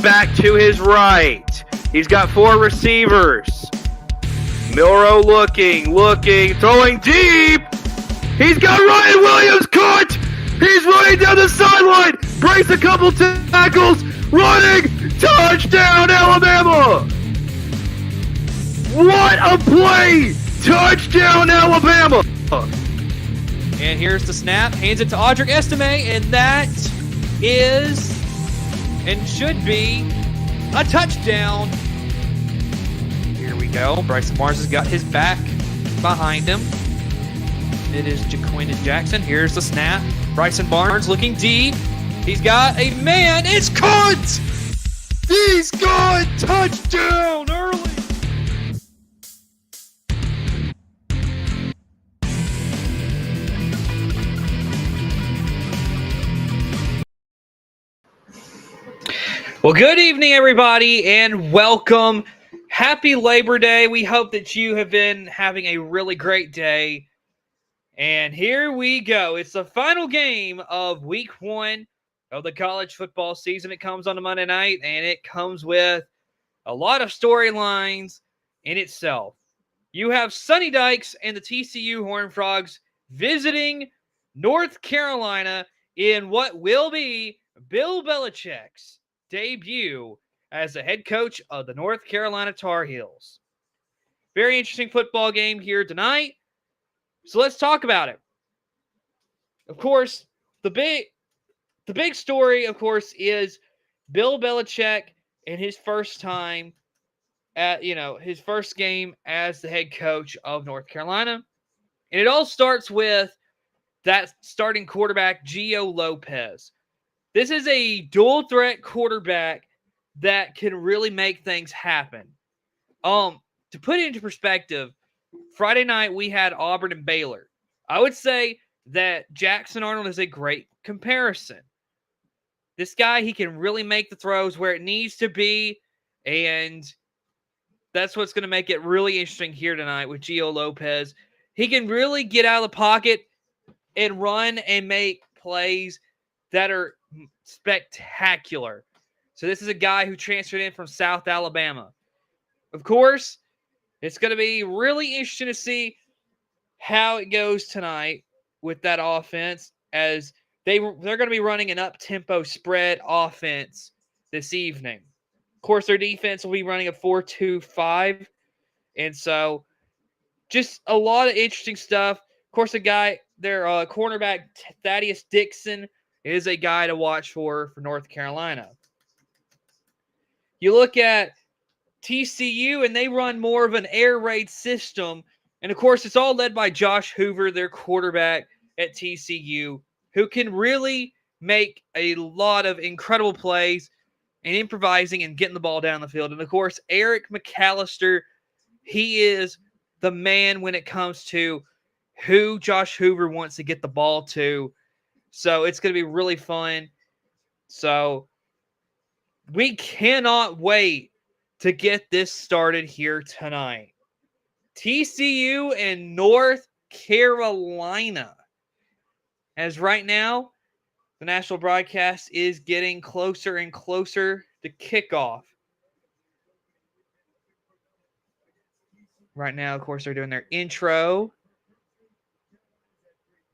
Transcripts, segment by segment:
back to his right. He's got 4 receivers. Milroe looking, throwing deep. He's got Ryan Williams caught. He's running down the sideline. Breaks a couple tackles. Running. Touchdown, Alabama. What a play. Touchdown, Alabama. And here's the snap. Hands it to Audric Estime, and that is and should be a touchdown. Here we go. Bryson Barnes has got his back behind him. It is Jaquindon Jackson. Here's the snap. Bryson Barnes looking deep. He's got a man. It's caught! He's got touchdown early. Well, good evening, everybody, and welcome. Happy Labor Day. We hope that you have been having a really great day. And here we go. It's the final game of week 1 of the college football season. It comes on a Monday night, and it comes with a lot of storylines in itself. You have Sonny Dykes and the TCU Horned Frogs visiting North Carolina in what will be Bill Belichick's debut as the head coach of the North Carolina Tar Heels. Very interesting football game here tonight. So let's talk about it. Of course, the big story, of course, is Bill Belichick and his first time at, his first game as the head coach of North Carolina. And it all starts with that starting quarterback, Gio Lopez. This is a dual threat quarterback that can really make things happen. To put it into perspective, Friday night we had Auburn and Baylor. I would say that Jackson Arnold is a great comparison. This guy, he can really make the throws where it needs to be, and that's what's going to make it really interesting here tonight with Gio Lopez. He can really get out of the pocket and run and make plays that are spectacular. So this is a guy who transferred in from South Alabama. Of course, it's going to be really interesting to see how it goes tonight with that offense, as they're going to be running an up-tempo spread offense this evening. Of course, their defense will be running a 4-2-5, and so just a lot of interesting stuff. Of course, their cornerback Thaddeus Dixon is a guy to watch for North Carolina. You look at TCU, and they run more of an air raid system. And, of course, it's all led by Josh Hoover, their quarterback at TCU, who can really make a lot of incredible plays and improvising and getting the ball down the field. And, of course, Eric McAllister, he is the man when it comes to who Josh Hoover wants to get the ball to. So it's going to be really fun. So we cannot wait to get this started here tonight. TCU and North Carolina. As right now, the national broadcast is getting closer and closer to kickoff. Right now, of course, they're doing their intro.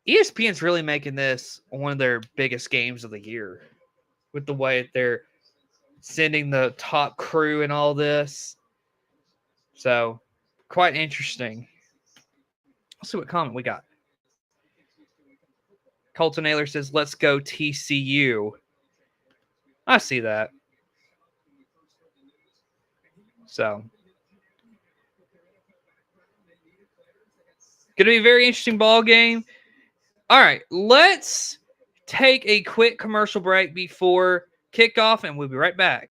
ESPN's really making this one of their biggest games of the year with the way they're sending the top crew and all this. So, quite interesting. Let's see what comment we got. Colton Naylor says, let's go TCU. I see that. So, going to be a very interesting ball game. All right, let's take a quick commercial break before kickoff, and we'll be right back.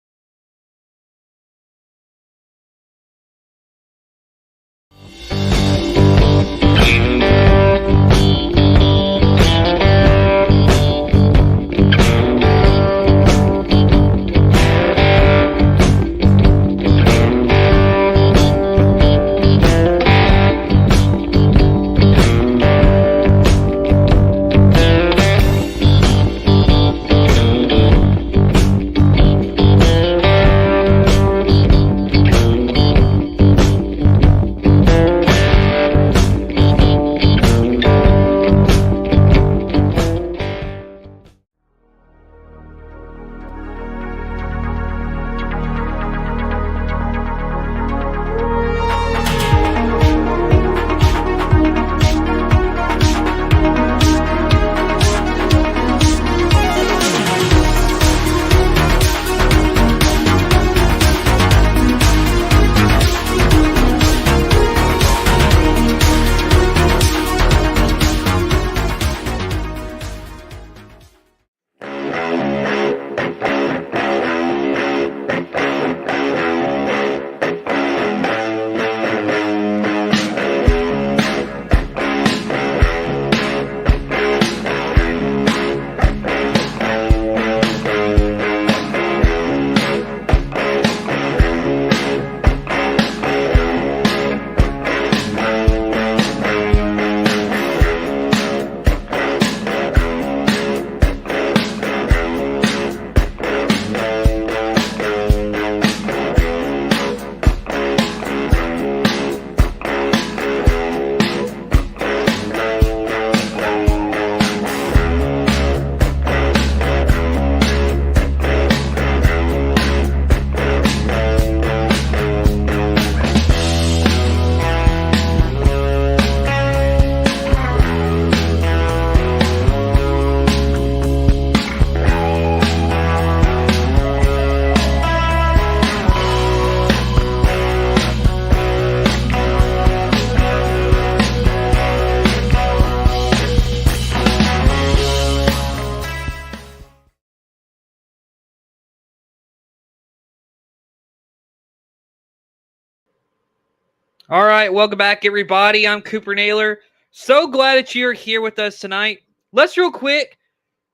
All right, welcome back, everybody. I'm Cooper Naylor. So glad that you're here with us tonight. Let's real quick,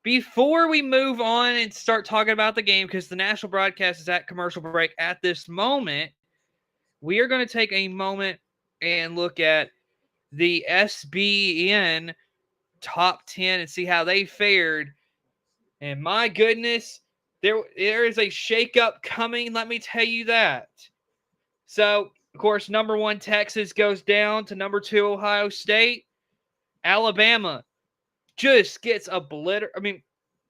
before we move on and start talking about the game, because the national broadcast is at commercial break at this moment, we are going to take a moment and look at the SBN top 10 and see how they fared. And my goodness, there is a shakeup coming, let me tell you that. So, of course, number 1 Texas goes down to number 2 Ohio State. Alabama just gets obliterated. I mean,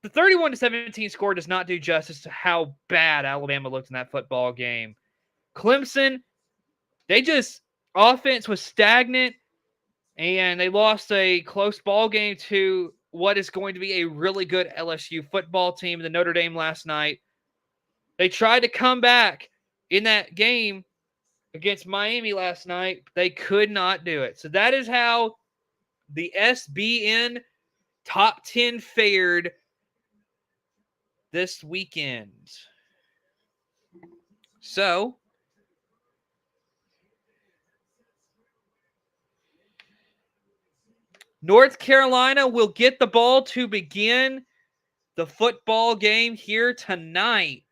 the 31-17 score does not do justice to how bad Alabama looked in that football game. Clemson, offense was stagnant, and they lost a close ball game to what is going to be a really good LSU football team, the Notre Dame last night. They tried to come back in that game against Miami last night. They could not do it. So that is how the SBN top 10 fared this weekend. So, North Carolina will get the ball to begin the football game here tonight.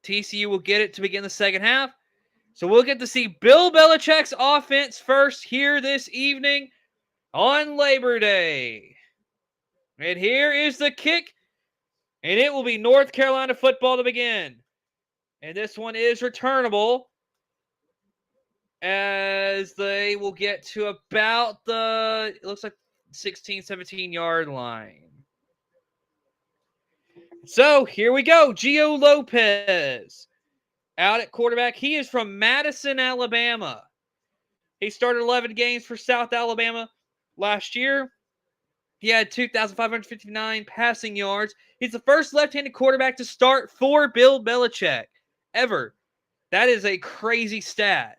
TCU will get it to begin the second half. So we'll get to see Bill Belichick's offense first here this evening on Labor Day. And here is the kick, and it will be North Carolina football to begin. And this one is returnable, as they will get to about the, it looks like 16, 17-yard line. So here we go. Gio Lopez out at quarterback. He is from Madison, Alabama. He started 11 games for South Alabama last year. He had 2,559 passing yards. He's the first left-handed quarterback to start for Bill Belichick ever. That is a crazy stat.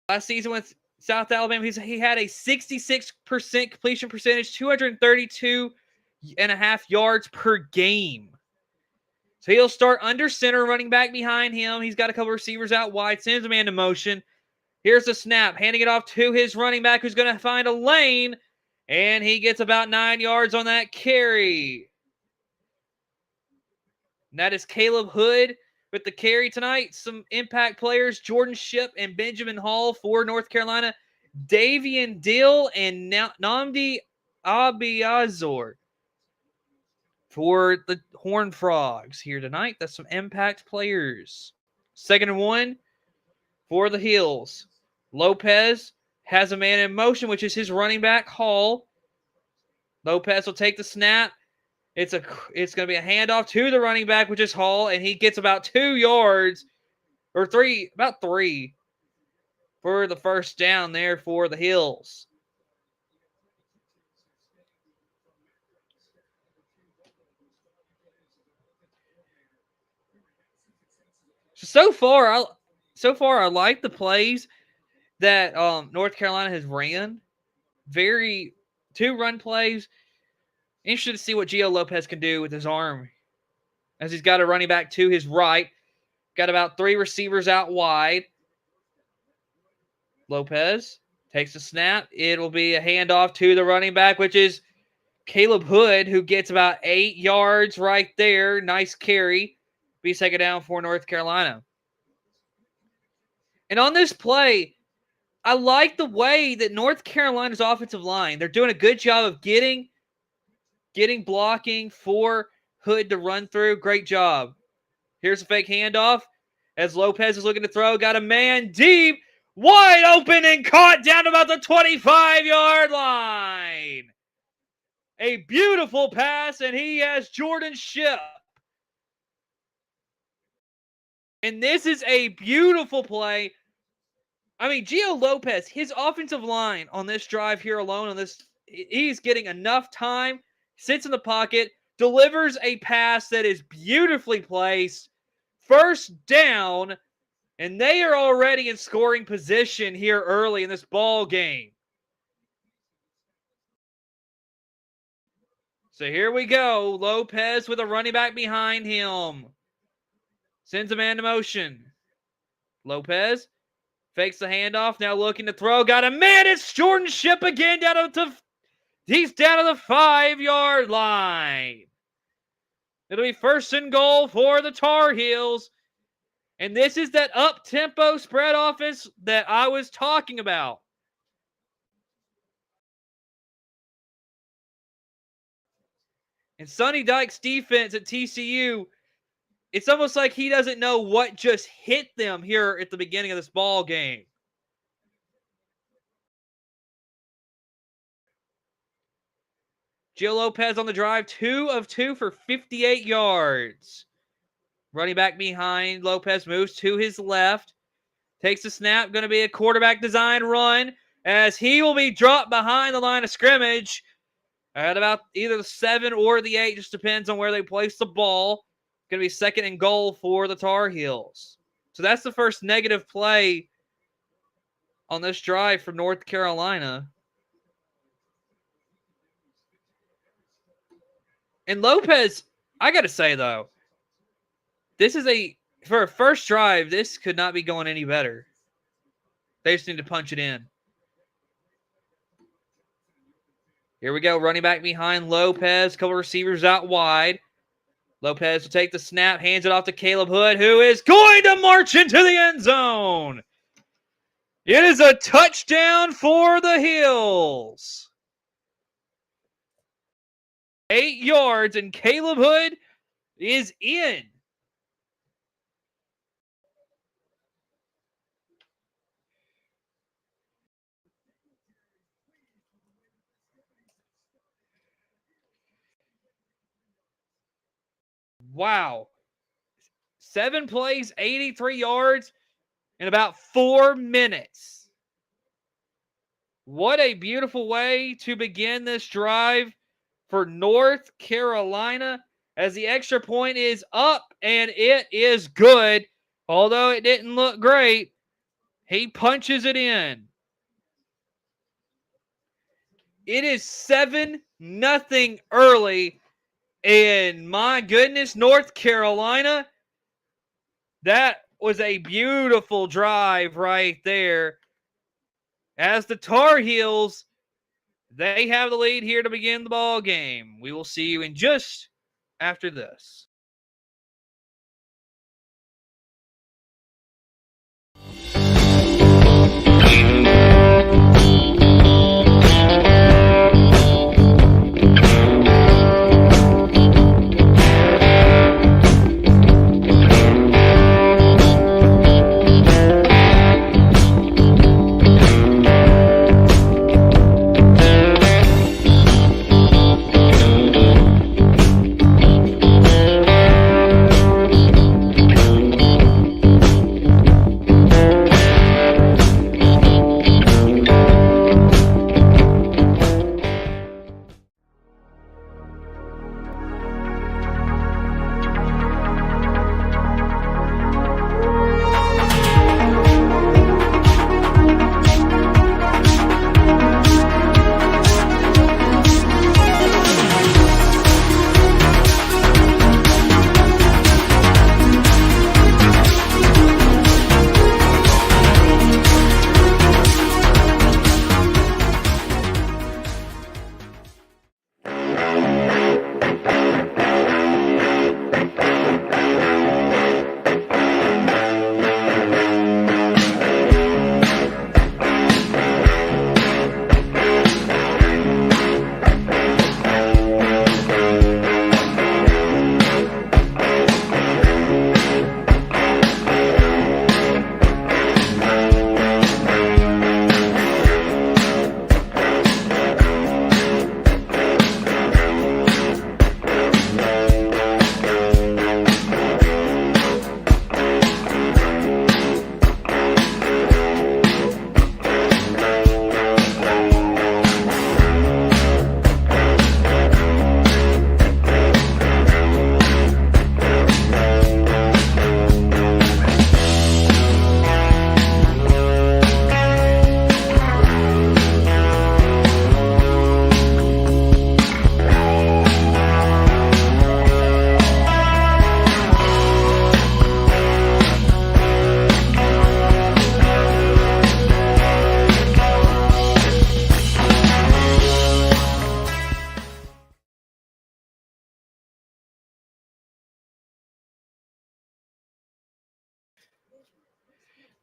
Last season with South Alabama, he had a 66% completion percentage, 232.5 yards per game. So he'll start under center, running back behind him. He's got a couple receivers out wide, sends a man to motion. Here's the snap, handing it off to his running back, who's going to find a lane, and he gets about 9 yards on that carry. And that is Caleb Hood with the carry tonight. Some impact players, Jordan Shipp and Benjamin Hall for North Carolina. Davian Dill and Namdi Abiazor for the Horned Frogs here tonight. That's some impact players. 2nd and 1 for the Heels. Lopez has a man in motion, which is his running back, Hall. Lopez will take the snap. It's going to be a handoff to the running back, which is Hall, and he gets about 2 yards, or about 3 for the first down there for the Hills. So far, I like the plays that North Carolina has ran. 2 run plays. Interested to see what Gio Lopez can do with his arm, as he's got a running back to his right. Got about 3 receivers out wide. Lopez takes a snap. It'll be a handoff to the running back, which is Caleb Hood, who gets about 8 yards right there. Nice carry. Be 2nd down for North Carolina. And on this play, I like the way that North Carolina's offensive line, they're doing a good job of getting blocking for Hood to run through. Great job. Here's a fake handoff as Lopez is looking to throw. Got a man deep, wide open, and caught down about the 25-yard line. A beautiful pass, and he has Jordan Shipp. And this is a beautiful play. I mean, Gio Lopez, his offensive line on this drive here alone, he's getting enough time, sits in the pocket, delivers a pass that is beautifully placed. First down, and they are already in scoring position here early in this ball game. So here we go. Lopez with a running back behind him. Sends a man to motion. Lopez fakes the handoff. Now looking to throw. Got a man. It's Jordan Ship again. He's down to the 5-yard line. It'll be 1st and goal for the Tar Heels. And this is that up-tempo spread offense that I was talking about. And Sonny Dykes' defense at TCU, it's almost like he doesn't know what just hit them here at the beginning of this ball game. Gio Lopez on the drive, 2 of 2 for 58 yards. Running back behind, Lopez moves to his left. Takes the snap, going to be a quarterback design run as he will be dropped behind the line of scrimmage at about either the 7 or the 8, just depends on where they place the ball. Going to be 2nd and goal for the Tar Heels. So that's the first negative play on this drive from North Carolina. And Lopez, I got to say though, for a first drive, this could not be going any better. They just need to punch it in. Here we go. Running back behind Lopez. Couple receivers out wide. Lopez will take the snap. Hands it off to Caleb Hood, who is going to march into the end zone. It is a touchdown for the Heels. 8 yards, and Caleb Hood is in. Wow. 7 plays, 83 yards in about 4 minutes. What a beautiful way to begin this drive for North Carolina, as the extra point is up and it is good. Although it didn't look great, he punches it in. It is 7-0 early. And my goodness, North Carolina, that was a beautiful drive right there. As the Tar Heels, they have the lead here to begin the ball game. We will see you in just after this.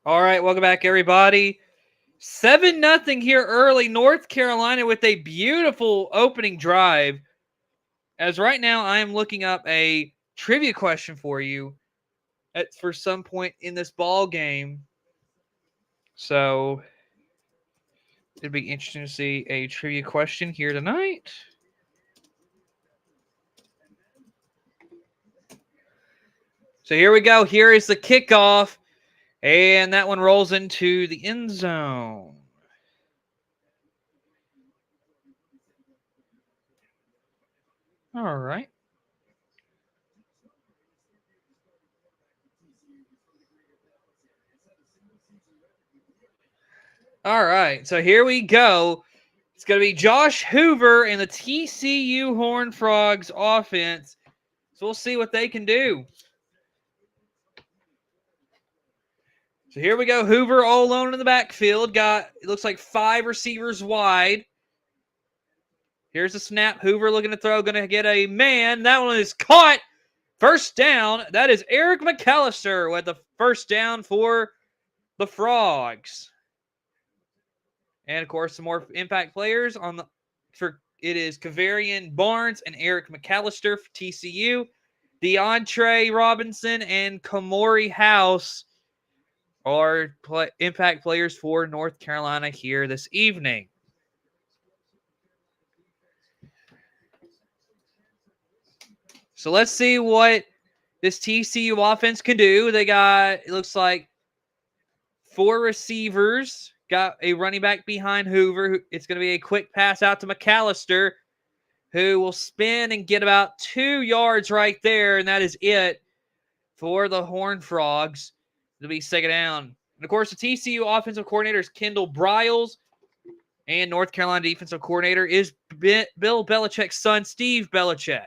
All right, welcome back, everybody. 7-0 here early. North Carolina with a beautiful opening drive. As right now, I am looking up a trivia question for you for some point in this ball game. So it'd be interesting to see a trivia question here tonight. So here we go. Here is the kickoff. And that one rolls into the end zone. All right. All right. So here we go. It's going to be Josh Hoover and the TCU Horned Frogs offense. So we'll see what they can do. So here we go. Hoover all alone in the backfield. It looks like 5 receivers wide. Here's the snap. Hoover looking to throw. Going to get a man. That one is caught. First down. That is Eric McAllister with the first down for the Frogs. And, of course, some more impact players it is Kavarian Barnes and Eric McAllister for TCU. DeAndre Robinson and Kamori House are impact players for North Carolina here this evening. So let's see what this TCU offense can do. It looks like 4 receivers. Got a running back behind Hoover. It's going to be a quick pass out to McAllister, who will spin and get about 2 yards right there, and that is it for the Horned Frogs. It'll be second down. And, of course, the TCU offensive coordinator is Kendall Briles, and North Carolina defensive coordinator is Bill Belichick's son, Steve Belichick.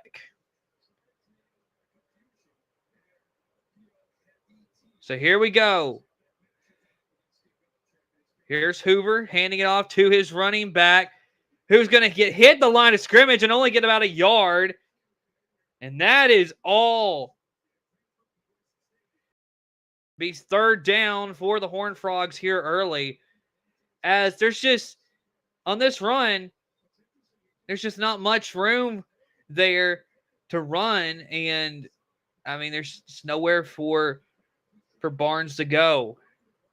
So here we go. Here's Hoover handing it off to his running back, who's going to hit the line of scrimmage and only get about 1 yard. And that is all. Be third down for the Horned Frogs here early. As there's just, on this run, there's just not much room there to run. And, there's just nowhere for Barnes to go.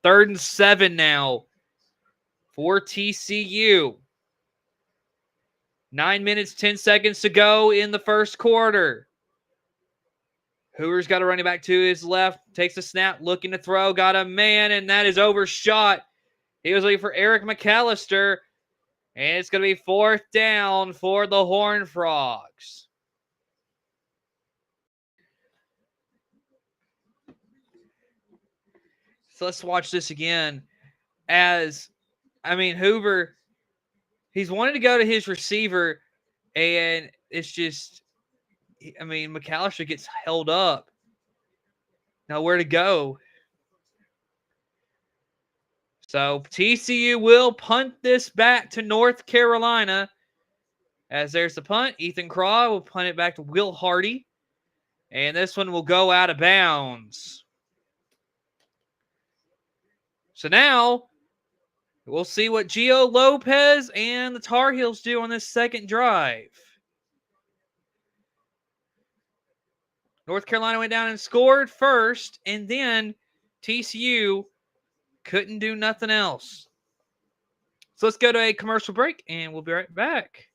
3rd and 7 now for TCU. 9 minutes, 10 seconds to go in the first quarter. Hoover's got a running back to his left. Takes a snap, looking to throw. Got a man, and that is overshot. He was looking for Eric McAllister. And it's going to be 4th down for the Horned Frogs. So let's watch this again. Hoover, he's wanted to go to his receiver, and it's just, McAllister gets held up. Now where to go? So TCU will punt this back to North Carolina. As there's the punt, Ethan Craw will punt it back to Will Hardy. And this one will go out of bounds. So now we'll see what Gio Lopez and the Tar Heels do on this second drive. North Carolina went down and scored first, and then TCU couldn't do nothing else. So let's go to a commercial break, and we'll be right back.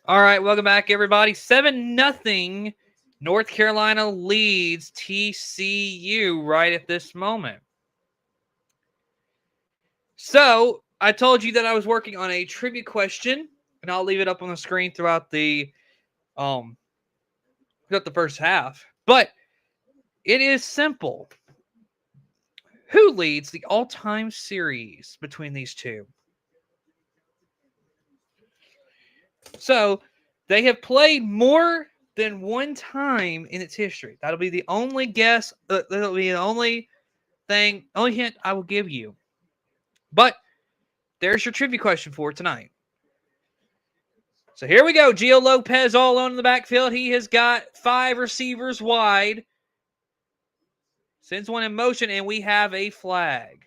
All right, welcome back, everybody. 7-0. North Carolina leads TCU right at this moment. So I told you that I was working on a trivia question, and I'll leave it up on the screen throughout the first half. But it is simple. Who leads the all-time series between these two? So they have played more than one time in its history. That'll be the only guess. That'll be the only hint I will give you. But there's your trivia question for tonight. So here we go. Gio Lopez all alone in the backfield. He has got 5 receivers wide. Sends one in motion, and we have a flag.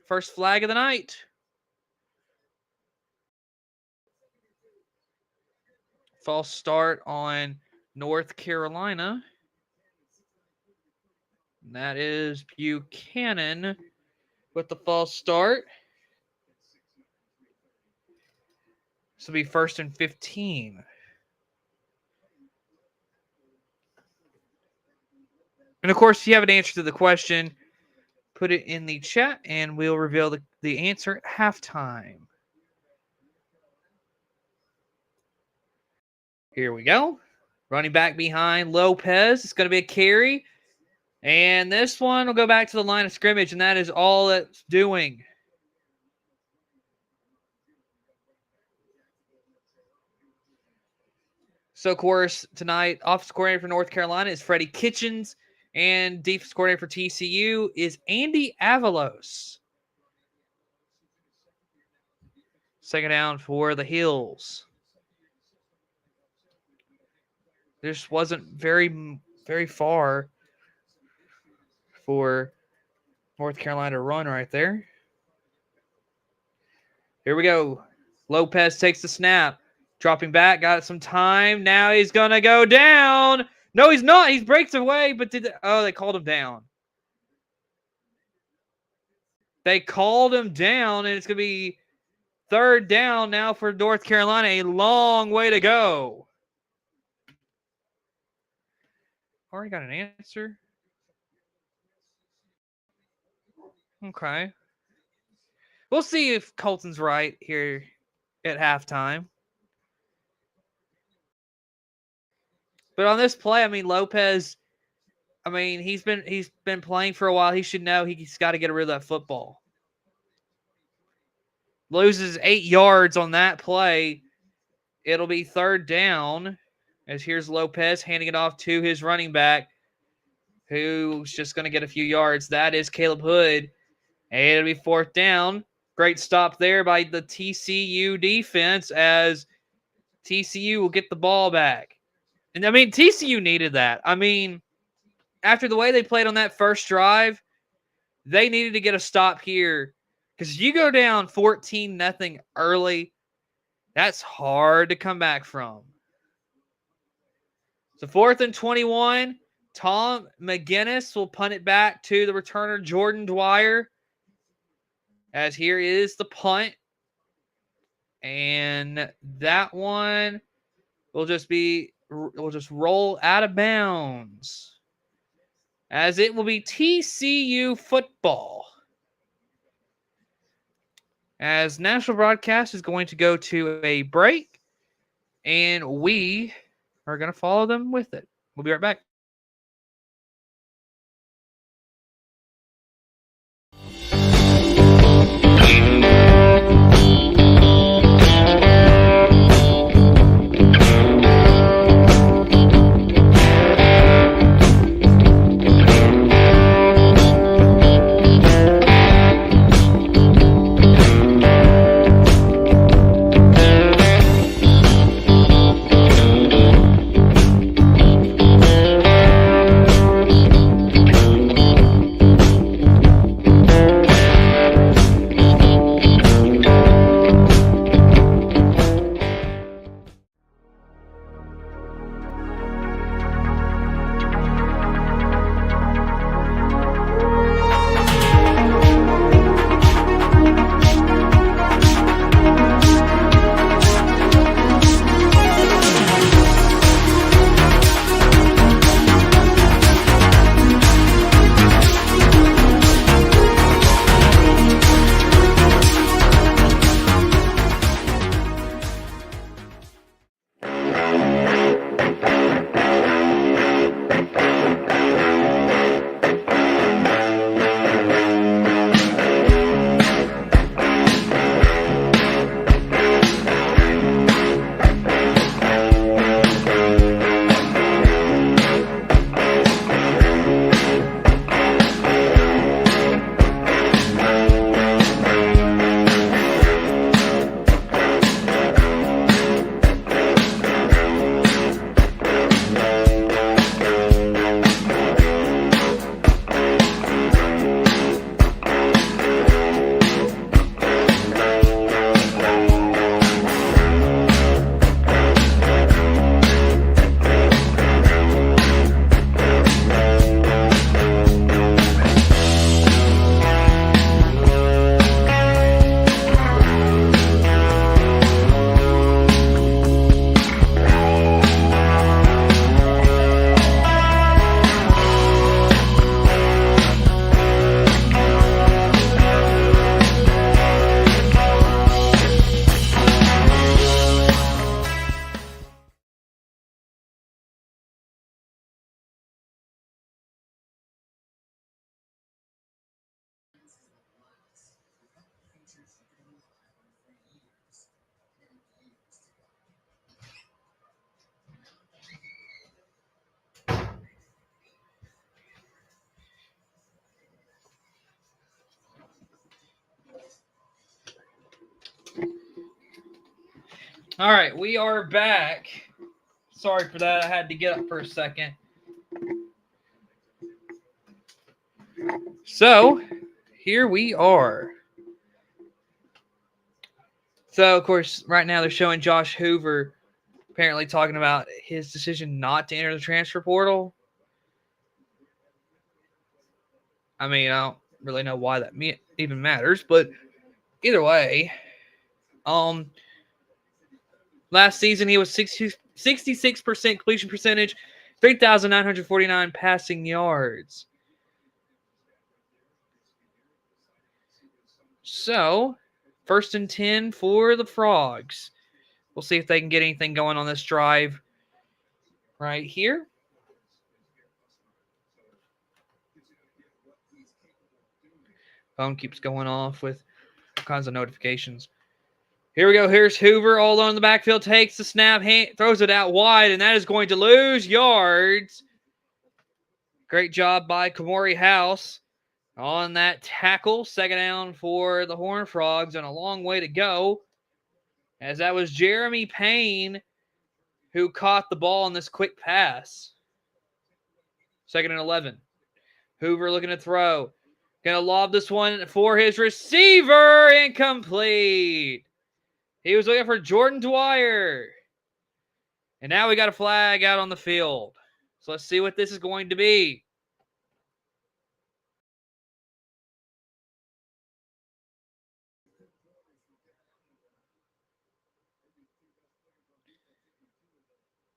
First flag of the night. False start on North Carolina. And that is Buchanan with the false start. This will be 1st and 15. And of course, if you have an answer to the question, put it in the chat and we'll reveal the answer at halftime. Here we go. Running back behind Lopez. It's going to be a carry. And this one will go back to the line of scrimmage, and that is all it's doing. So, of course, tonight, offensive coordinator for North Carolina is Freddie Kitchens, and defensive coordinator for TCU is Andy Avalos. Second down for the Hills. This wasn't very far for North Carolina to run right there. Here we go. Lopez takes the snap. Dropping back, got some time. Now he's going to go down. No, he's not. He breaks away, but they called him down. They called him down, and it's going to be 3rd down now for North Carolina. A long way to go. Already got an answer. Okay. We'll see if Colton's right here at halftime. But on this play, I mean, Lopez, I mean, he's been playing for a while. He should know he's got to get rid of that football. Loses 8 yards on that play. It'll be 3rd down. As here's Lopez handing it off to his running back, who's just going to get a few yards. That is Caleb Hood. And it'll be 4th down. Great stop there by the TCU defense as TCU will get the ball back. And, I mean, TCU needed that. I mean, after the way they played on that first drive, they needed to get a stop here. Because you go down 14-0 early, that's hard to come back from. So 4th and 21, Tom McGinnis will punt it back to the returner, Jordan Dwyer. As here is the punt. And that one will just roll out of bounds. As it will be TCU football. As national broadcast is going to go to a break. And we are going to follow them with it. We'll be right back. All right, we are back. Sorry for that. I had to get up for a second. So, here we are. So, of course, right now they're showing Josh Hoover apparently talking about his decision not to enter the transfer portal. I mean, I don't really know why that even matters, but either way, last season he was 66% completion percentage, 3,949 passing yards. So, 1st and 10 for the Frogs. We'll see if they can get anything going on this drive right here. Phone keeps going off with all kinds of notifications. Here we go. Here's Hoover all on the backfield. Takes the snap, throws it out wide, and that is going to lose yards. Great job by Kamori House on that tackle. 2nd down for the Horned Frogs and a long way to go, as that was Jeremy Payne who caught the ball on this quick pass. 2nd and 11. Hoover looking to throw. Going to lob this one for his receiver. Incomplete. He was looking for Jordan Dwyer. And now we got a flag out on the field. So let's see what this is going to be.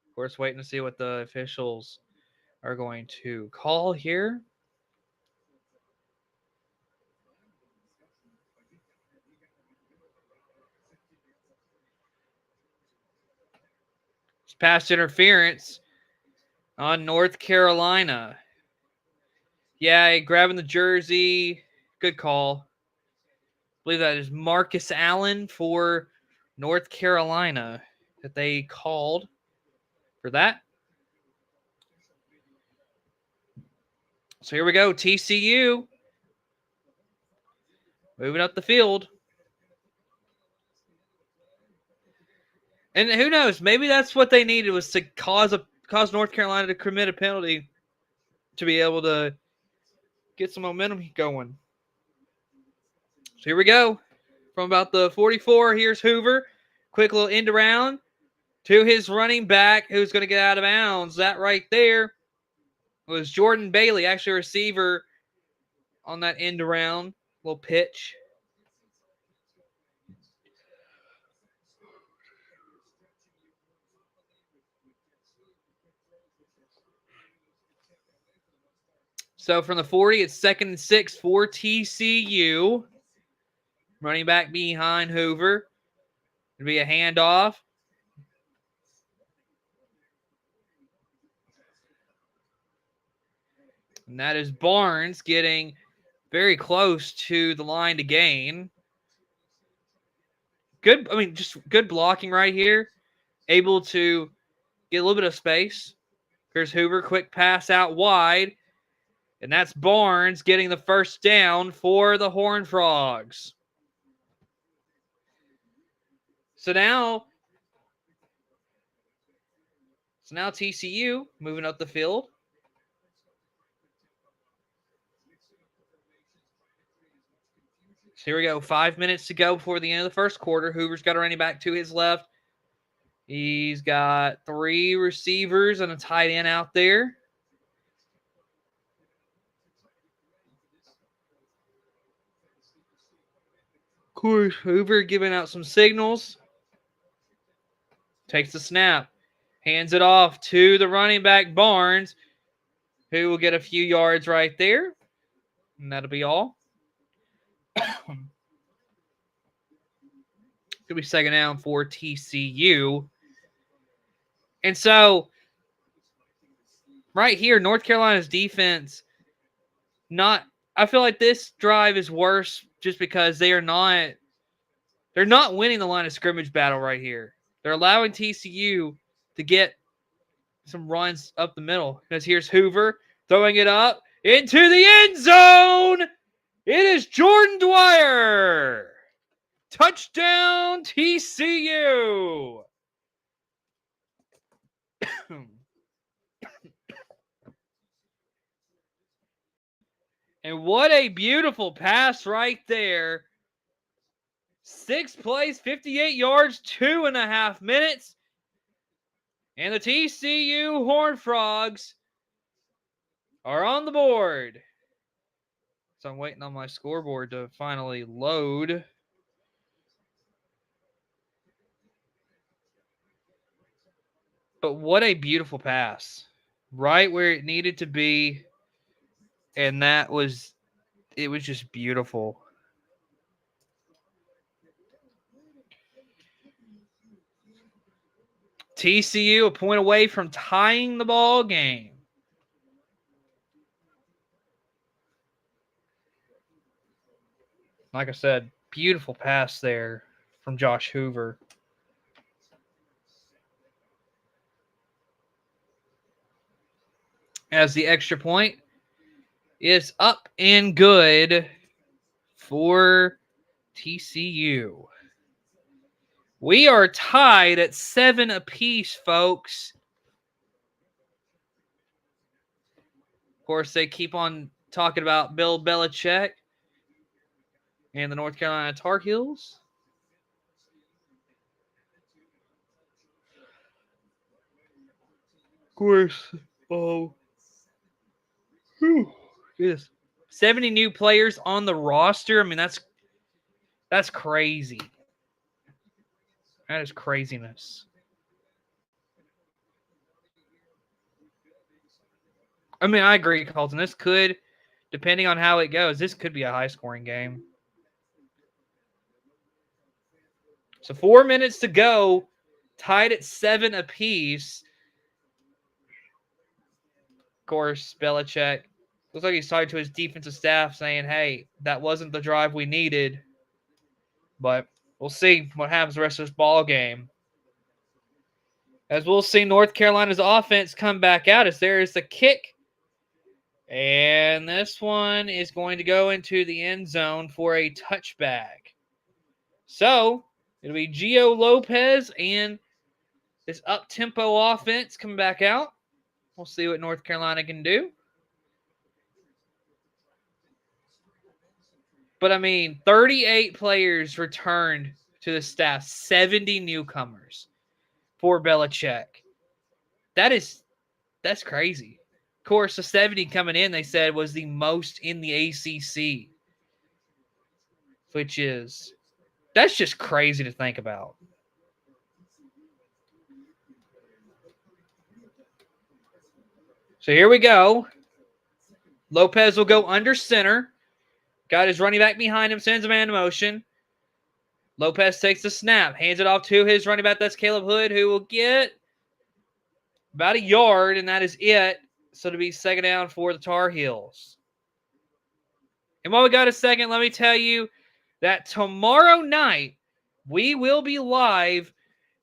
Of course, waiting to see what the officials are going to call here. It's pass interference on North Carolina. Yeah, grabbing the jersey. Good call. I believe that is Marcus Allen for North Carolina that they called for that. So here we go. TCU moving up the field. And who knows? Maybe that's what they needed, was to cause North Carolina to commit a penalty to be able to get some momentum going. So here we go. From about the 44, here's Hoover. Quick little end around to his running back, who's going to get out of bounds. That right there was Jordan Bailey, actually a receiver on that end around. Little pitch. So from the 40, it's 2nd and 6 for TCU. Running back behind Hoover. It'll be a handoff. And that is Barnes getting very close to the line to gain. Just good blocking right here. Able to get a little bit of space. Here's Hoover, quick pass out wide. And that's Barnes getting the 1st down for the Horned Frogs. So now TCU moving up the field. So here we go. 5 minutes to go before the end of the first quarter. Hoover's got a running back to his left. He's got 3 receivers and a tight end out there. Of course, Hoover giving out some signals. Takes the snap. Hands it off to the running back, Barnes, who will get a few yards right there. And that'll be all. Could be 2nd down for TCU. And so, right here, North Carolina's defense, I feel like this drive is worse just because they're not winning the line of scrimmage battle right here. They're allowing TCU to get some runs up the middle. Because here's Hoover throwing it up into the end zone. It is Jordan Dwyer. Touchdown, TCU. And what a beautiful pass right there. 6 plays, 58 yards, 2.5 minutes. And the TCU Horned Frogs are on the board. So I'm waiting on my scoreboard to finally load. But what a beautiful pass. Right where it needed to be. And it was just beautiful. TCU a point away from tying the ball game. Like I said, beautiful pass there from Josh Hoover. As the extra point is up and good for TCU. We are tied at 7 apiece, folks. Of course, they keep on talking about Bill Belichick and the North Carolina Tar Heels. Of course. Oh. Yes. 70 new players on the roster. I mean, that's crazy. That is craziness. I mean, I agree, Colton. This could, depending on how it goes, this could be a high-scoring game. So 4 minutes to go, tied at 7 apiece. Of course, Belichick looks like he's talking to his defensive staff saying, hey, that wasn't the drive we needed. But we'll see what happens the rest of this ball game. As we'll see North Carolina's offense come back out as there is the kick. And this one is going to go into the end zone for a touchback. So it'll be Gio Lopez and this up-tempo offense coming back out. We'll see what North Carolina can do. But, I mean, 38 players returned to the staff, 70 newcomers for Belichick. That's crazy. Of course, the 70 coming in, they said, was the most in the ACC, that's just crazy to think about. So here we go. Lopez will go under center. Got his running back behind him, sends a man in motion. Lopez takes the snap, hands it off to his running back. That's Caleb Hood, who will get about a yard, and that is it. So to be second down for the Tar Heels. And while we got a second, let me tell you that tomorrow night we will be live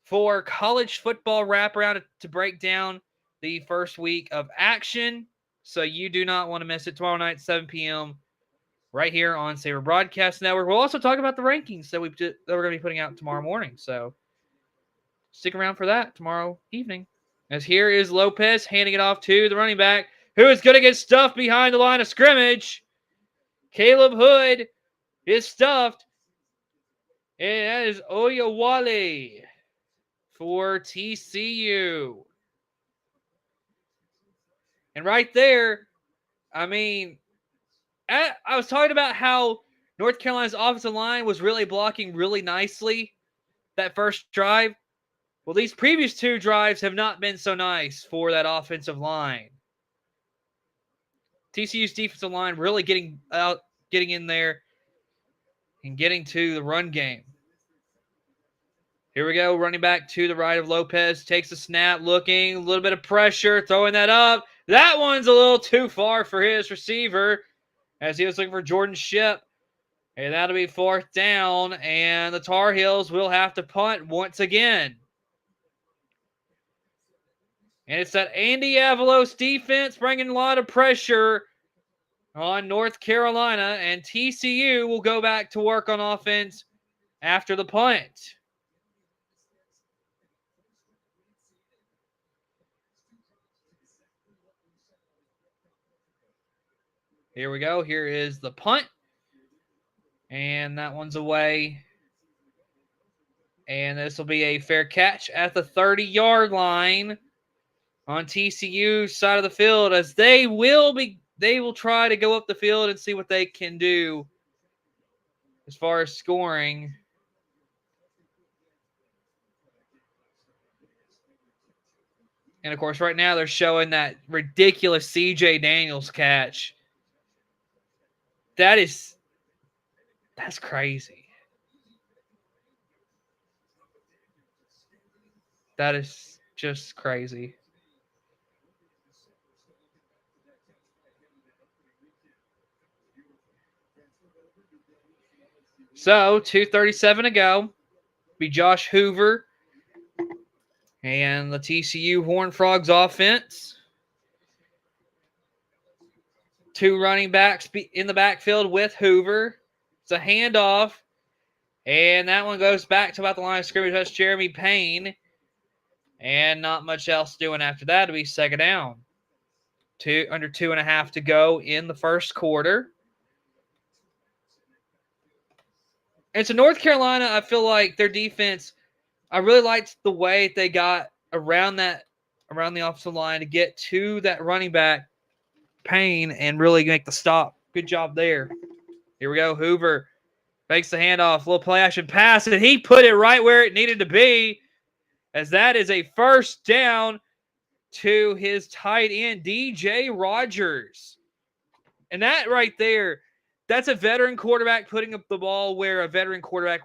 for college football wraparound to break down the first week of action. So you do not want to miss it. Tomorrow night, 7 p.m. right here on Saber Broadcast Network. We'll also talk about the rankings that we're going to be putting out tomorrow morning. So stick around for that tomorrow evening. As here is Lopez handing it off to the running back, who is going to get stuffed behind the line of scrimmage. Caleb Hood is stuffed. And that is Oyewale for TCU. And right there, I mean, I was talking about how North Carolina's offensive line was really blocking really nicely that first drive. Well, these previous 2 drives have not been so nice for that offensive line. TCU's defensive line really getting in there and getting to the run game. Here we go, running back to the right of Lopez, takes the snap, looking, a little bit of pressure, throwing that up. That one's a little too far for his receiver as he was looking for Jordan Shipp. And that'll be 4th down, and the Tar Heels will have to punt once again. And it's that Andy Avalos defense bringing a lot of pressure on North Carolina, and TCU will go back to work on offense after the punt. Here we go. Here is the punt. And that one's away. And this will be a fair catch at the 30-yard line on TCU's side of the field, as they will try to go up the field and see what they can do as far as scoring. And, of course, right now they're showing that ridiculous C.J. Daniels catch. That's crazy. That is just crazy. So, 2:37 to go. Be Josh Hoover and the TCU Horned Frogs offense. Two running backs in the backfield with Hoover. It's a handoff. And that one goes back to about the line of scrimmage. That's Jeremy Payne. And not much else doing after that. It'll be second down. Under 2.5 to go in the first quarter. And so North Carolina, I feel like their defense, I really liked the way they got around the offensive line to get to that running back, Payne, and really make the stop. Good job there. Here we go. Hoover makes the handoff. Little play action pass, and he put it right where it needed to be, as that is a first down to his tight end, DJ Rogers. And that right there, that's a veteran quarterback putting up the ball where a veteran quarterback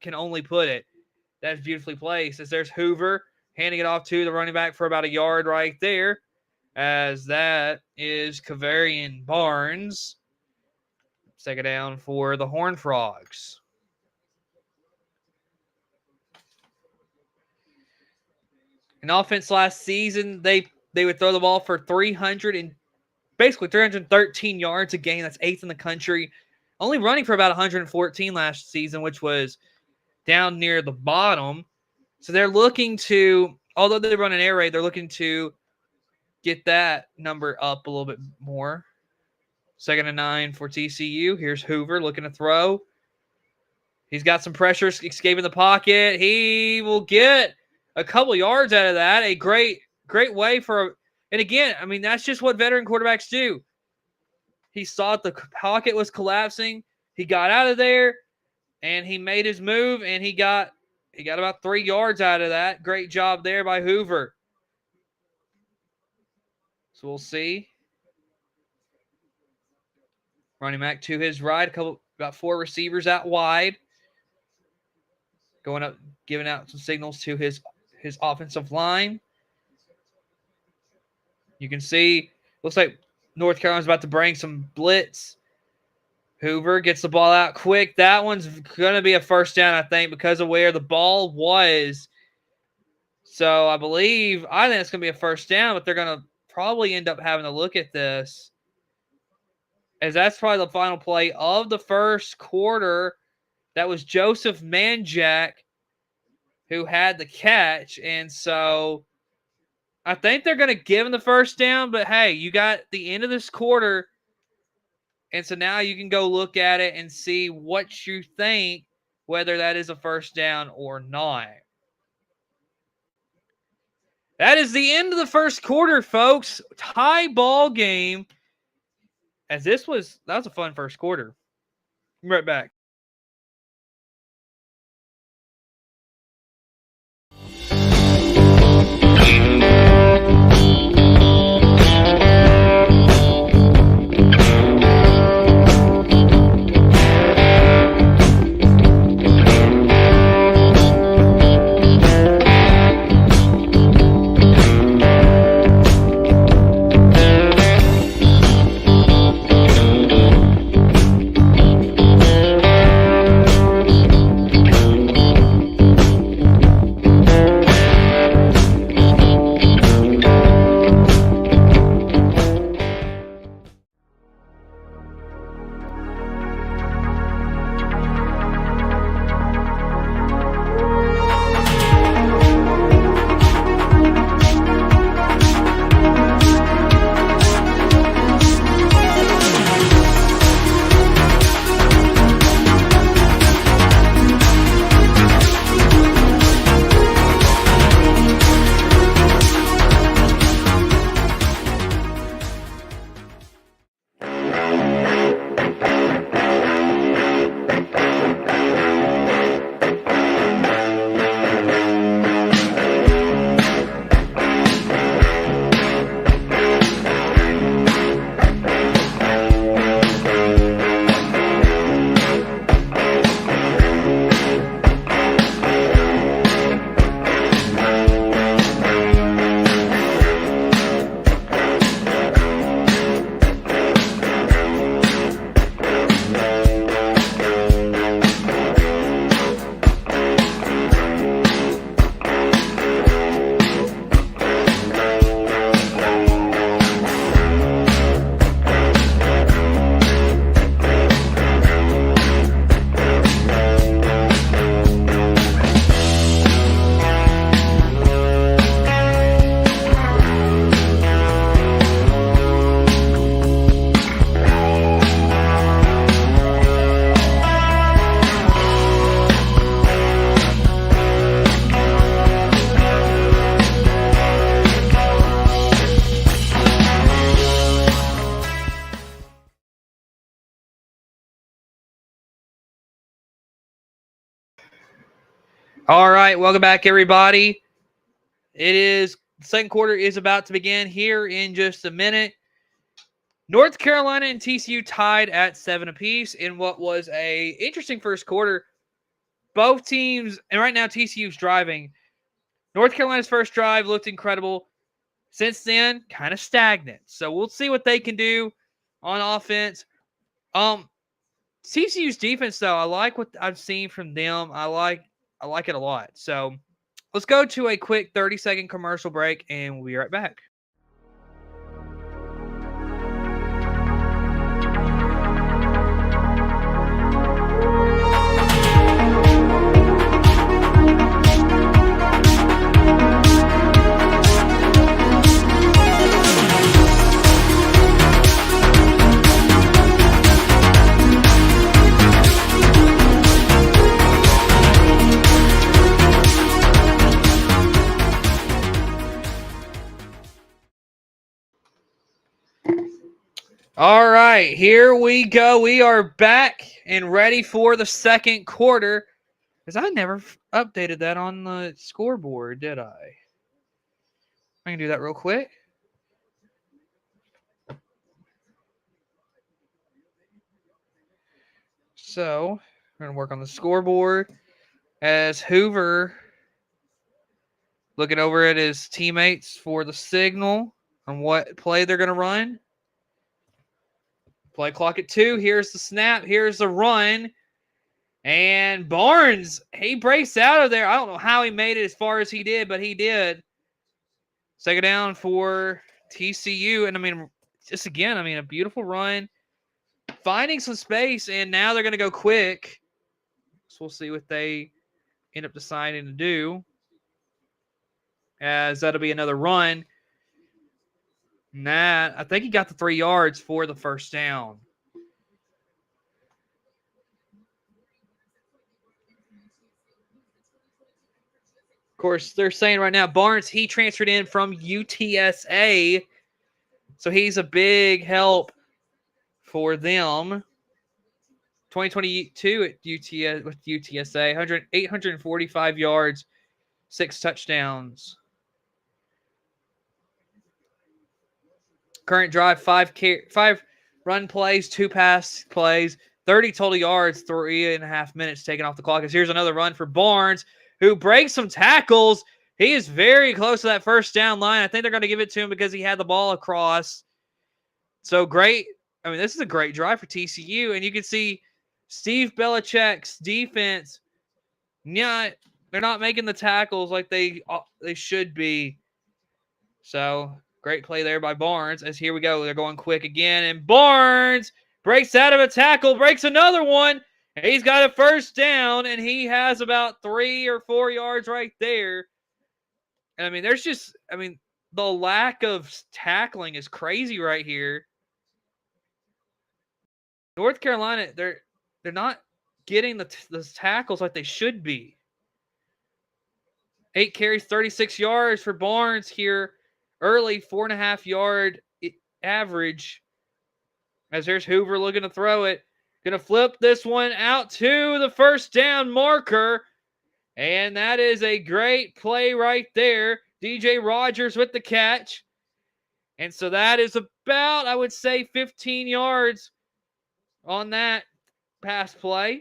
can only put it. That's beautifully placed, as there's Hoover handing it off to the running back for about a yard right there, as that is Kavarian Barnes. Second down for the Horned Frogs. In offense last season, they would throw the ball for 313 yards a game. That's 8th in the country. Only running for about 114 last season, which was down near the bottom. So they're looking to, although they run an air raid, they're looking to get that number up a little bit more. 2nd and 9 for TCU. Here's Hoover looking to throw. He's got some pressure escaping the pocket. He will get a couple yards out of that. A great way for, and again, I mean, that's just what veteran quarterbacks do. He saw the pocket was collapsing. He got out of there, and he made his move, and he got about 3 yards out of that. Great job there by Hoover. So we'll see. Running back to his right, about 4 receivers out wide. Going up, giving out some signals to his offensive line. You can see, looks like North Carolina's about to bring some blitz. Hoover gets the ball out quick. That one's going to be a first down, I think, because of where the ball was. So I think it's going to be a first down, but they're going to probably end up having to look at this, as that's probably the final play of the first quarter. That was Joseph Manjack who had the catch. And so I think they're going to give him the first down, but hey, you got the end of this quarter. And so now you can go look at it and see what you think, whether that is a first down or not. That is the end of the first quarter, folks. Tie ball game. As that was a fun first quarter. I'm right back. All right, welcome back, everybody. The second quarter is about to begin here in just a minute. North Carolina and TCU tied at 7 apiece in what was a interesting first quarter. Both teams, and right now TCU's driving. North Carolina's first drive looked incredible. Since then, kind of stagnant. So we'll see what they can do on offense. TCU's defense, though, I like what I've seen from them. I like it a lot. So let's go to a quick 30-second commercial break, and we'll be right back. All right, here we go. We are back and ready for the second quarter. Because I never updated that on the scoreboard, did I? I can do that real quick. So we're going to work on the scoreboard as Hoover looking over at his teammates for the signal on what play they're going to run. Play clock at 2. Here's the snap. Here's the run. And Barnes, he breaks out of there. I don't know how he made it as far as he did, but he did. Second down for TCU. And, a beautiful run. Finding some space, and now they're going to go quick. So we'll see what they end up deciding to do. As that'll be another run. I think he got the 3 yards for the first down. Of course, they're saying right now, Barnes, he transferred in from UTSA. So he's a big help for them. 2022 at UTSA, 845 yards, 6 touchdowns. Current drive, 5 run plays, 2 pass plays, 30 total yards, 3.5 minutes taken off the clock. As here's another run for Barnes, who breaks some tackles. He is very close to that first down line. I think they're going to give it to him because he had the ball across. So great. This is a great drive for TCU. And you can see Steve Belichick's defense. Yeah, they're not making the tackles like they should be. So great play there by Barnes. As here we go. They're going quick again. And Barnes breaks out of a tackle, breaks another one. He's got a first down, and he has about 3 or 4 yards right there. And the lack of tackling is crazy right here. North Carolina, they're not getting the tackles like they should be. 8 carries, 36 yards for Barnes here. Early 4.5 yard average. As there's Hoover looking to throw it. Going to flip this one out to the first down marker. And that is a great play right there. DJ Rogers with the catch. And so that is about, I would say, 15 yards on that pass play.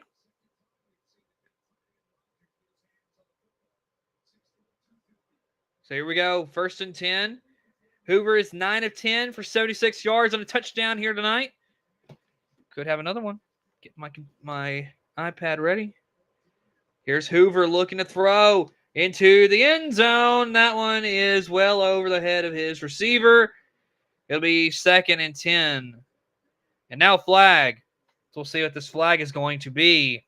So here we go. 1st and 10. Hoover is 9 of 10 for 76 yards on a touchdown here tonight. Could have another one. Get my iPad ready. Here's Hoover looking to throw into the end zone. That one is well over the head of his receiver. It'll be 2nd and 10. And now flag. So we'll see what this flag is going to be.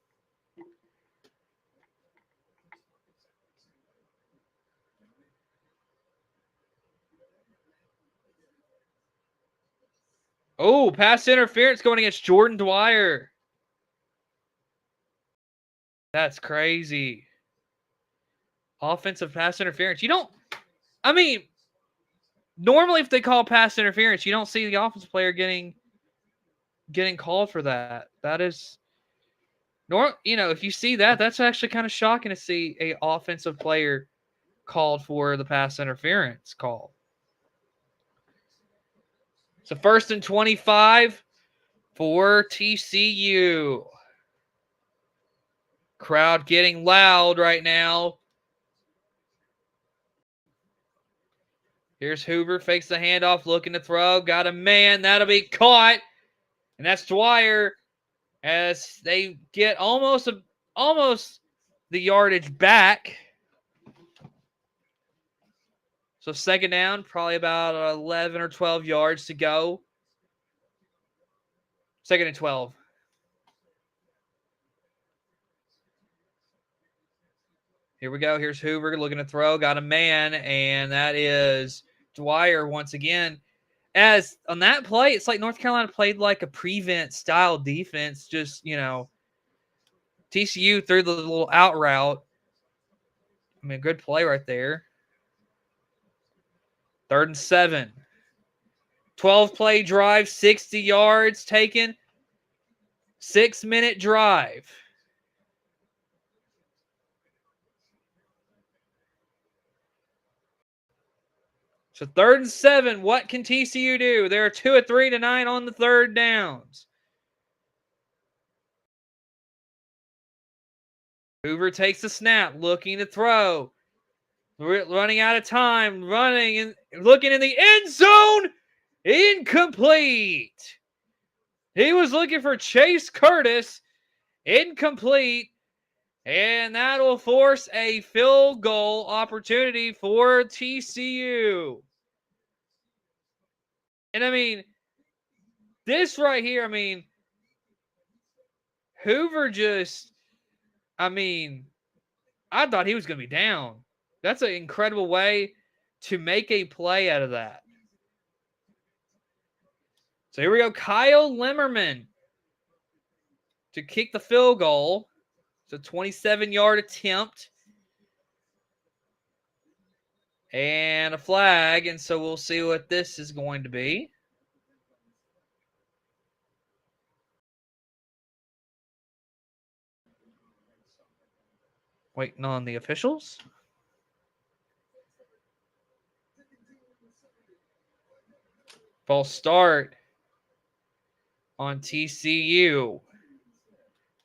Oh, pass interference going against Jordan Dwyer. That's crazy. Offensive pass interference. Normally if they call pass interference, you don't see the offensive player getting called for that. That is If you see that, that's actually kind of shocking to see a offensive player called for the pass interference call. So 1st and 25 for TCU. Crowd getting loud right now. Here's Hoover, fakes the handoff, looking to throw. Got a man. That'll be caught. And that's Dwyer as they get almost the yardage back. So 2nd down, probably about 11 or 12 yards to go. 2nd and 12. Here we go. Here's Hoover looking to throw. Got a man, and that is Dwyer once again. As on that play, it's like North Carolina played like a prevent style defense. Just, TCU threw the little out route. I mean, good play right there. 3rd and 7. 12-play drive, 60 yards taken. 6-minute drive. So 3rd and 7, what can TCU do? They're 2 of 3 tonight on the 3rd downs. Hoover takes the snap, looking to throw. Running out of time, running and looking in the end zone. Incomplete. He was looking for Chase Curtis. Incomplete. And that will force a field goal opportunity for TCU. And I mean, this right here, Hoover just, I thought he was going to be down. That's an incredible way to make a play out of that. So here we go. Kyle Limmerman to kick the field goal. It's a 27-yard attempt. And a flag. And so we'll see what this is going to be. Waiting on the officials. False start on TCU.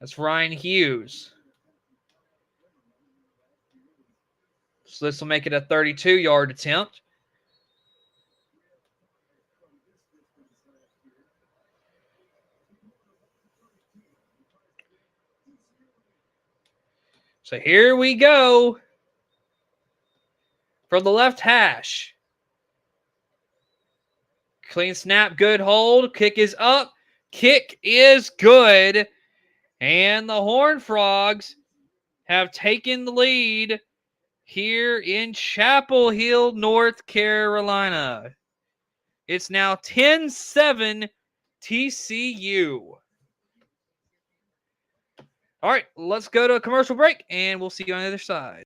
That's Ryan Hughes. So this will make it a 32-yard attempt. So here we go. From the left hash. Clean snap, good hold. Kick is up. Kick is good. And the Horned Frogs have taken the lead here in Chapel Hill, North Carolina. It's now 10-7 TCU. All right, let's go to a commercial break, and we'll see you on the other side.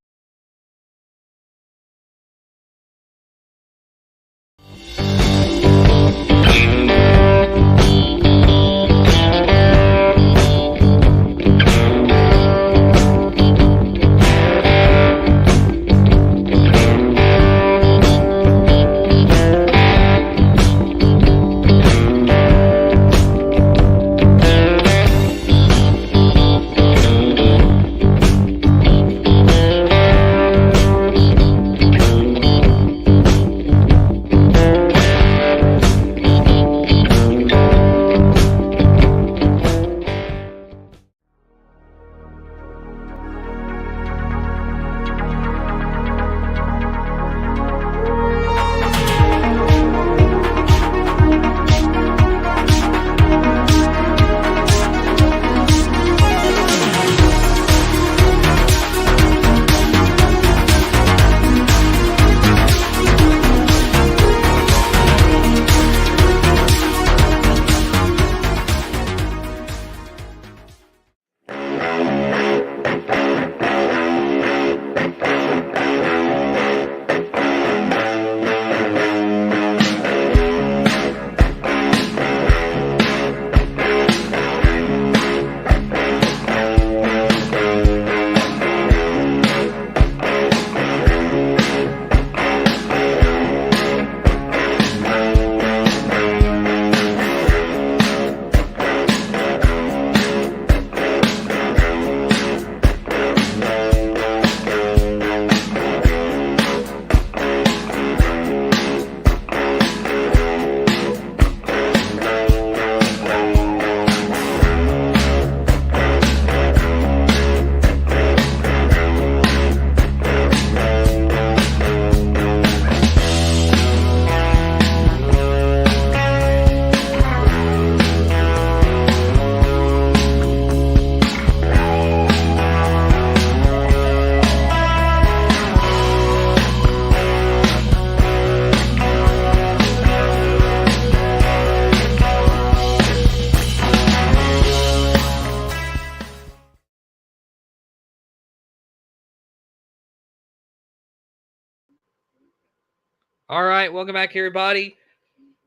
All right, welcome back, everybody.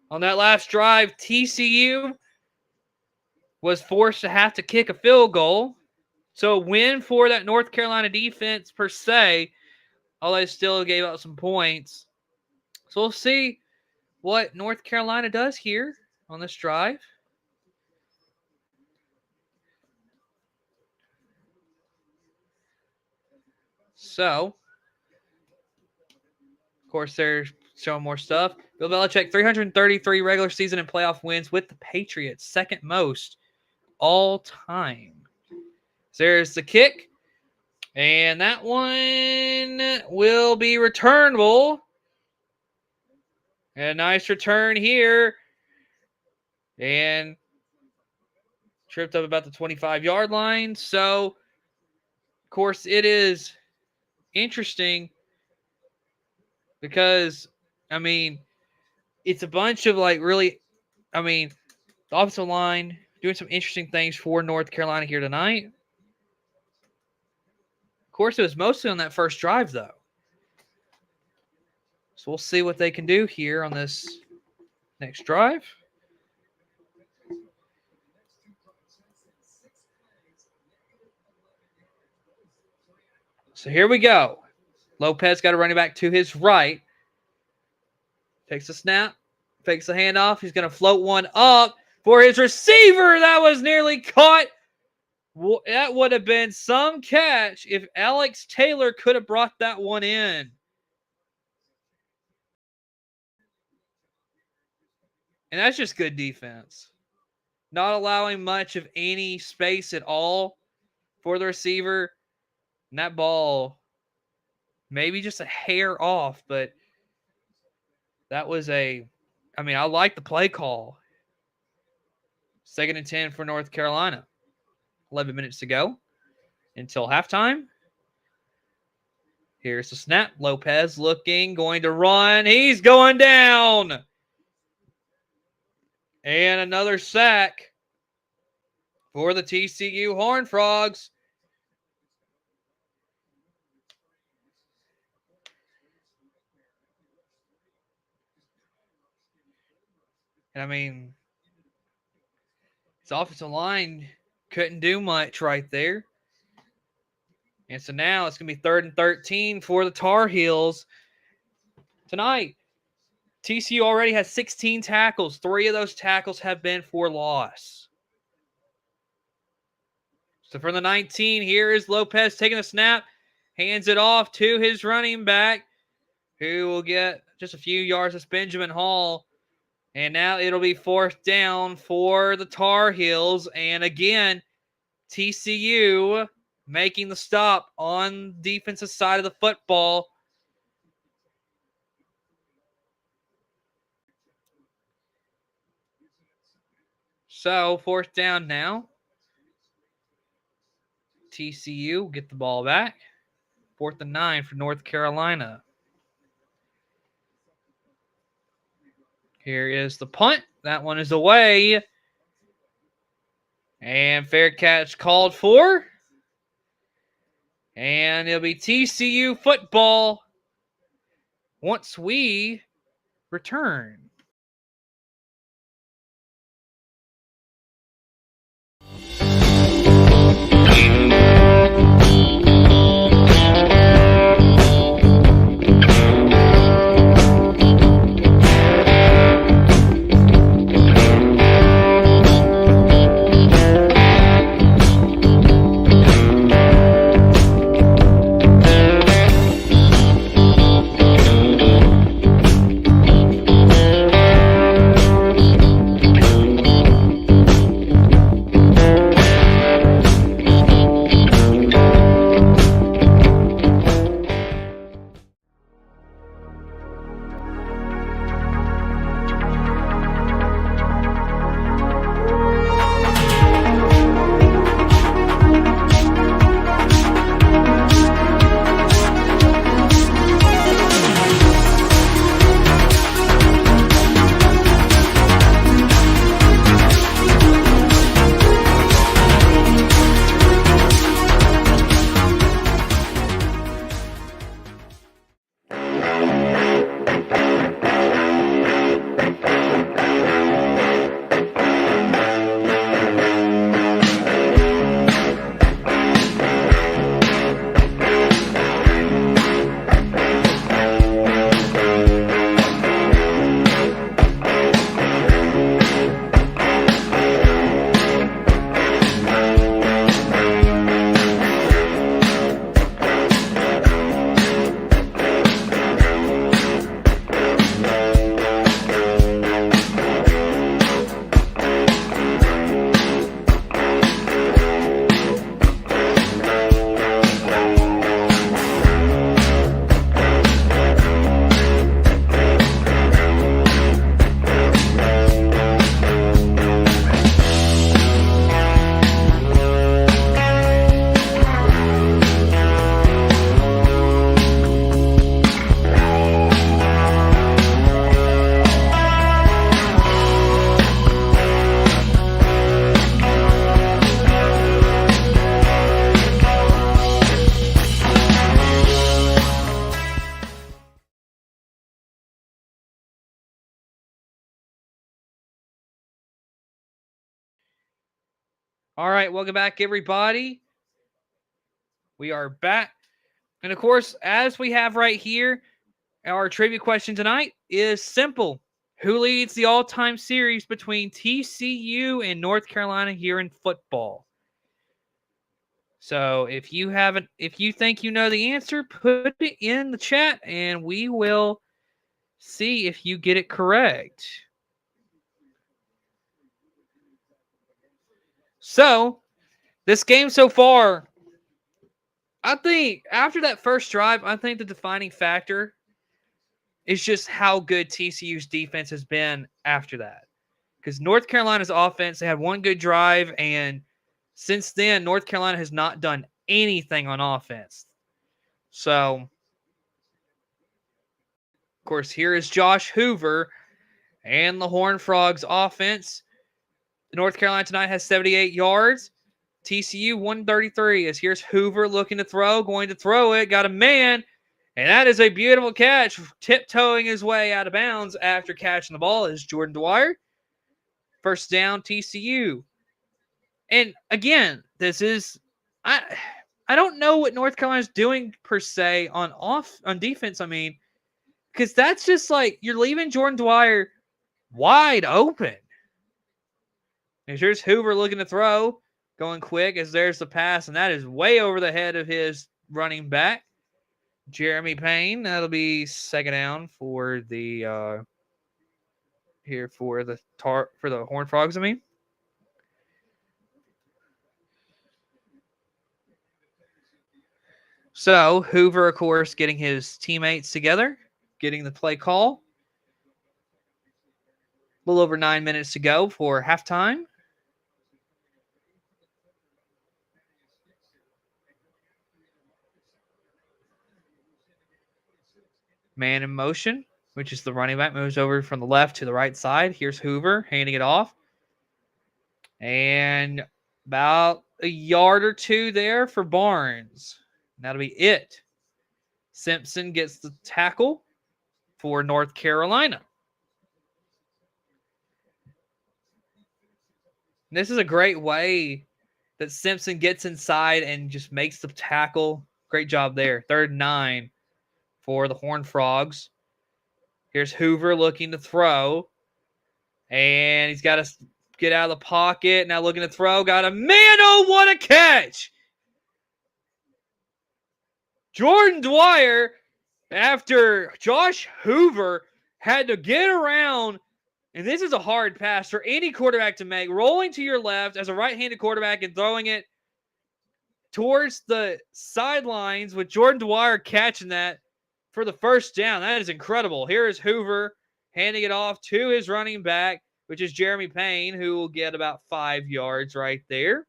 On that last drive, TCU was forced to have to kick a field goal. So a win for that North Carolina defense per se, although they still gave up some points. So we'll see what North Carolina does here on this drive. So, of course, they're showing more stuff. Bill Belichick, 333 regular season and playoff wins with the Patriots, second most all time. So there's the kick, and that one will be returnable. A nice return here, and tripped up about the 25-yard line. So, of course, it is interesting because, I mean, it's a bunch of the offensive line doing some interesting things for North Carolina here tonight. Of course, it was mostly on that first drive, though. So we'll see what they can do here on this next drive. So here we go. Lopez got a running back to his right. Takes the snap. Fakes the handoff. He's going to float one up for his receiver. That was nearly caught. That would have been some catch if Alex Taylor could have brought that one in. And that's just good defense. Not allowing much of any space at all for the receiver. And that ball, maybe just a hair off, but that was I like the play call. 2nd and 10 for North Carolina. 11 minutes to go until halftime. Here's the snap. Lopez looking, going to run. He's going down. And another sack for the TCU Horned Frogs. And his offensive line couldn't do much right there. And so now it's going to be 3rd and 13 for the Tar Heels. Tonight, TCU already has 16 tackles. 3 of those tackles have been for loss. So from the 19, here is Lopez taking a snap. Hands it off to his running back, who will get just a few yards. It's Benjamin Hall. And now it'll be 4th down for the Tar Heels. And again, TCU making the stop on the defensive side of the football. So 4th down now. TCU get the ball back. 4th and 9 for North Carolina. Here is the punt. That one is away. And fair catch called for. And it'll be TCU football once we return. All right, welcome back, everybody. We are back. And of course, as we have right here, our trivia question tonight is simple. Who leads the all-time series between TCU and North Carolina here in football? So if you think you know the answer, put it in the chat and we will see if you get it correct. So, this game so far, I think after that first drive, I think the defining factor is just how good TCU's defense has been after that. Because North Carolina's offense, they had one good drive, and since then, North Carolina has not done anything on offense. So, of course, here is Josh Hoover and the Horned Frogs offense. North Carolina tonight has 78 yards. TCU 133. As here's Hoover looking to throw, going to throw it, got a man, and that is a beautiful catch. Tiptoeing his way out of bounds after catching the ball is Jordan Dwyer. First down, TCU. And again, this is I don't know what North Carolina's doing per se on defense. I mean, because that's just like you're leaving Jordan Dwyer wide open. And here's Hoover looking to throw, going quick as there's the pass, and that is way over the head of his running back, Jeremy Payne. That'll be second down for the for the Horned Frogs. I mean. So Hoover, of course, getting his teammates together, getting the play call. A little over 9 minutes to go for halftime. Man in motion, which is the running back, moves over from the left to the right side. Here's Hoover handing it off. And about a yard or two there for Barnes. That'll be it. Simpson gets the tackle for North Carolina. This is a great way that Simpson gets inside and just makes the tackle. Great job there. 3rd and 9 for the Horned Frogs. Here's Hoover looking to throw. And he's got to get out of the pocket. Now looking to throw. Got a man. Oh, what a catch! Jordan Dwyer, after Josh Hoover had to get around, and this is a hard pass for any quarterback to make, rolling to your left as a right-handed quarterback and throwing it towards the sidelines with Jordan Dwyer catching that for the first down. That is incredible. Here is Hoover handing it off to his running back, which is Jeremy Payne, who will get about 5 yards right there.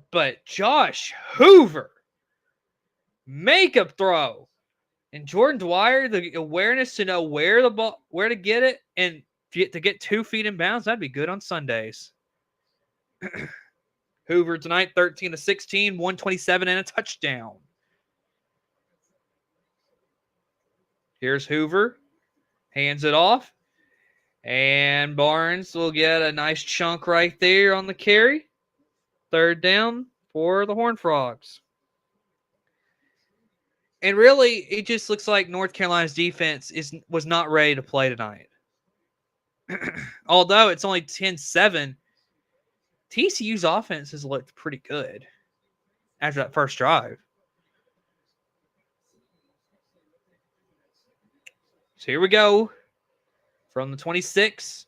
But Josh Hoover, makeup throw. And Jordan Dwyer, the awareness to know where to get it and to get 2 feet in bounds, that'd be good on Sundays. Hoover tonight, 13-16, 127 and a touchdown. Here's Hoover, hands it off, and Barnes will get a nice chunk right there on the carry. 3rd down for the Horned Frogs. And really, it just looks like North Carolina's defense was not ready to play tonight. Although it's only 10-7, TCU's offense has looked pretty good after that first drive. So here we go. From the 26.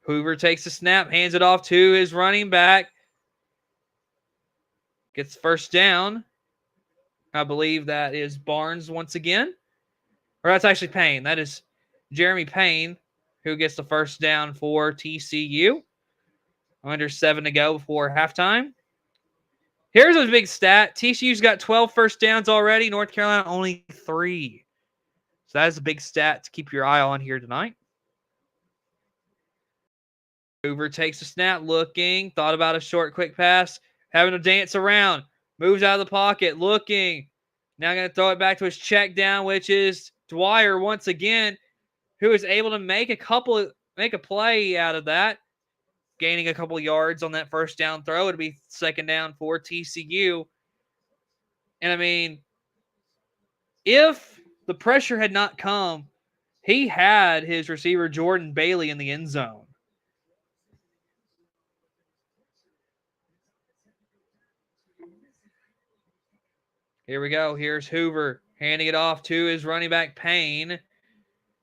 Hoover takes the snap, hands it off to his running back. Gets first down. I believe that is Barnes once again. Or that's actually Payne. That is Jeremy Payne who gets the first down for TCU. Under 7 to go before halftime. Here's a big stat. TCU's got 12 first downs already. North Carolina only 3. So that is a big stat to keep your eye on here tonight. Hoover takes a snap, looking, thought about a short, quick pass, having to dance around, moves out of the pocket, looking. Now going to throw it back to his check down, which is Dwyer once again, who is able to make a couple of make a play out of that, gaining a couple yards on that first down throw. It'd be second down for TCU. And I mean, if the pressure had not come, he had his receiver Jordan Bailey in the end zone. Here we go. Here's Hoover handing it off to his running back Payne.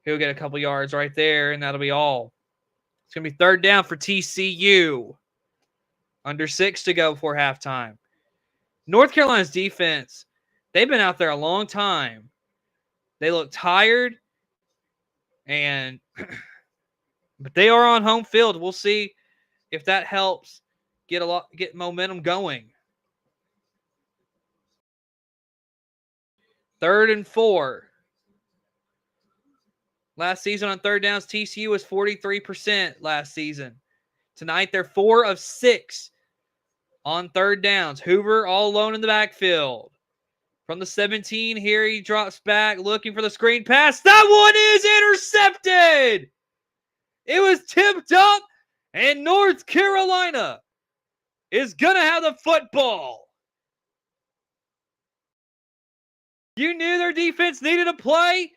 He'll get a couple yards right there, and that'll be all. It's going to be third down for TCU. Under 6 to go before halftime. North Carolina's defense, they've been out there a long time. They look tired, but they are on home field. We'll see if that helps get momentum going. 3rd and 4. Last season on third downs, TCU was 43% last season. Tonight, they're 4 of 6 on third downs. Hoover all alone in the backfield. From the 17 here, he drops back, looking for the screen pass. That one is intercepted! It was tipped up, and North Carolina is going to have the football. You knew their defense needed a play,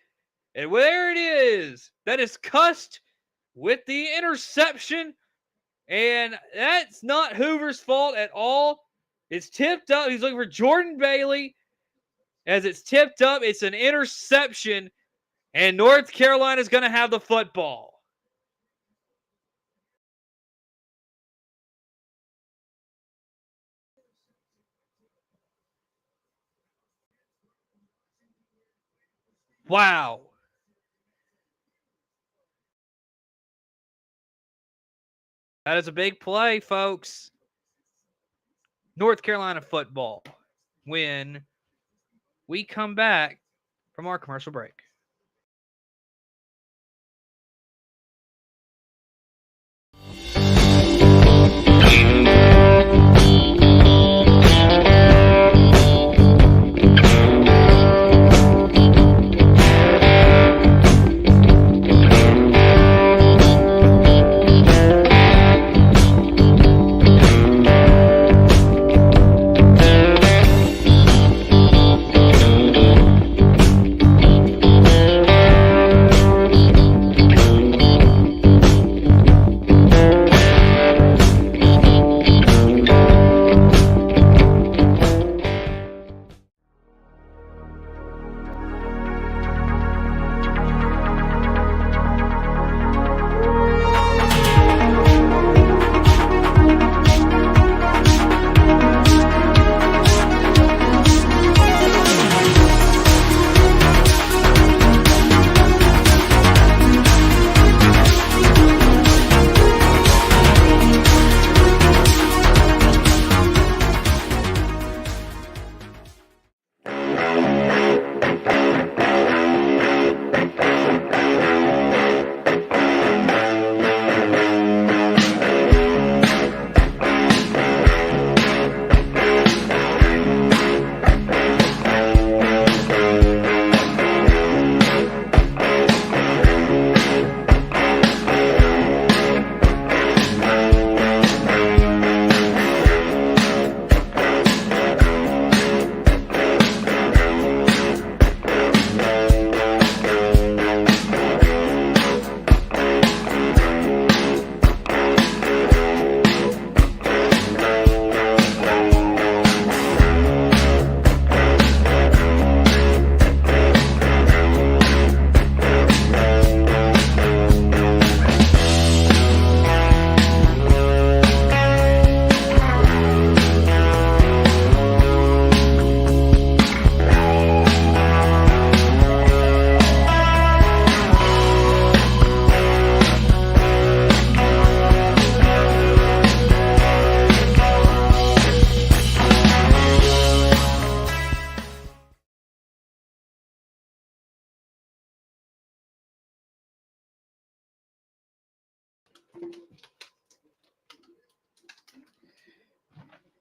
and there it is. That is cussed with the interception, and that's not Hoover's fault at all. It's tipped up. He's looking for Jordan Bailey. As it's tipped up, it's an interception, and North Carolina is going to have the football. Wow. That is a big play, folks. North Carolina football when we come back from our commercial break.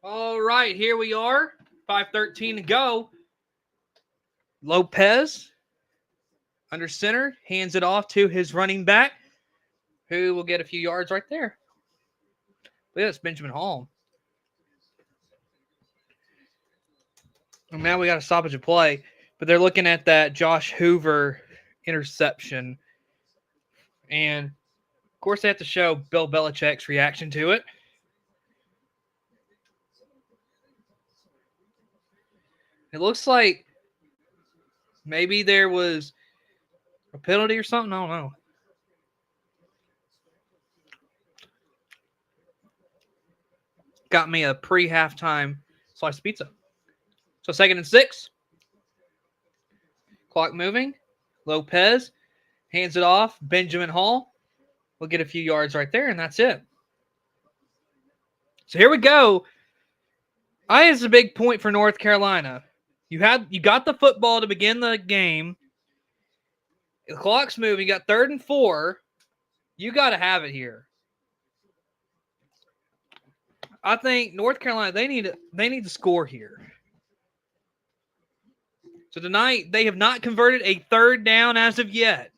All right, here we are. 5:13 to go. Lopez under center hands it off to his running back, who will get a few yards right there. But it's Benjamin Hall. And now we got a stoppage of play, but they're looking at that Josh Hoover interception. And, of course, they have to show Bill Belichick's reaction to it. It looks like maybe there was a penalty or something. I don't know. Got me a pre-halftime slice of pizza. So 2nd and 6. Clock moving. Lopez hands it off. Benjamin Hall will get a few yards right there, and that's it. So here we go. I think it's a big point for North Carolina. You got the football to begin the game. The clock's moving. You got 3rd and 4. You got to have it here. I think North Carolina, they need to score here. So tonight, they have not converted a 3rd down as of yet.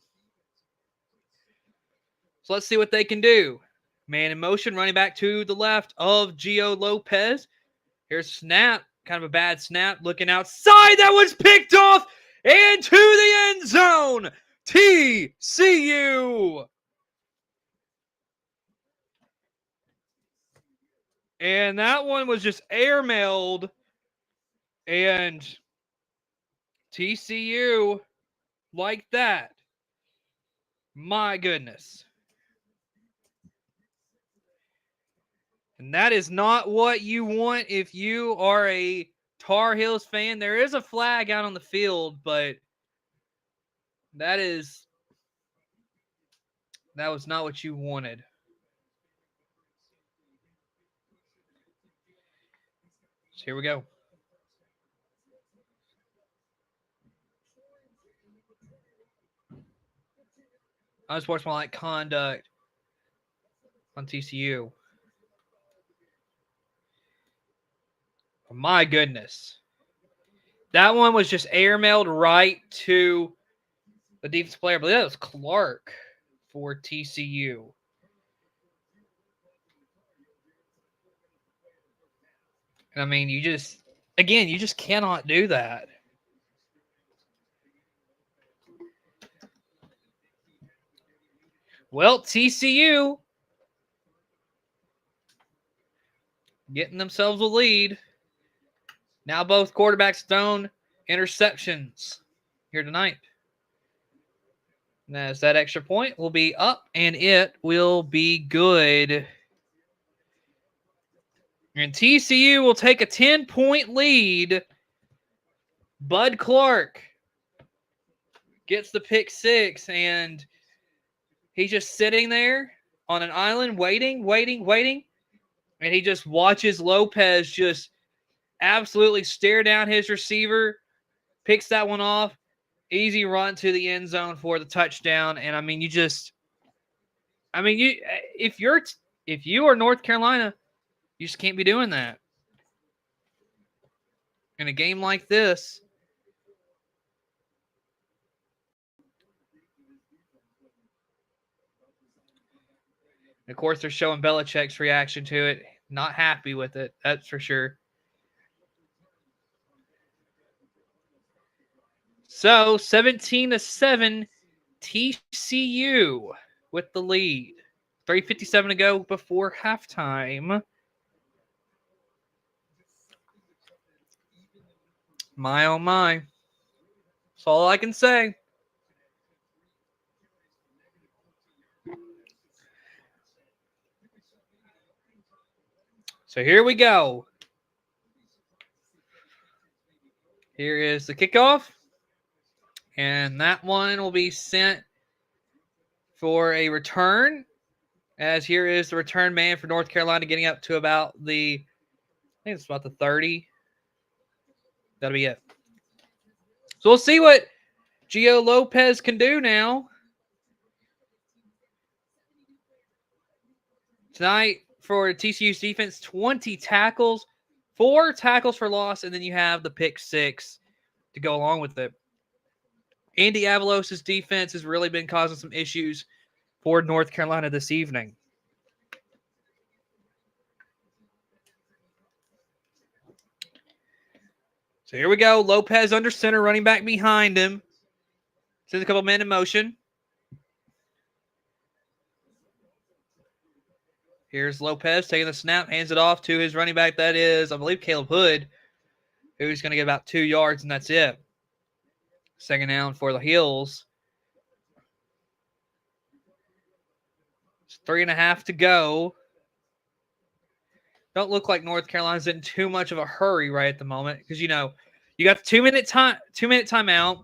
So let's see what they can do. Man in motion, running back to the left of Gio Lopez. Here's a snap. Kind of a bad snap. Looking outside. That was picked off into the end zone. TCU. And that one was just airmailed. And TCU like that. My goodness. And that is not what you want if you are a Tar Heels fan. There is a flag out on the field, but that was not what you wanted. So here we go. I just watched my conduct on TCU. Oh, my goodness. That one was just airmailed right to the defensive player. I believe that was Clark for TCU. And I mean, you just cannot do that. Well, TCU getting themselves a lead. Now both quarterbacks thrown interceptions here tonight. And as that extra point will be up, and it will be good. And TCU will take a 10-point lead. Bud Clark gets the pick 6, and he's just sitting there on an island waiting. And he just watches Lopez just absolutely stare down his receiver, picks that one off, easy run to the end zone for the touchdown. And I mean, if you are North Carolina, you just can't be doing that in a game like this. And of course, they're showing Belichick's reaction to it. Not happy with it, that's for sure. So 17-7, TCU with the lead. 3:57 to go before halftime. My oh my. That's all I can say. So here we go. Here is the kickoff. And that one will be sent for a return. As here is the return man for North Carolina getting up to about I think it's about the 30. That'll be it. So we'll see what Gio Lopez can do now. Tonight for TCU's defense, 20 tackles, 4 tackles for loss, and then you have the pick 6 to go along with it. Andy Avalos' defense has really been causing some issues for North Carolina this evening. So here we go. Lopez under center, running back behind him. Sends a couple men in motion. Here's Lopez taking the snap, hands it off to his running back. That is, I believe, Caleb Hood, who's going to get about 2 yards, and that's it. Second down for the Heels. It's 3.5 to go. Don't look like North Carolina's in too much of a hurry right at the moment because, you got the 2-minute timeout.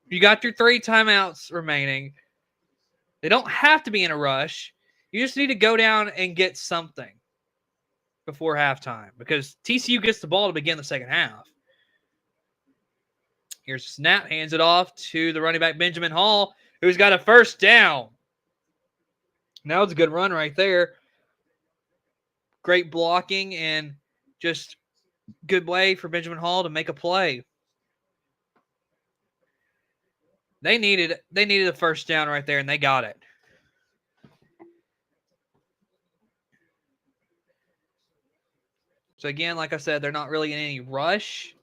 You got your 3 timeouts remaining. They don't have to be in a rush. You just need to go down and get something before halftime because TCU gets the ball to begin the second half. Here's a snap, hands it off to the running back Benjamin Hall, who's got a first down. That was a good run right there. Great blocking and just good way for Benjamin Hall to make a play. They needed a first down right there, and they got it. So again, like I said, they're not really in any rush.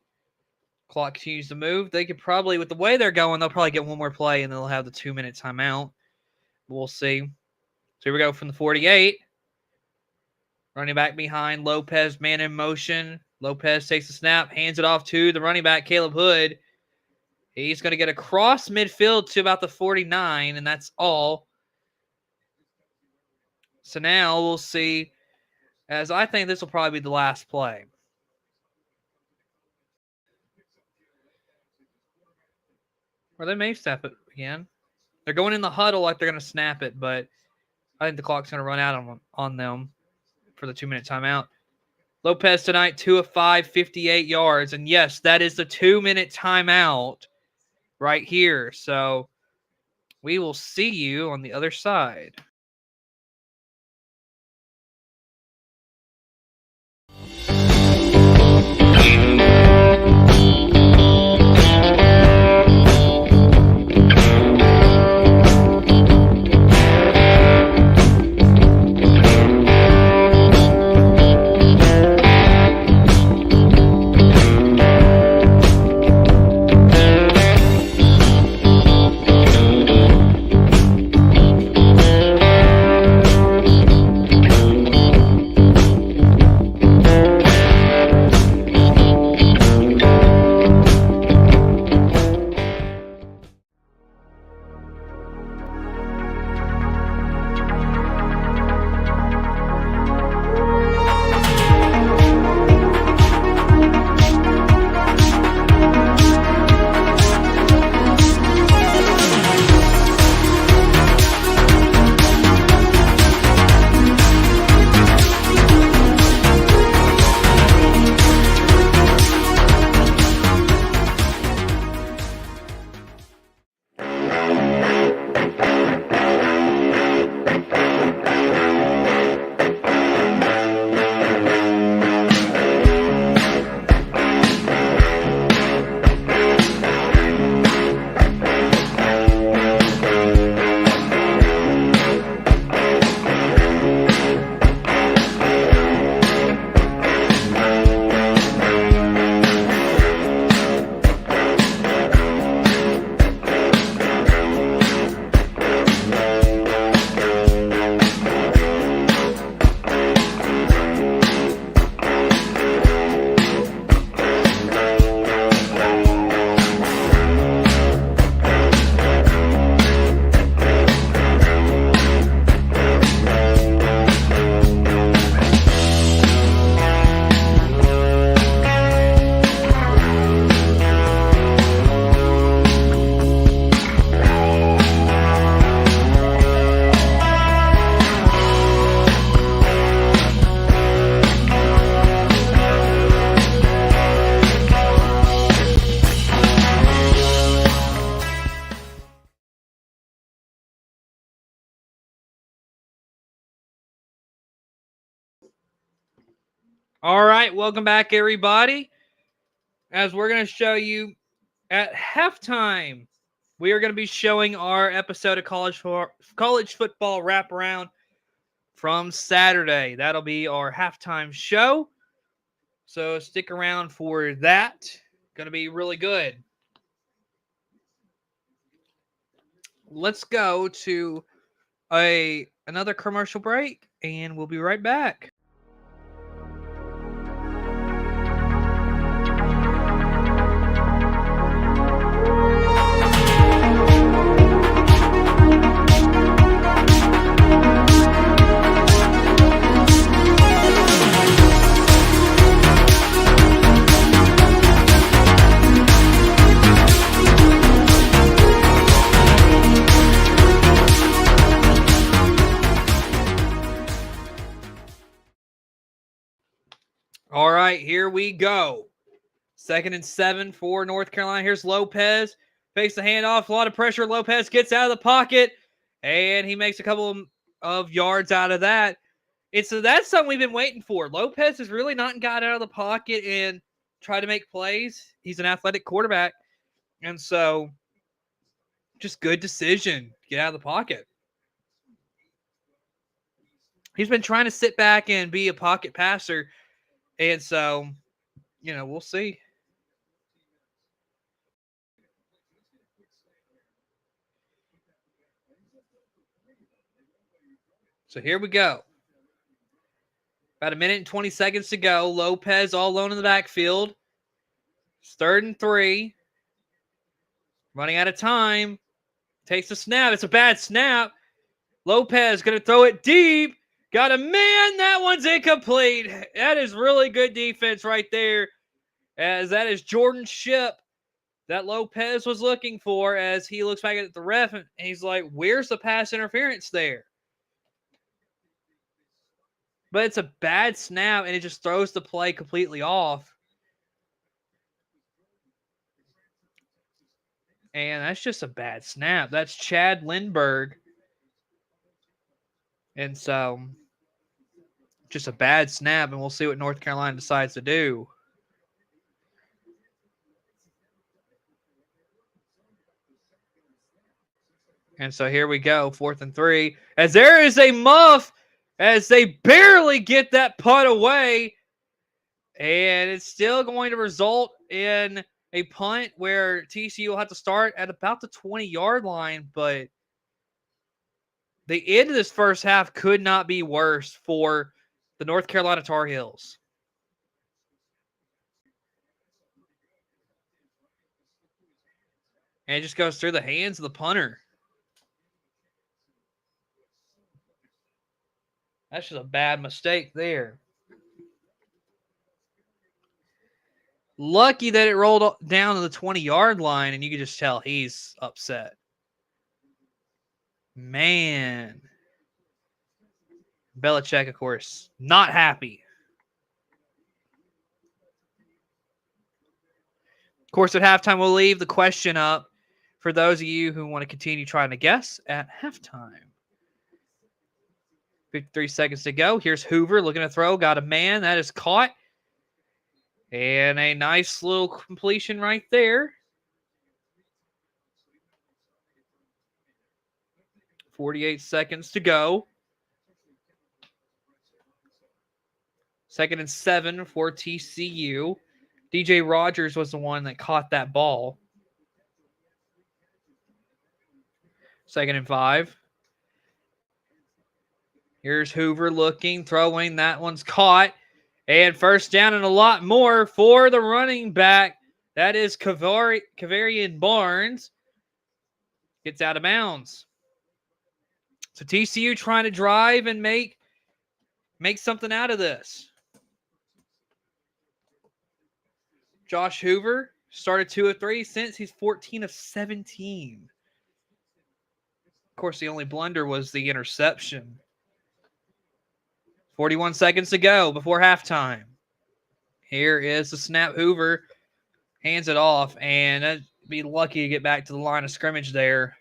Clock continues to move. They could probably, with the way they're going, they'll probably get one more play, and they'll have the 2-minute timeout. We'll see. So here we go from the 48. Running back behind Lopez, man in motion. Lopez takes the snap, hands it off to the running back, Caleb Hood. He's going to get across midfield to about the 49, and that's all. So now we'll see, as I think this will probably be the last play. Or they may snap it again. They're going in the huddle like they're going to snap it, but I think the clock's going to run out on them for the 2-minute timeout. Lopez tonight, 2 of 5, 58 yards. And yes, that is the 2-minute timeout right here. So we will see you on the other side. All right, welcome back, everybody. As we're going to show you at halftime we are going to be showing our episode of college football wraparound from Saturday. That'll be our halftime show. So stick around for that. Going to be really good. Let's go to another commercial break, and we'll be right back. All right, here we go. 2nd and 7 for North Carolina. Here's Lopez. Fakes the handoff. A lot of pressure. Lopez gets out of the pocket, and he makes a couple of yards out of that. That's something we've been waiting for. Lopez has really not got out of the pocket and tried to make plays. He's an athletic quarterback, and so just good decision. Get out of the pocket. He's been trying to sit back and be a pocket passer, and so, we'll see. So here we go. About 1 minute and 20 seconds to go. Lopez all alone in the backfield. It's 3rd and 3. Running out of time. Takes the snap. It's a bad snap. Lopez going to throw it deep. Got a man. That one's incomplete. That is really good defense right there, as that is Jordan Shipp that Lopez was looking for, as he looks back at the ref and he's like, where's the pass interference there? But it's a bad snap, and it just throws the play completely off. And that's just a bad snap. That's Chad Lindbergh. And so, just a bad snap, and we'll see what North Carolina decides to do. And so here we go, 4th and 3. As there is a muff, as they barely get that punt away. And it's still going to result in a punt where TCU will have to start at about the 20-yard line. But the end of this first half could not be worse for the North Carolina Tar Heels. And it just goes through the hands of the punter. That's just a bad mistake there. Lucky that it rolled down to the 20-yard line, and you could just tell he's upset. Man. Belichick, of course, not happy. Of course, at halftime, we'll leave the question up for those of you who want to continue trying to guess at halftime. 53 seconds to go. Here's Hoover looking to throw. Got a man. That is caught. And a nice little completion right there. 48 seconds to go. 2nd and 7 for TCU. DJ Rogers was the one that caught that ball. 2nd and 5. Here's Hoover looking, throwing. That one's caught. And 1st down and a lot more for the running back. That is Kavarian Barnes. Gets out of bounds. So TCU trying to drive and make something out of this. Josh Hoover started 2 of 3 since he's 14 of 17. Of course, the only blunder was the interception. 41 seconds to go before halftime. Here is the snap. Hoover hands it off, and I'd be lucky to get back to the line of scrimmage there.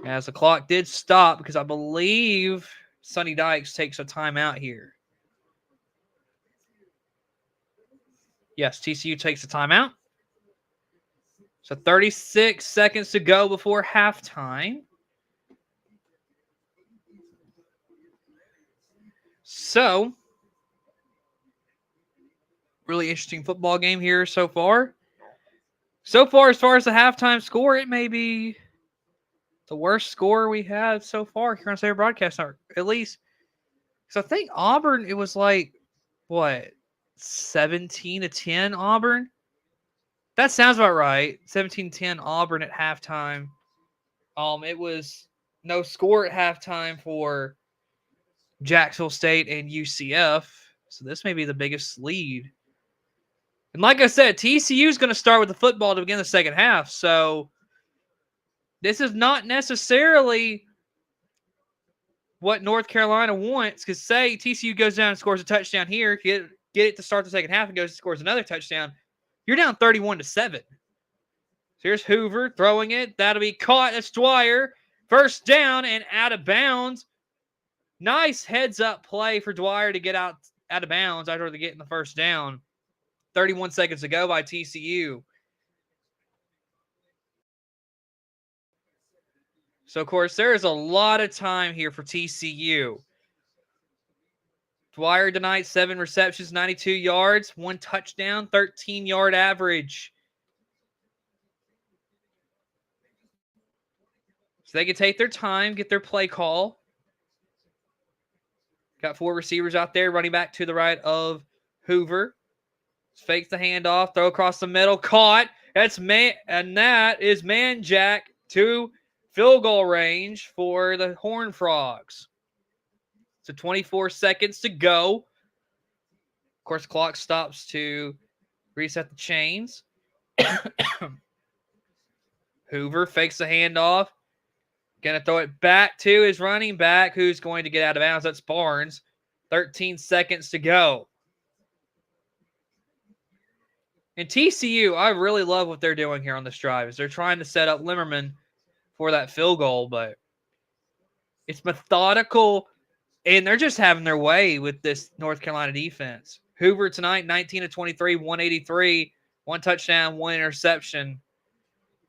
As the clock did stop, because I believe Sonny Dykes takes a timeout here. Yes, TCU takes a timeout. So 36 seconds to go before halftime. So, really interesting football game here so far. So far, as far as the halftime score, it may be the worst score we have so far here on Saber Broadcast Network. At least, because I think Auburn, it was like, what, 17-10 Auburn? That sounds about right. 17-10 Auburn at halftime. It was no score at halftime for Jacksonville State and UCF. So this may be the biggest lead. And like I said, TCU is going to start with the football to begin the second half. So this is not necessarily what North Carolina wants. Because say TCU goes down and scores a touchdown here, get it to start the second half and goes and scores another touchdown, you're down 31-7. So here's Hoover throwing it. That'll be caught. That's Dwyer. First down and out of bounds. Nice heads-up play for Dwyer to get out of bounds after getting the first down. 31 seconds to go by TCU. So, of course, there is a lot of time here for TCU. Dwyer tonight, 7 receptions, 92 yards, 1 touchdown, 13-yard average. So they can take their time, get their play call. Got 4 receivers out there, running back to the right of Hoover. Fakes the handoff, throw across the middle, caught. That is Manjack to field goal range for the Horned Frogs. So 24 seconds to go. Of course, the clock stops to reset the chains. Hoover fakes the handoff. Going to throw it back to his running back, who's going to get out of bounds. That's Barnes. 13 seconds to go. And TCU, I really love what they're doing here on this drive. Is they're trying to set up Limmerman for that field goal, but it's methodical, and they're just having their way with this North Carolina defense. Hoover tonight, 19-23, 183, 1 touchdown, 1 interception.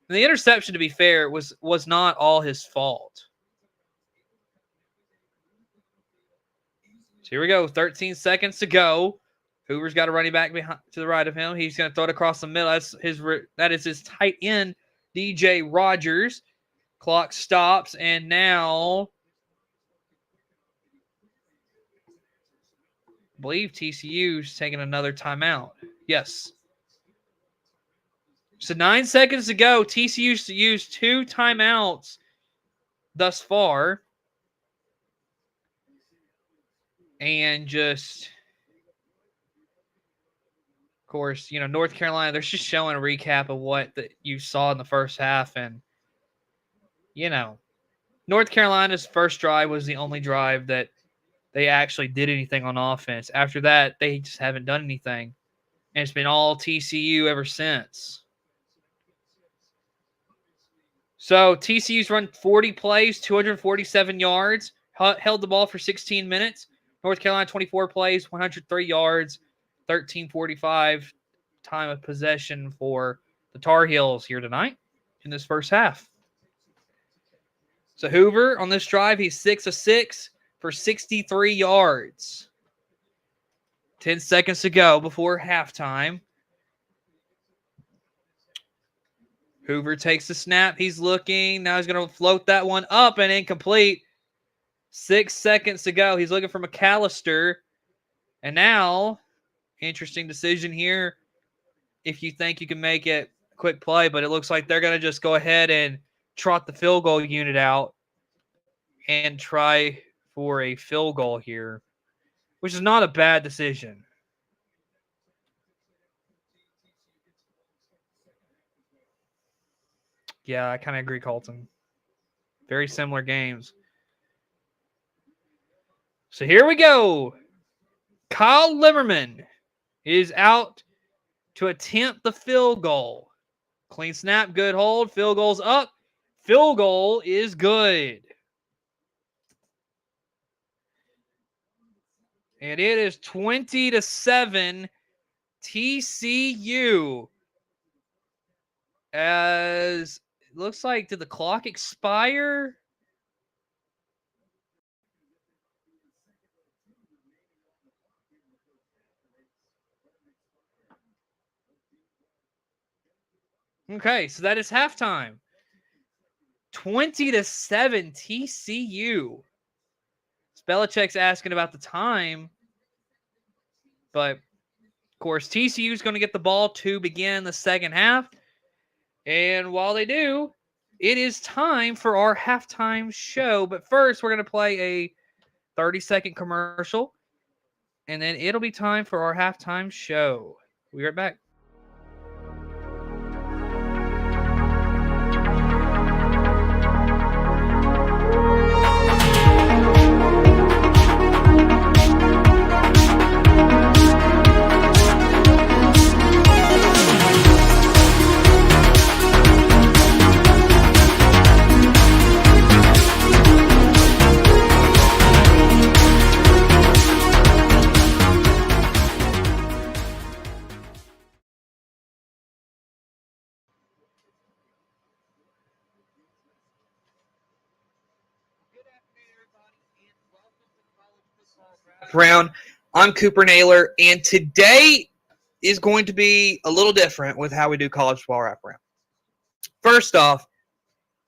And the interception, to be fair, was not all his fault. So here we go, 13 seconds to go. Hoover's got a running back behind to the right of him. He's going to throw it across the middle. That is his tight end, DJ Rogers. Clock stops, and now I believe TCU's taking another timeout. Yes. So 9 seconds to go. TCU's used 2 timeouts thus far. And just, of course, North Carolina, they're just showing a recap of what you saw in the first half. And, North Carolina's first drive was the only drive that they actually did anything on offense. After that, they just haven't done anything. And it's been all TCU ever since. So TCU's run 40 plays, 247 yards, held the ball for 16 minutes. North Carolina, 24 plays, 103 yards, 13:45 time of possession for the Tar Heels here tonight in this first half. So Hoover on this drive, he's 6 of 6 for 63 yards. 10 seconds to go before halftime. Hoover takes the snap. He's looking. Now he's going to float that one up and incomplete. 6 seconds to go. He's looking for McAllister. And now, interesting decision here. If you think you can make it a quick play, but it looks like they're going to just go ahead and trot the field goal unit out and try for a field goal here, which is not a bad decision. Yeah, I kind of agree, Colton. Very similar games. So here we go. Kyle Limmerman is out to attempt the field goal. Clean snap, good hold. Field goal's up. Field goal is good. And it is 20-7 TCU As it looks like, did the clock expire? Okay, so that is halftime. 20-7 TCU. Belichick's asking about the time, but of course TCU is going to get the ball to begin the second half. And while they do, it is time for our halftime show. But first, we're going to play a 30-second commercial, and then it'll be time for our halftime show. We'll be right back. Round. I'm Cooper Naylor, and today is going to be a little different with how we do college football wraparound. First off,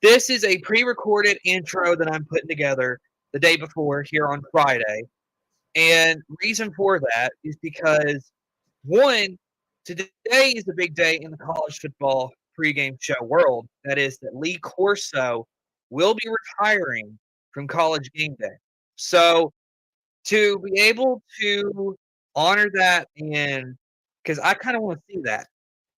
this is a pre-recorded intro that I'm putting together the day before here on Friday, and reason for that is because, one, today is a big day in the college football pregame show world. That is that Lee Corso will be retiring from College Game Day. So to be able to honor that, and because I kind of want to see that,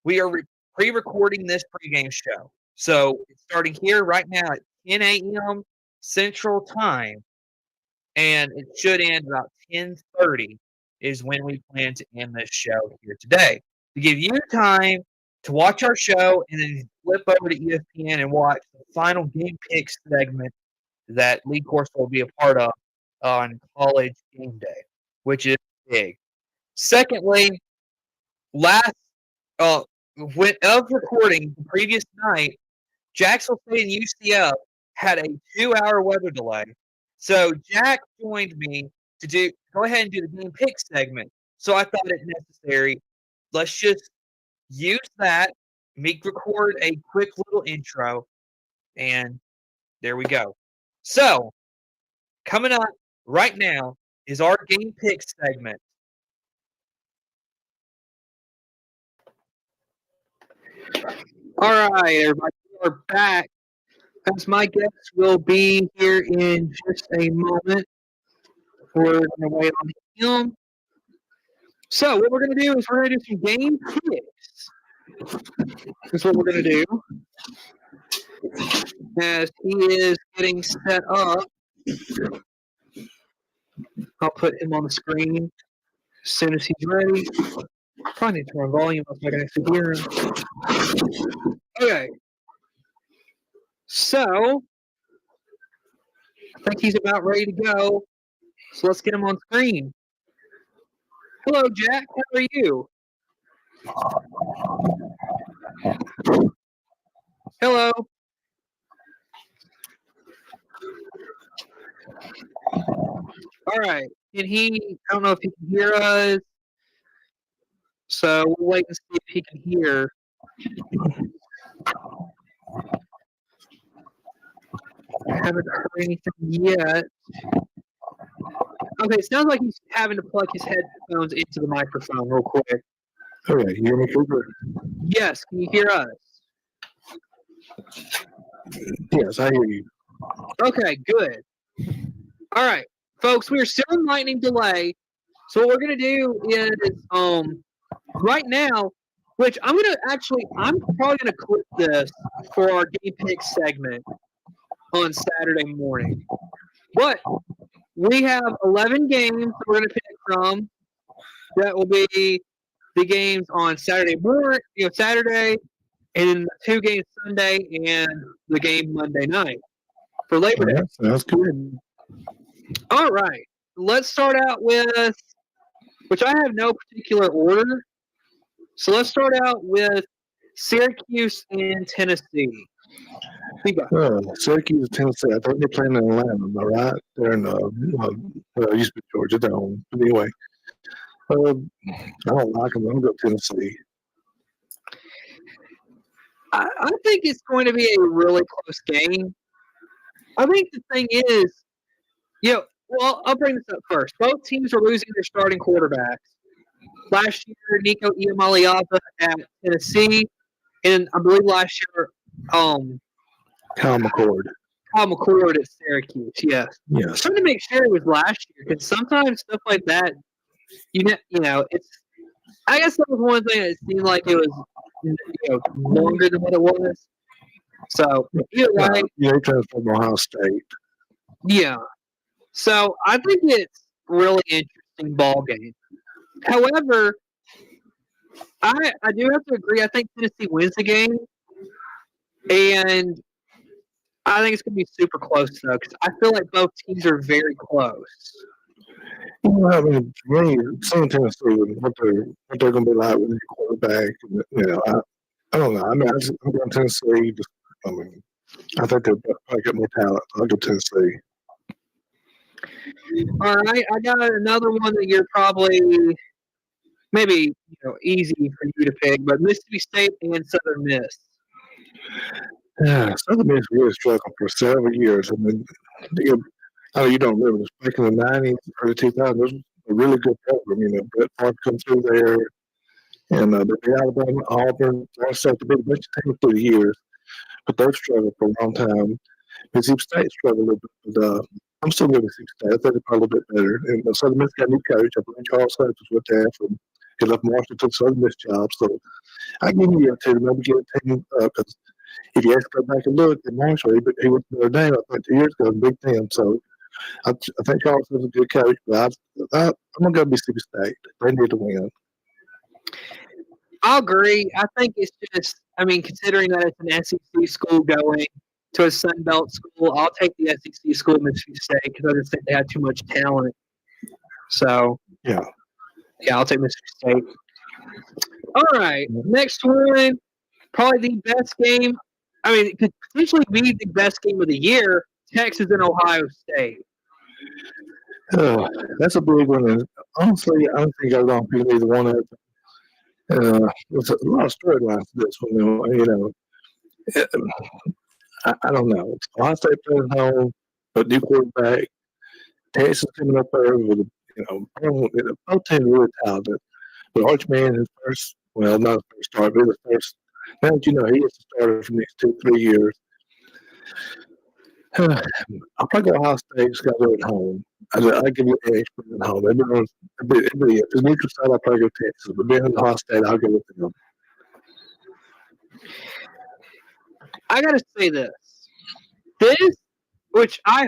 we are pre-recording this pregame show. So it's starting here right now at 10 a.m. Central Time, and it should end about 10:30 is when we plan to end this show here today. To give you time to watch our show and then flip over to ESPN and watch the final game picks segment that Lee Corso will be a part of on College Game Day, which is big. Secondly, when of recording the previous night, Jacksonville State and UCF had a 2-hour weather delay. So Jack joined me to go ahead and do the game pick segment. So I thought it necessary. Let's just use that, record a quick little intro, and there we go. So coming up right now is our game pick segment. All right, everybody, we're back. As my guests will be here in just a moment. We're going to wait on him. So what we're going to do is we're going to do some game picks. That's what we're going to do. As he is getting set up, I'll put him on the screen as soon as he's ready. Probably need to turn volume up so I can actually hear him. Okay. So, I think he's about ready to go. So let's get him on screen. Hello, Jack. How are you? Hello. All right. I don't know if he can hear us. So we'll wait and see if he can hear. I haven't heard anything yet. Okay, it sounds like he's having to plug his headphones into the microphone real quick. Okay, you hear me, Cooper? Yes, can you hear us? Yes, I hear you. Okay, good. All right, folks, we are still in lightning delay. So what we're gonna do is right now, which I'm probably gonna clip this for our game pick segment on Saturday morning. But we have 11 games that we're gonna pick from. That will be the games on Saturday morning, Saturday, and then the 2 games Sunday and the game Monday night for Labor Day. That's good. All right, let's start out with, which I have no particular order. So let's start out with Syracuse and Tennessee. Syracuse, Tennessee. I think they're playing in Atlanta, am I right? They're in, it used to be Georgia Dome. But anyway, I don't like them. I'm going to go Tennessee. I think it's going to be a really close game. I think the thing is, well, I'll bring this up first. Both teams are losing their starting quarterbacks. Last year, Nico Iamaleava at Tennessee, and I believe last year, Kyle McCord. Kyle McCord at Syracuse. Yes. Yes. Trying to make sure it was last year because sometimes stuff like that, it's. I guess that was one thing that seemed like it was longer than what it was. So either way, Yeah, he comes from Ohio State. Yeah. So I think it's really interesting ball game. However, I do have to agree. I think Tennessee wins the game, and I think it's going to be super close though because I feel like both teams are very close. I mean, for me, seeing Tennessee and what they're going to be like with their quarterback, I don't know. I mean, I'm going Tennessee. I think they've probably got more talent. I'll go Tennessee. All right, I got another one that you're probably maybe easy for you to pick, but Mississippi State and Southern Miss. Yeah, Southern Miss really struggled for several years. I mean, you don't remember this back in the 90s, early 2000s. It was a really good program. Brett Favre come through there, and they beat Alabama, Auburn, also the big bunch of teams through the years. But they've struggled for a long time. Mississippi State struggled a little bit, but I'm still going to Mississippi State. I think they're probably a little bit better. And Southern Miss got a new coach. I believe Charles Stokes was with there. He left Marshall, took Southern Miss job. So I give you a year or two to maybe get a team because if you have to go back and look at Marshall, he went to Notre Dame, I think 2 years ago in Big Ten. So I think Charles is a good coach, but I'm going to go Mississippi State. They need to win. I'll agree. I think it's just, considering that it's an SEC school going to a Sun Belt school, I'll take the SEC school, Mississippi State, because I just think they have too much talent. So, yeah, I'll take Mississippi State. All right, next one, probably the best game. It could potentially be the best game of the year, Texas and Ohio State. That's a big one. And honestly, I don't think I don't pick either one of them. There's a lot of storylines to this one. I don't know. Ohio State playing home, but new quarterback. Texas coming up there with both teams really talented. But Archman, his first, not his first start, but his first. Now that he is the starter for the next 2-3 years. I'll probably go Ohio State. Just got to go at home. I give you an edge for at home. If it's neutral side, I'll probably go Texas. But being Ohio State, I'll go with them. I got to say this, which I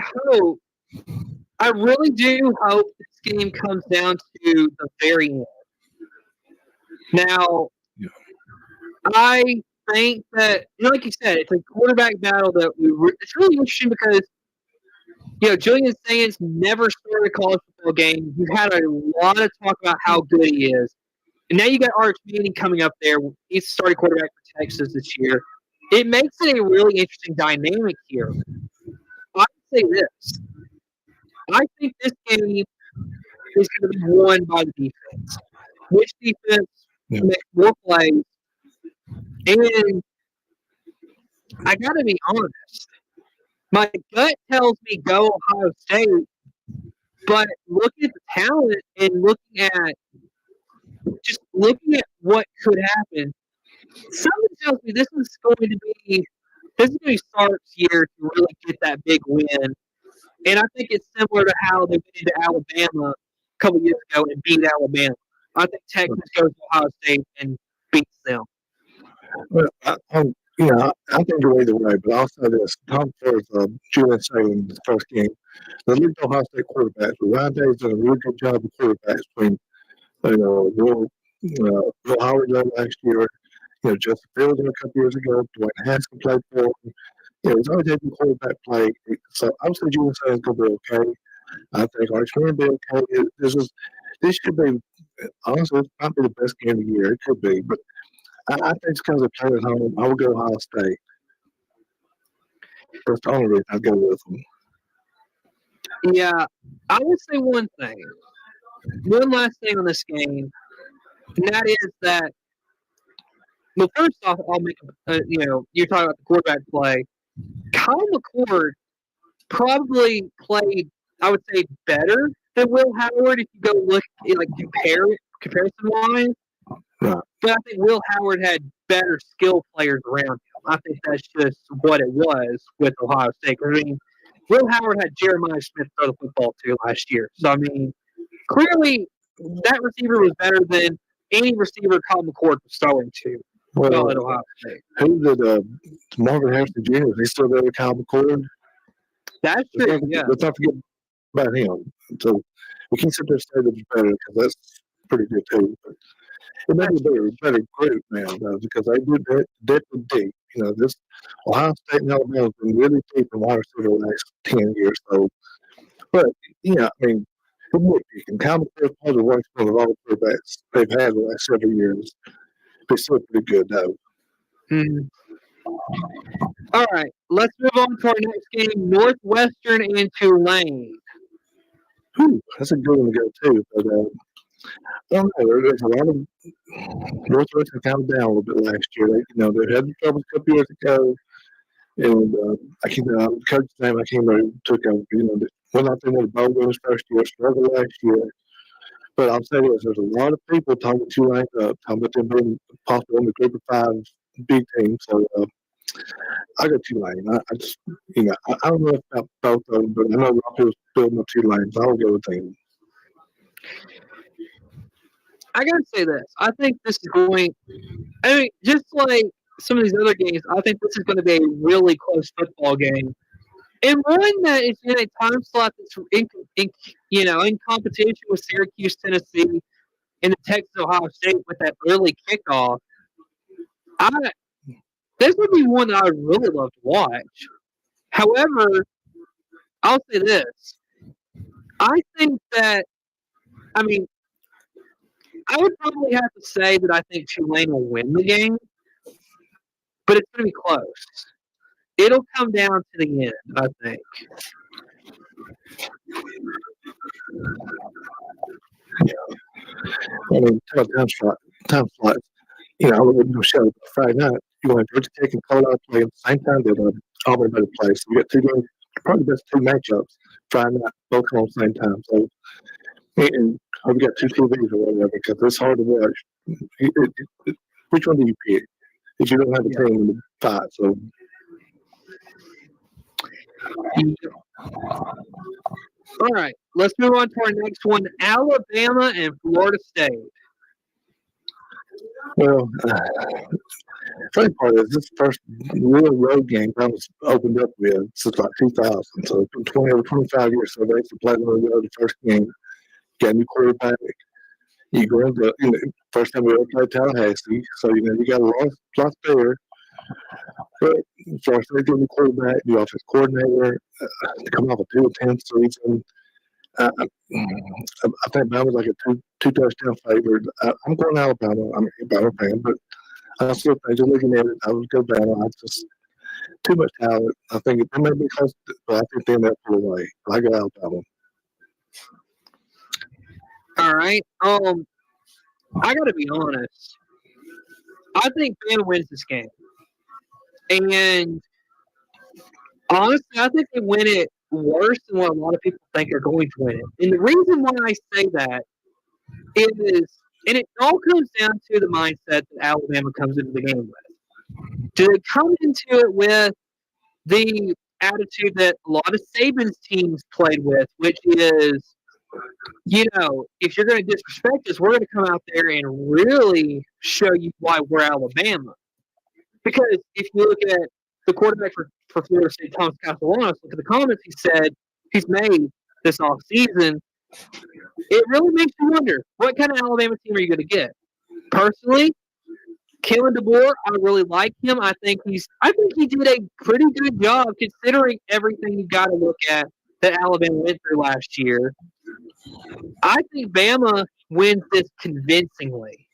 really do hope this game comes down to the very end. Now, I think that, like you said, it's a quarterback battle that it's really interesting because, Julian Sands never started a college football game. You've had a lot of talk about how good he is. And now you got Arch Manning coming up there. He's starting quarterback for Texas this year. It makes it a really interesting dynamic here. I'd say this. I think this game is going to be won by the defense. Which defense makes more plays? And I got to be honest. My gut tells me go Ohio State, but looking at the talent and looking at what could happen, something tells me this is going to be Sark's year to really get that big win. And I think it's similar to how they went into Alabama a couple years ago and beat Alabama. I think Texas goes to Ohio State and beats them. Well, I think go either way, but I'll say this. Tom Ford's Julian Saban, the first game. The lead Ohio State quarterbacks, Ryan Day's done a really good job with quarterbacks between, Will Howard last year, Justin Fields a couple years ago, Dwayne Haskins played for him. He's always had the quarterback play. So I would say Julian Saban's going to be okay. I think Arch Manning will be okay. This should be, honestly, it might be the best game of the year. It could be, but I think it's because they play at home. I would go Ohio State. That's the only reason I'd go with them. Yeah, I would say one thing. One last thing on this game, and that is that. Well, first off, I'll make you're talking about the quarterback play. Kyle McCord probably played, I would say, better than Will Howard if you go look comparison wise. Right. But I think Will Howard had better skill players around him. I think that's just what it was with Ohio State. I mean, Will Howard had Jeremiah Smith throw the football to last year. So, I mean, clearly that receiver was better than any receiver Kyle McCord was throwing to. Well, at Ohio State. Who did Marvin Harrison Jr.? Is he still there with Kyle McCord? That's true, yeah. Let's not forget about him. So we can sit there and say that it's better because that's pretty good too. But it may be a better group now, though, because they did that deeply deep. You know, this Ohio State and Alabama have been really deep in wide receiver the last 10 years. So, but I mean, Kyle McCord is probably the worst one of all the quarterbacks they've had the last several years. They're still pretty good, though. Mm-hmm. All right, let's move on to our next game, Northwestern and Tulane. That's a good one to go, too. But I don't know. There's a lot of Northwestern kind of down a little bit last year. They had trouble a couple years ago. And the coach's name, I can't remember who took over. Went out there with a bowl in his first year, struggled last year. But I'll say this, there's a lot of people talking Tulane up, talking about them being possible in the group of 5 big team. So I go Tulane. I just, I don't know about both of them, but I know a lot of people building up Tulane, so I'll go with them. I got to say this. I think this is going – I mean, just like some of these other games, I think this is going to be a really close football game. And one that is in a time slot that's in competition with Syracuse, Tennessee, and the Texas Ohio State with that early kickoff. This would be one that I would really love to watch. However, I'll say this. I think that, I mean, I would probably have to say that I think Tulane will win the game, but it's going to be close. It'll come down to the end, I think. Yeah. I mean, time slots. I wouldn't go show Friday night. You want Georgia Tech and Colorado play at the same time that Auburn better play. So you got 2 games, probably the best 2 matchups Friday night, both come on the same time. So, and we got 2 TVs or whatever because it's hard to watch. Which one do you pick if you don't have a team in the fight? So. All right, let's move on to our next one, Alabama and Florida State. Well, funny part is this first real road game I was opened up with since like 2000. So it's been over 25 years. So they actually played on the road the first game. Got a new quarterback. You go into first time we ever played Tallahassee. So you got a lot there. But as far as they get the quarterback, the offensive coordinator, to come off a 2-10 season, I think Bama's like a two touchdown favorite. I'm going Alabama. I'm a Bama fan, but I still think just looking at it, I would go Bama. I just too much talent. I think it may be close, but I think they end up pull away. I go Alabama. All right. I got to be honest. I think Bama wins this game. And honestly, I think they win it worse than what a lot of people think they're going to win it. And the reason why I say that is, and it all comes down to the mindset that Alabama comes into the game with. Do they come into it with the attitude that a lot of Saban's teams played with, which is, if you're going to disrespect us, we're going to come out there and really show you why we're Alabama. Because if you look at the quarterback for Florida State, Thomas Castellanos, look at the comments he said he's made this offseason, it really makes you wonder, what kind of Alabama team are you going to get? Personally, Kalen DeBoer, I really like him. I think he did a pretty good job considering everything you got to look at that Alabama went through last year. I think Bama wins this convincingly.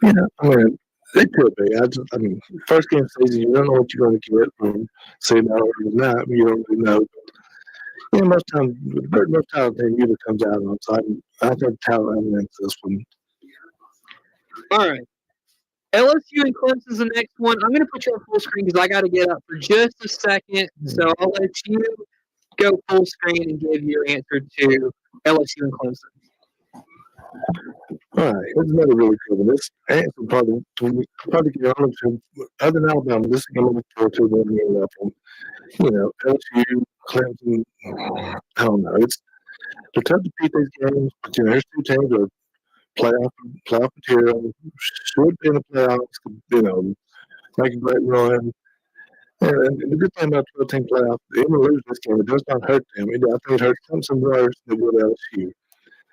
Yeah, I mean, It could be. I mean, first game of the season, you don't know what you're going to get from seeing out or not. You don't really know. Yeah, most times, the usually comes out on. So I think talent wins this one. All right. LSU and Clemson's the next one. I'm going to put you on full screen because I got to get up for just a second. So I'll let you go full screen and give your answer to LSU and Clemson. All right, here's another really good one. This answer probably get on to other than Alabama. This is going to look forward to the main level. You know, LSU, Clemson. I don't know. They're tough to beat these games, but you know, there's two teams that are playoff material. Should be in the playoffs. You know, make a great run. And the good thing about 12-team playoff, even lose this game, it does not hurt them. I think it hurts Clemson worse than it would LSU.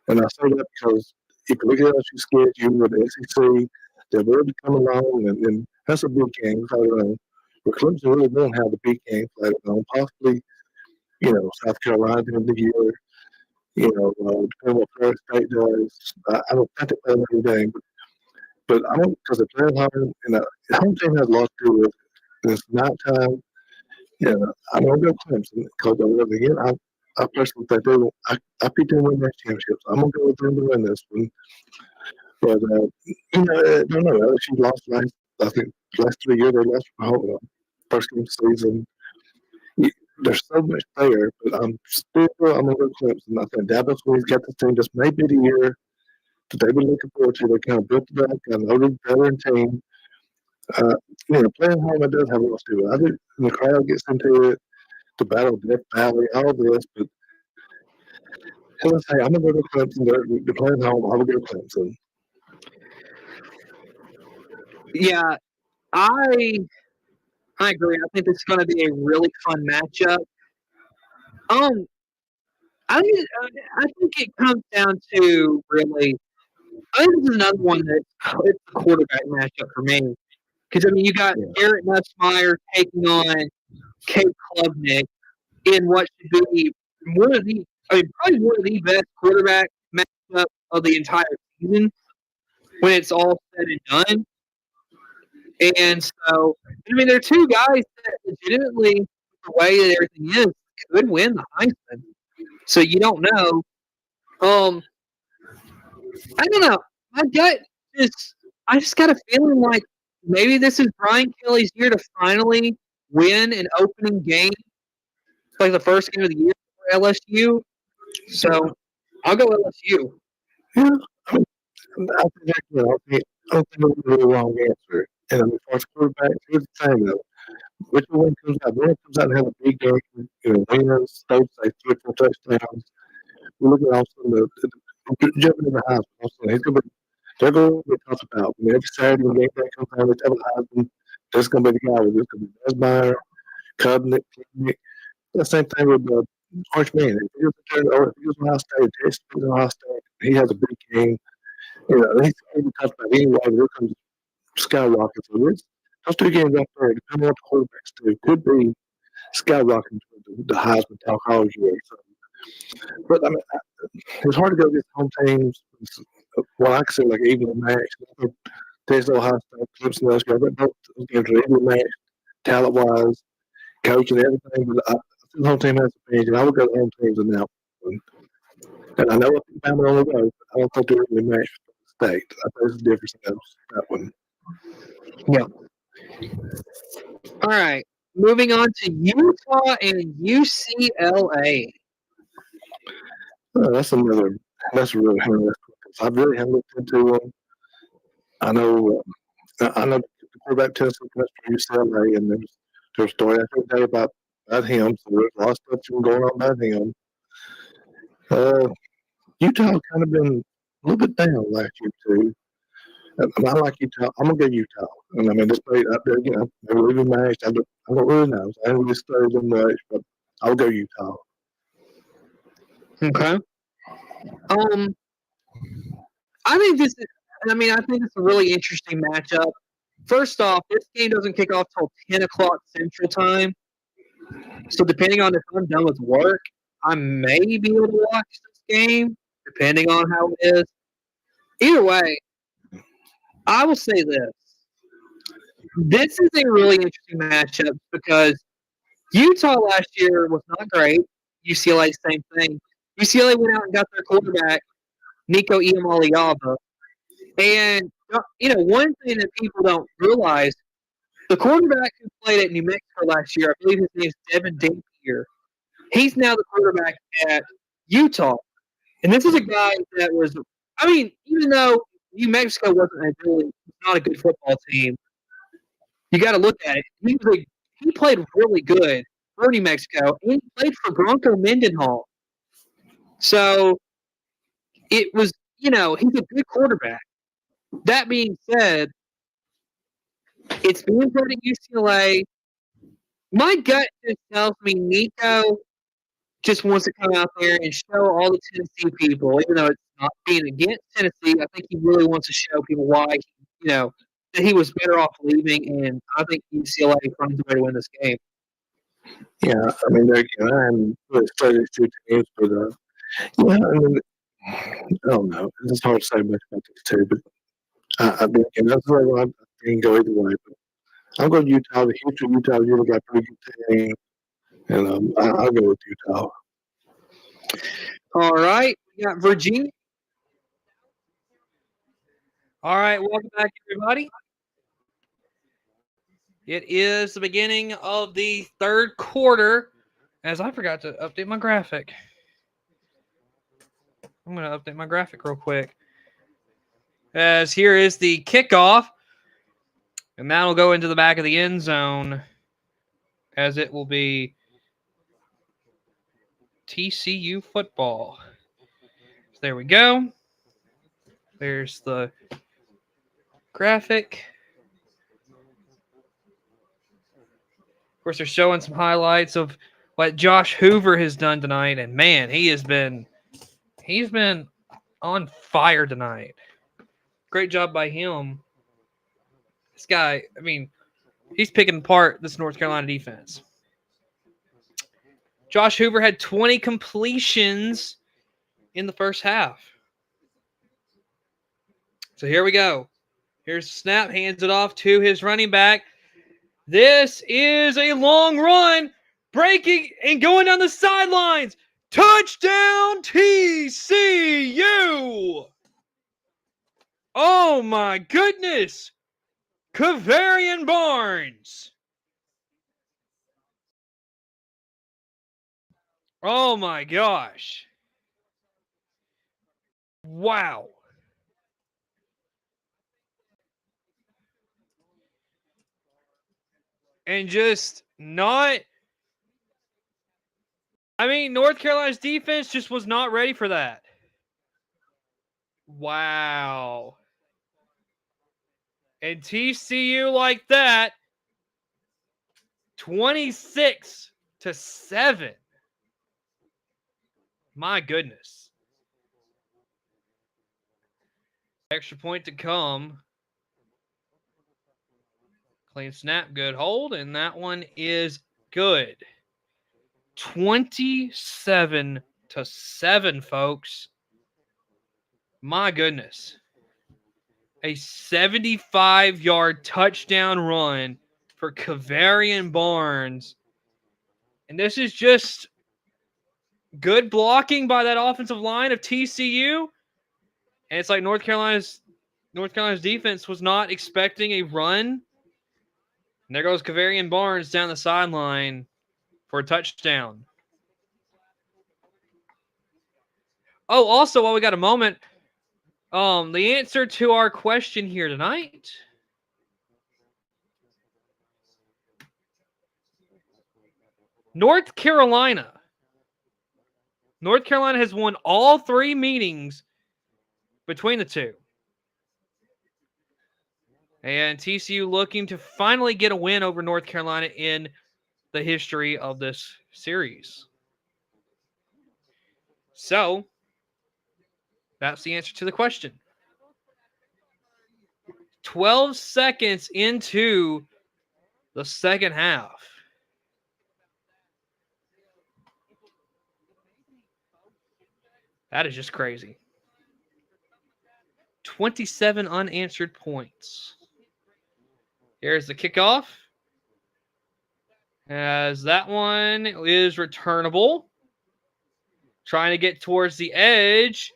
And I say that because if you look at LSU schedule with the SEC, they've already come along, and that's a big game. But Clemson really won't have the big game later on. Possibly, you know, South Carolina in the year, you know, depending on what Florida State does. I don't think they play every game, but I don't, because they're playing home, and the home team has a lot to do with it. And it's nighttime. Yeah, I'm going to go Clemson because again, I personally think they will. I picked them to win that championship. So I'm going to go with them to win this one. But, you know, I don't know. LSU lost I think, last 3 years. They lost from home first game of the season. There's so much there, but I'm going to go Clemson. I think Davis, when he's got this team, this may be the year that they've been looking forward to. They kind of built it back, got an older, veteran team. You know, playing home, it does have a lot to do with it. I think the crowd gets into it, the battle of Death Valley, all this, but as I say, I'm going to go to Clemson. They're playing home. I'm going to go Clemson. Yeah, I agree. I think this is going to be a really fun matchup. I think it comes down to really. I think this is another one that it's a quarterback matchup for me. Because, I mean, you got Garrett Nussmeier taking on Cade Klubnik in what should be probably one of the best quarterback matchups of the entire season when it's all said and done. And so, I mean, there are two guys that legitimately, the way that everything is, could win the Heisman. So you don't know. I don't know. I just got a feeling like maybe this is Brian Kelly's year to finally win an opening game, like the first game of the year for LSU. So I'll go LSU. Yeah, I don't think it's a really wrong answer. And I mean, as far as quarterbacks, here's the thing, though. Whichever one comes out, and has a big game, you know, winners, those like 3 or 4 touchdowns. We look at also jumping in the Heisman. Also, he's going to be. They're going to be talked about. I mean, every Saturday when game day comes out, they tell the Heisman, there's going to be the guy with this. Going to be Nussmeier, Klubnik. The same thing with Arch Manning. If he goes to Ohio State, Texas Ohio State, he has a big game. You know, he's going to be talked about anyway. Here comes skyrocketing. So those 2 games up there, depending on what the quarterbacks do, could be skyrocketing to the Heisman talk all year. So, but I mean, it's hard to go against home teams. Well, I consider like even a match. Texas Ohio State, Clemson, those guys, both those games are even a match, talent-wise, coach and everything. But I think the home team has a advantage, and I would go to home teams in that one. And I know what the Alabama on the road, but I don't think they're really matched for the state. I think there's a difference in that one. Yeah. All right. Moving on to Utah and UCLA. Oh, that's a really interesting. I really haven't looked into them. I know the quarterback test for UCLA, and there's a story I think today about him. So there's a lot of stuff going on about him. Utah kind of been a little bit down last year too. And I like Utah. I'm gonna go Utah. And I mean, this play out there, you know, they're really matched. I don't really know. I haven't really studied them much, but I'll go Utah. Okay. I think it's a really interesting matchup. First off, this game doesn't kick off till 10 o'clock Central Time. So depending on if I'm done with work, I may be able to watch this game, depending on how it is. Either way, I will say this. This is a really interesting matchup because Utah last year was not great. UCLA, same thing. UCLA went out and got their quarterback, Nico Iamaleava. And, one thing that people don't realize, the quarterback who played at New Mexico last year, I believe his name is Devin Dampier, he's now the quarterback at Utah. And this is a guy that was, even though New Mexico wasn't not a good football team, you got to look at it. He played really good for New Mexico, and he played for Bronco Mendenhall. So it was, he's a good quarterback. That being said, it's being played at UCLA. My gut just tells me Nico just wants to come out there and show all the Tennessee people, even though it's not being against Tennessee. I think he really wants to show people why, that he was better off leaving, and I think UCLA finds a way to win this game. Yeah, I mean, again, I'm really studying these two teams, but I don't know. It's hard to say much about these two, but I mean, and that's where I can go either way. But I'll go Utah. The Houston Utah really got a pretty good team, and I'll go with Utah. All right, we got Virginia. All right, welcome back, everybody. It is the beginning of the third quarter, as I forgot to update my graphic. I'm going to update my graphic real quick. As here is the kickoff, and that'll go into the back of the end zone, as it will be TCU football. So there we go. There's the graphic. Of course, they're showing some highlights of what Josh Hoover has done tonight, and man, he's been on fire tonight. Great job by him. This guy, he's picking apart this North Carolina defense. Josh Hoover had 20 completions in the first half. So here we go. Here's the snap, hands it off to his running back. This is a long run, breaking and going down the sidelines. Touchdown TCU! Oh my goodness! Kavarian Barnes. Oh my gosh. Wow. And just not. North Carolina's defense just was not ready for that. Wow. And TCU like that, 26-7. My goodness. Extra point to come. Clean snap, good hold, and that one is good. 27-7, folks. My goodness. A 75-yard touchdown run for Kavarian Barnes. And this is just good blocking by that offensive line of TCU. And it's like North Carolina's defense was not expecting a run. And there goes Kavarian Barnes down the sideline for a touchdown. Oh, also, while we got a moment, the answer to our question here tonight. North Carolina has won all three meetings between the two. And TCU looking to finally get a win over North Carolina in the history of this series. So, that's the answer to the question. 12 seconds into the second half. That is just crazy. 27 unanswered points. Here's the kickoff. As that one is returnable. Trying to get towards the edge.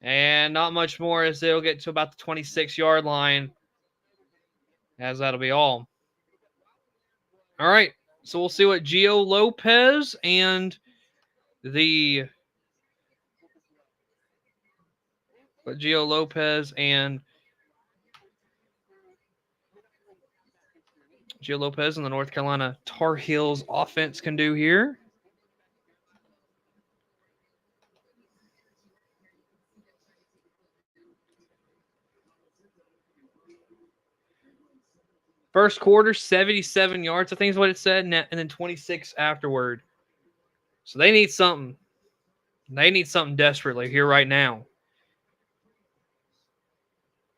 And not much more as they'll get to about the 26-yard line. As that'll be all. All right. So we'll see what Gio Lopez and Gio Lopez and the North Carolina Tar Heels offense can do here. First quarter, 77 yards, I think is what it said, and then 26 afterward. So they need something. They need something desperately here right now.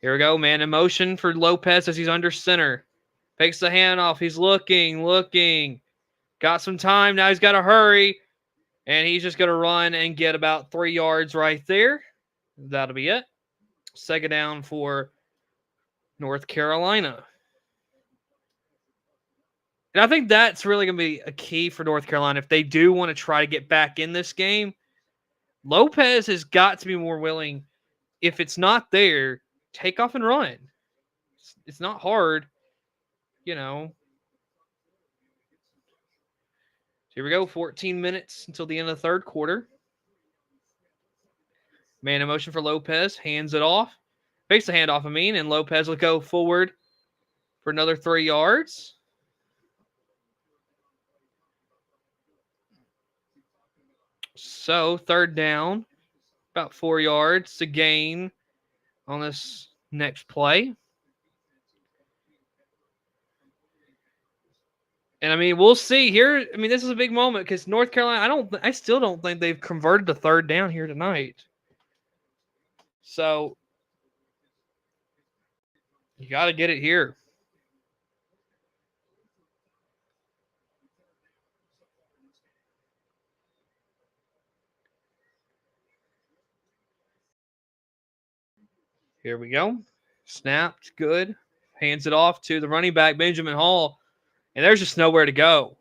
Here we go, man. In motion for Lopez as he's under center. Takes the handoff. He's looking. Got some time. Now he's got to hurry. And he's just going to run and get about 3 yards right there. That'll be it. Second down for North Carolina. And I think that's really going to be a key for North Carolina if they do want to try to get back in this game. Lopez has got to be more willing. If it's not there, take off and run. It's not hard, you know. So here we go, 14 minutes until the end of the third quarter. Man in motion for Lopez, hands it off. Fakes the handoff, and Lopez will go forward for another 3 yards. So, third down, about 4 yards to gain on this next play. And, we'll see here. This is a big moment because North Carolina, I still don't think they've converted to third down here tonight. So, you got to get it here. Here we go. Snapped. Good. Hands it off to the running back, Benjamin Hall. And there's just nowhere to go.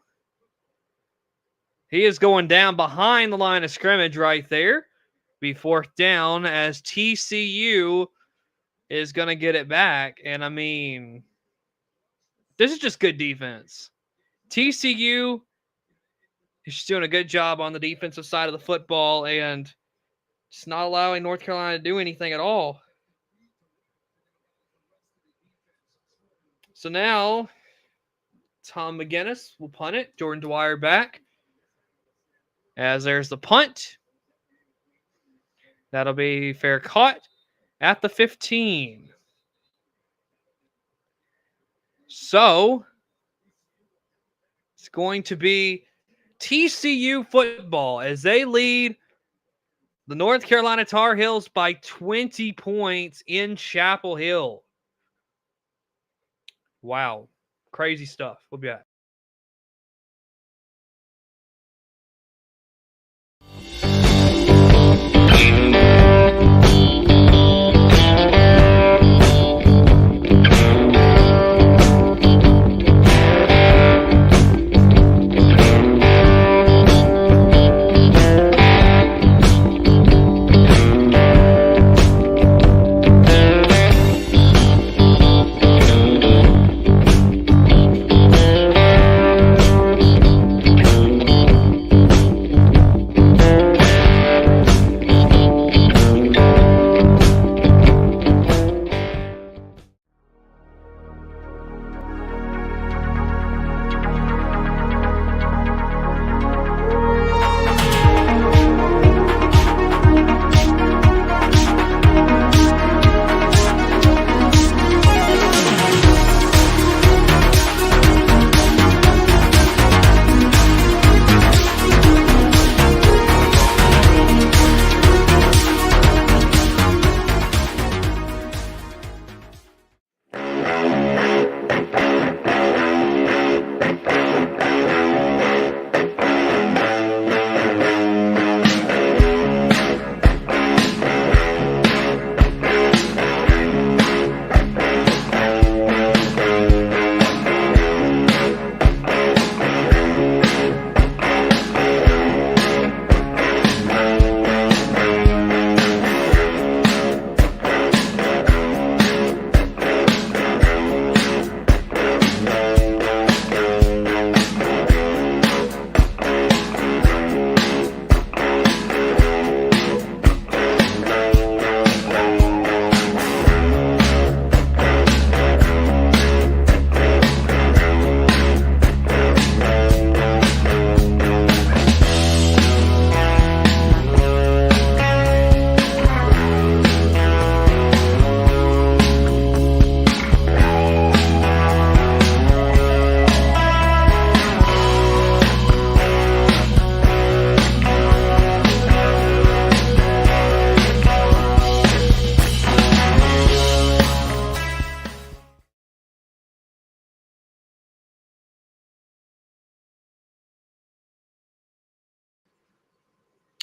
He is going down behind the line of scrimmage right there. Be fourth down as TCU is going to get it back. And, this is just good defense. TCU is just doing a good job on the defensive side of the football and just not allowing North Carolina to do anything at all. So now, Tom McGinnis will punt it. Jordan Dwyer back. As there's the punt. That'll be fair caught at the 15. So, it's going to be TCU football as they lead the North Carolina Tar Heels by 20 points in Chapel Hill. Wow. Crazy stuff. We'll be back.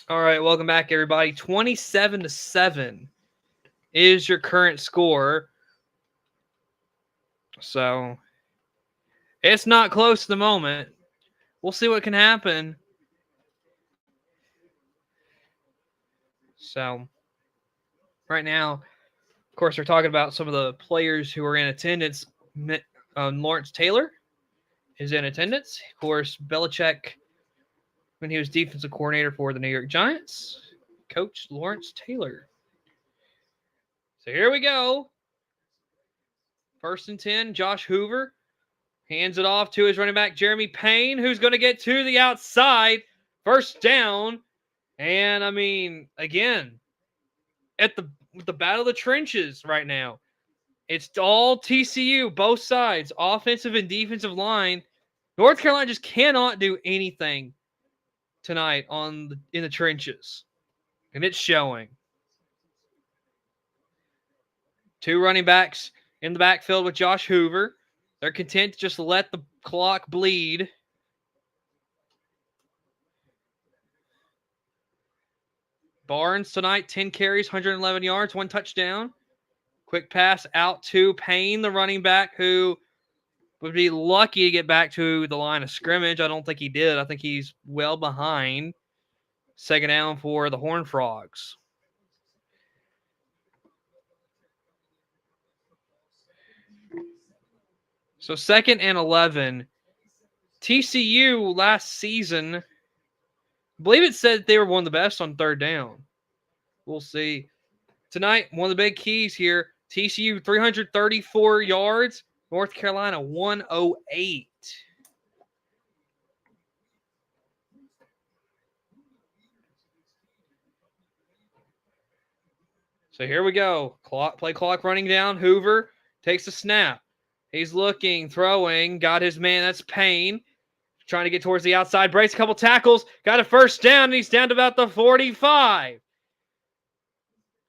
All right, welcome back, everybody. 27-7 is your current score. So it's not close to the moment. We'll see what can happen. So right now, of course, we're talking about some of the players who are in attendance. Lawrence Taylor is in attendance. Of course, Belichick, when he was defensive coordinator for the New York Giants, coached Lawrence Taylor. So here we go. 1st and 10, Josh Hoover hands it off to his running back, Jeremy Payne, who's going to get to the outside. 1st down. And, I mean, again, at the battle of the trenches right now. It's all TCU, both sides, offensive and defensive line. North Carolina just cannot do anything tonight in the trenches. And it's showing. 2 running backs in the backfield with Josh Hoover. They're content to just let the clock bleed. Barnes tonight, 10 carries, 111 yards, 1 touchdown. Quick pass out to Payne, the running back, who would be lucky to get back to the line of scrimmage. I don't think he did. I think he's well behind. 2nd down for the Horned Frogs. So 2nd and 11. TCU last season, I believe it said they were one of the best on 3rd down. We'll see. Tonight, one of the big keys here, TCU 334 yards, North Carolina 108. So here we go. Play clock running down. Hoover takes the snap. He's looking, throwing, got his man. That's Payne. Trying to get towards the outside. Breaks a couple tackles. Got a 1st down, and he's down to about the 45.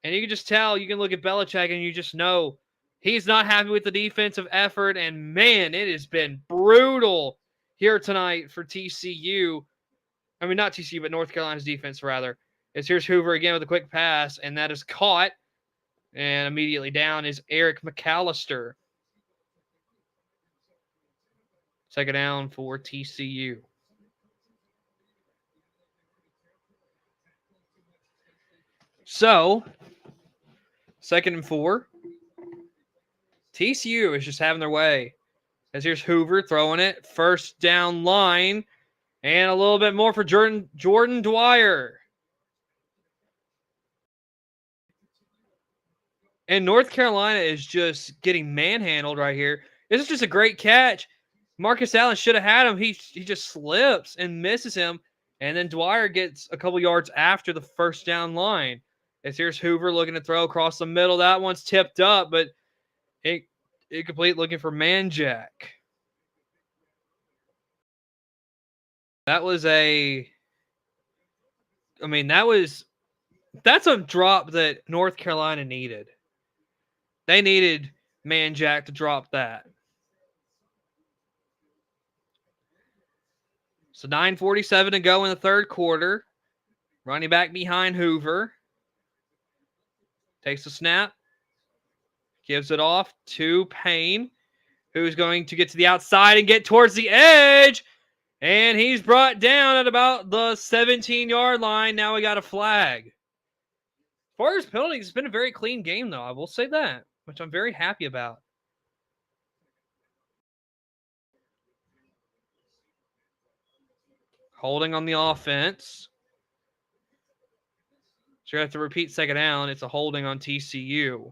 And you can just tell, you can look at Belichick, and you just know he's not happy with the defensive effort. And, man, it has been brutal here tonight for TCU. I mean, not TCU, but North Carolina's defense, rather. Here's Hoover again with a quick pass, and that is caught. And immediately down is Eric McAllister. 2nd down for TCU. So, 2nd and 4. TCU is just having their way. As here's Hoover throwing it. 1st down line. And a little bit more for Jordan Dwyer. And North Carolina is just getting manhandled right here. This is just a great catch. Marcus Allen should have had him. He just slips and misses him. And then Dwyer gets a couple yards after the 1st down line. As here's Hoover looking to throw across the middle. That one's tipped up, but incomplete, looking for Manjack. That's a drop that North Carolina needed. They needed Manjack to drop that. So 9:47 to go in the 3rd quarter. Running back behind Hoover. Takes the snap. Gives it off to Payne, who's going to get to the outside and get towards the edge. And he's brought down at about the 17-yard line. Now we got a flag. As far as penalties, it's been a very clean game, though. I will say that, which I'm very happy about. Holding on the offense. So you have to repeat 2nd down. It's a holding on TCU.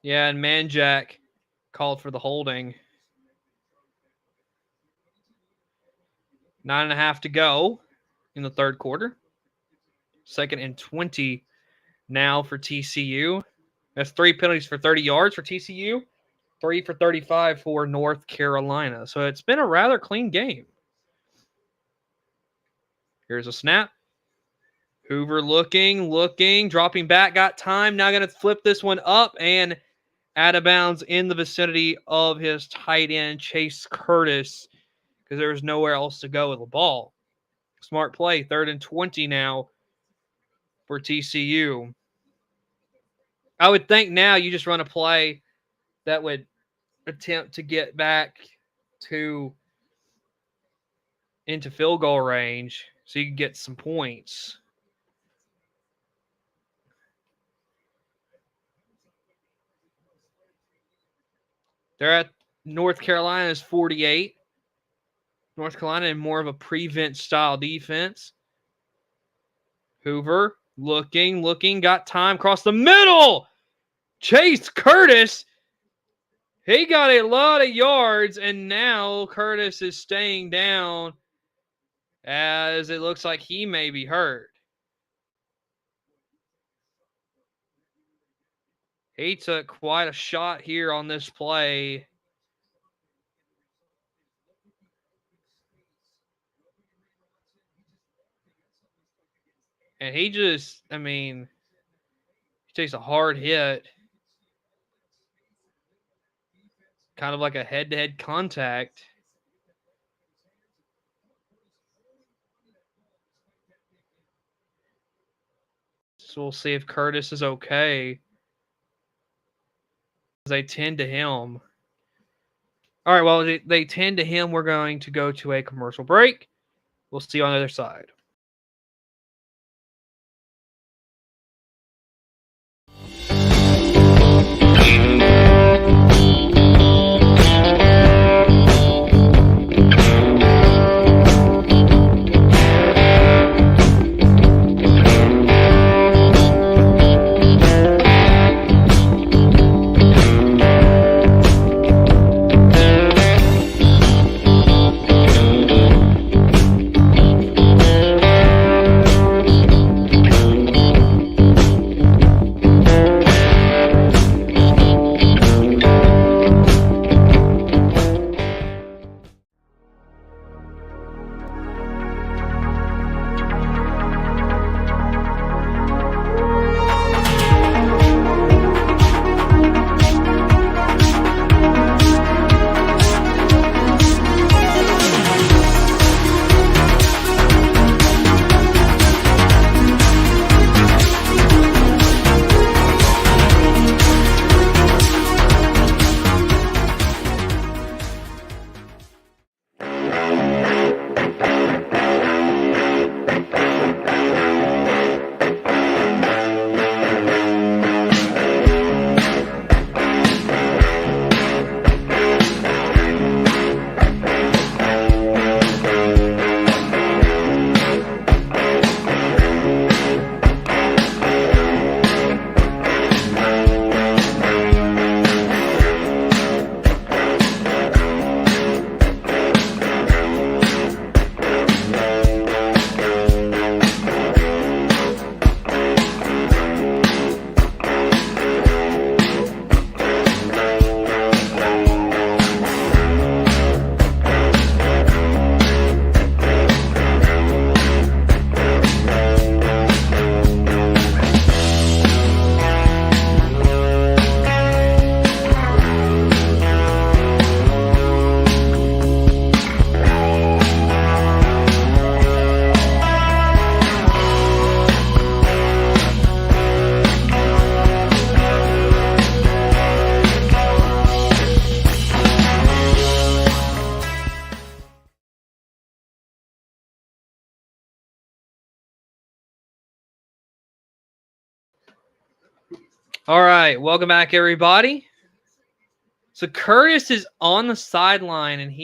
Yeah, and Manjack called for the holding. 9.5 to go in the 3rd quarter. 2nd and 20 now for TCU. That's 3 penalties for 30 yards for TCU. 3 for 35 for North Carolina. So it's been a rather clean game. Here's a snap. Hoover looking, dropping back, got time. Now going to flip this one up, and out of bounds in the vicinity of his tight end, Chase Curtis, because there was nowhere else to go with the ball. Smart play, 3rd and 20 now for TCU. I would think now you just run a play that would attempt to get back into field goal range so you can get some points. They're at North Carolina's 48. North Carolina in more of a prevent style defense. Hoover looking, got time across the middle. Chase Curtis, he got a lot of yards, and now Curtis is staying down as it looks like he may be hurt. He took quite a shot here on this play. And he just, he takes a hard hit. Kind of like a head-to-head contact. So we'll see if Curtis is okay. They tend to him. All right, well, they tend to him. We're going to go to a commercial break. We'll see you on the other side. All right, welcome back, everybody. So Curtis is on the sideline, and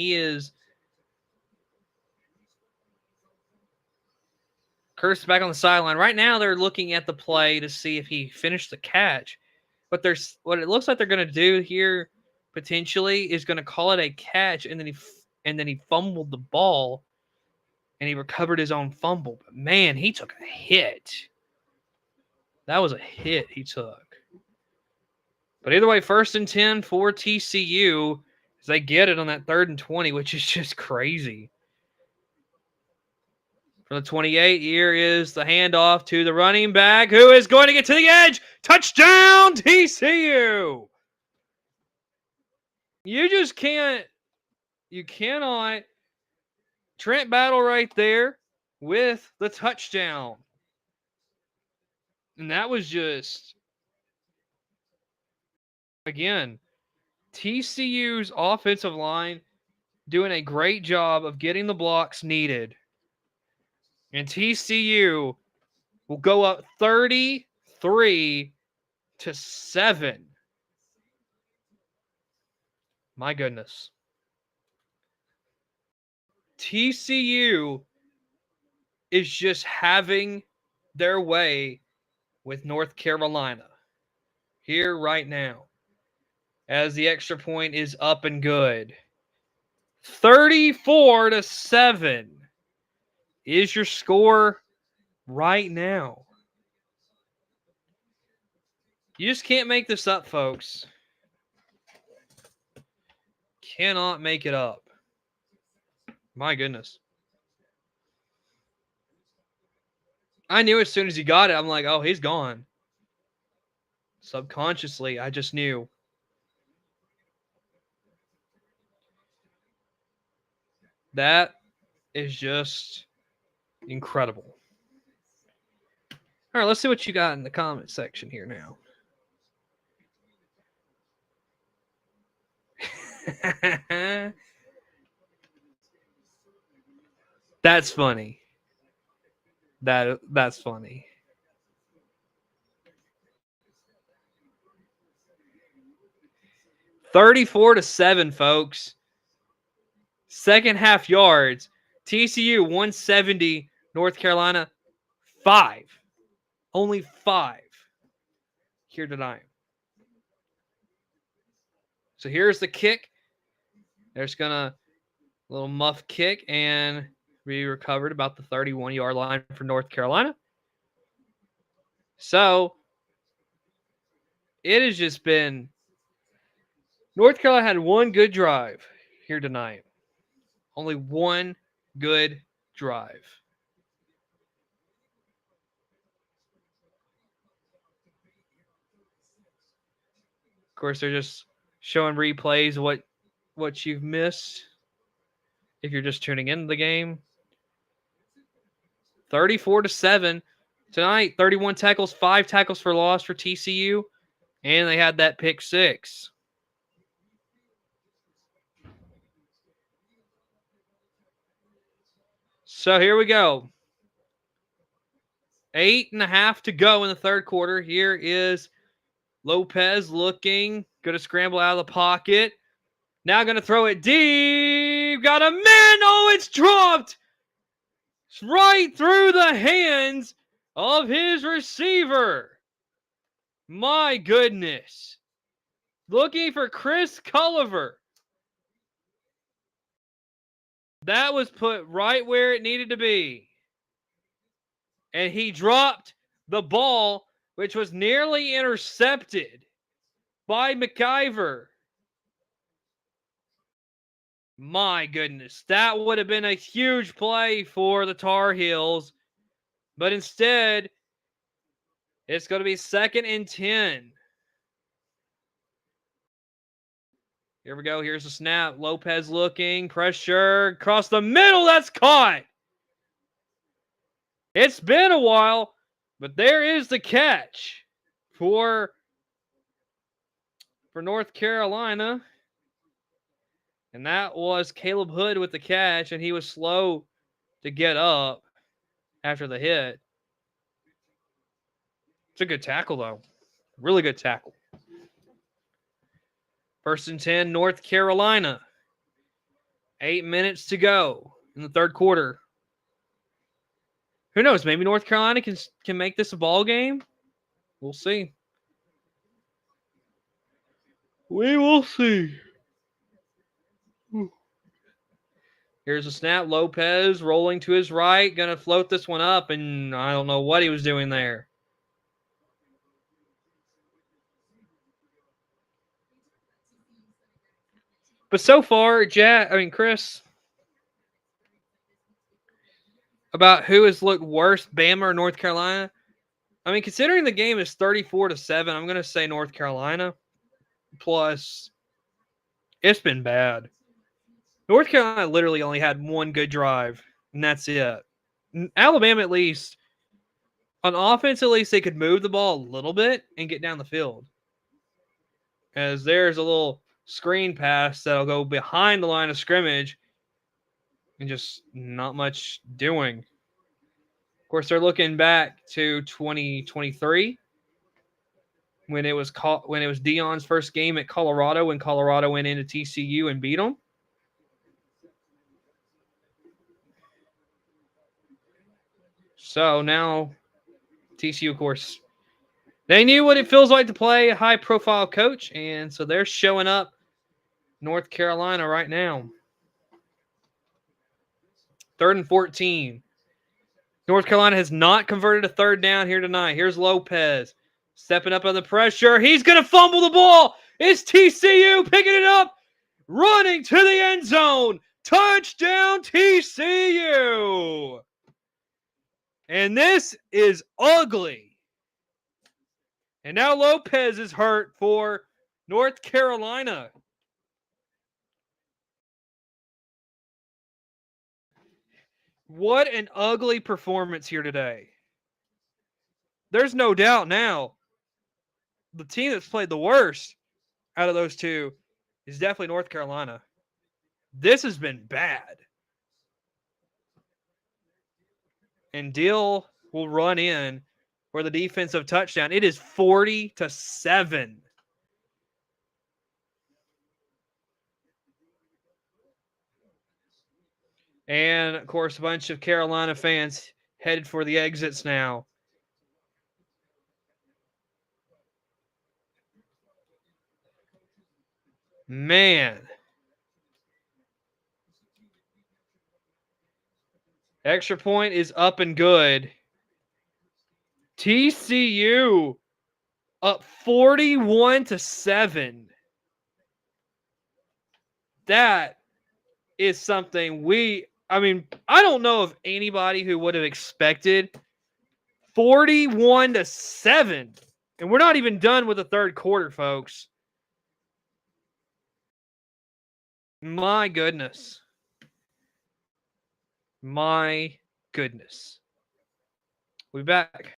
Curtis is back on the sideline. Right now, they're looking at the play to see if he finished the catch. But what it looks like they're going to do here potentially is going to call it a catch, and then he fumbled the ball, and he recovered his own fumble. But man, he took a hit. That was a hit he took. But either way, 1st and 10 for TCU as they get it on that 3rd and 20, which is just crazy. From the 28, here is the handoff to the running back, who is going to get to the edge. Touchdown, TCU! You just can't. You cannot. Trent Battle right there with the touchdown. And that was just, again, TCU's offensive line doing a great job of getting the blocks needed. And TCU will go up 33-7. My goodness. TCU is just having their way with North Carolina here right now, as the extra point is up and good. 34-7 is your score right now. You just can't make this up, folks. Cannot make it up. My goodness. I knew as soon as he got it, I'm like, oh, he's gone. Subconsciously, I just knew. That is just incredible. All right, let's see what you got in the comment section here now. That's funny. That's funny. $34-7, folks. Second half yards. TCU 170, North Carolina 5. Only 5 here tonight. So here's the kick. There's gonna little muff kick and be recovered about the 31-yard line for North Carolina. So it has just been, North Carolina had one good drive here tonight. Only one good drive. Of course, they're just showing replays of what you've missed if you're just tuning into the game. 34-7 tonight. 31 tackles, 5 tackles for loss for TCU, and they had that pick 6. So here we go. 8.5 to go in the third quarter. Here is Lopez looking, going to scramble out of the pocket. Now going to throw it deep. Got a man. Oh, it's dropped. It's right through the hands of his receiver. My goodness. Looking for Chris Culliver. That was put right where it needed to be. And he dropped the ball, which was nearly intercepted by McIver. My goodness, that would have been a huge play for the Tar Heels. But instead, it's going to be 2nd and 10. Here we go. Here's the snap. Lopez looking. Pressure. Across the middle. That's caught. It's been a while, but there is the catch for North Carolina. And that was Caleb Hood with the catch, and he was slow to get up after the hit. It's a good tackle, though. Really good tackle. 1st and 10, North Carolina. 8 minutes to go in the third quarter. Who knows? Maybe North Carolina can make this a ball game. We'll see. We will see. Here's a snap. Lopez rolling to his right. Going to float this one up, and I don't know what he was doing there. But so far, Chris, about who has looked worse, Bama or North Carolina. I mean, considering the game is 34-7, I'm going to say North Carolina. Plus, It's been bad. North Carolina literally only had one good drive, and that's it. Alabama, at least, on offense, at least they could move the ball a little bit and get down the field. As there's a little screen pass that'll go behind the line of scrimmage and just not much doing. Of course, they're looking back to 2023 when it was Deion's first game at Colorado when Colorado went into TCU and beat them. So now TCU, of course, they knew what it feels like to play a high-profile coach, and so they're showing up North Carolina right now. 3rd and 14. North Carolina has not converted a third down here tonight. Here's Lopez stepping up under pressure. He's going to fumble the ball. It's TCU picking it up, running to the end zone. Touchdown, TCU. And this is ugly. And now Lopez is hurt for North Carolina. What an ugly performance here today. There's no doubt now the team that's played the worst out of those two is definitely North Carolina. This has been bad. And Deal will run in for the defensive touchdown. It is 40-7. And, of course, a bunch of Carolina fans headed for the exits now. Man. Extra point is up and good. TCU up 41-7. That is something I don't know of anybody who would have expected 41-7. And we're not even done with the third quarter, folks. My goodness. My goodness. We'll be back.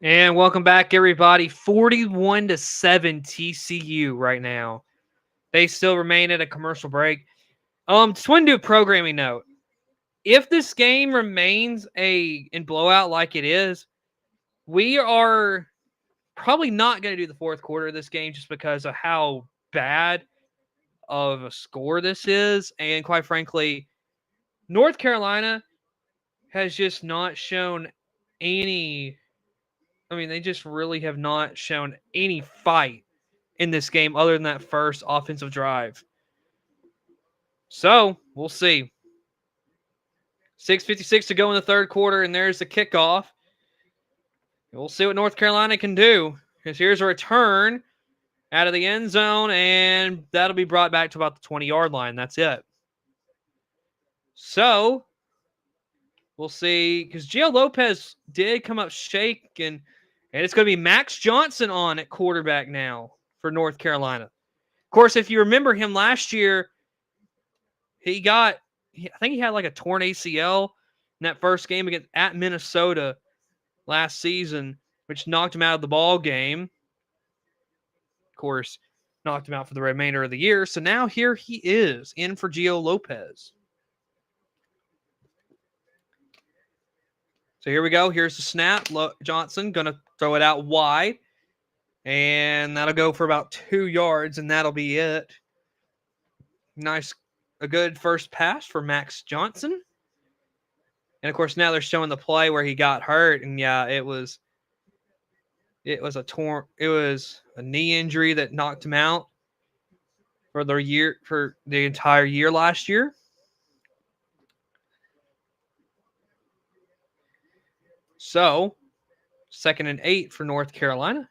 And welcome back, everybody. 41-7 TCU right now. They still remain at a commercial break. Just want to do a programming note. If this game remains in blowout like it is, we are probably not going to do the fourth quarter of this game just because of how bad of a score this is. And quite frankly, North Carolina has just not shown any. I mean, they just really have not shown any fight in this game other than that first offensive drive. So we'll see. 6:56 to go in the third quarter, and there's the kickoff. We'll see what North Carolina can do. Because here's a return out of the end zone, and that'll be brought back to about the 20-yard line. That's it. So we'll see. Because Gio Lopez did come up shaking, and it's going to be Max Johnson on at quarterback now for North Carolina. Of course, if you remember him last year, I think he had like a torn ACL in that first game at Minnesota last season, which knocked him out of the ball game. Of course, knocked him out for the remainder of the year. So now here he is in for Gio Lopez. So here we go. Here's the snap. Johnson going to throw it out wide. And that'll go for about 2 yards, and that'll be it. A good first pass for Max Johnson. And of course, now they're showing the play where he got hurt, and yeah, it was a knee injury that knocked him out for the entire year last year. So, 2nd and 8 for North Carolina.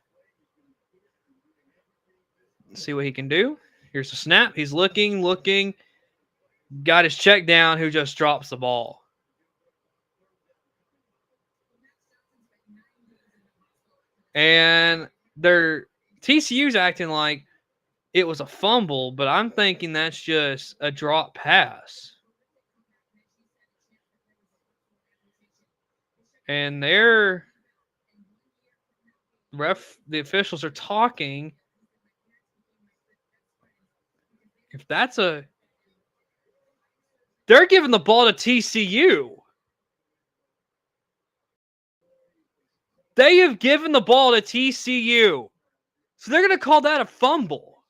Let's see what he can do. Here's the snap. He's looking. Got his check down, who just drops the ball. And TCU's acting like it was a fumble, but I'm thinking that's just a drop pass. And the officials are talking. They're giving the ball to TCU. They have given the ball to TCU. So they're going to call that a fumble.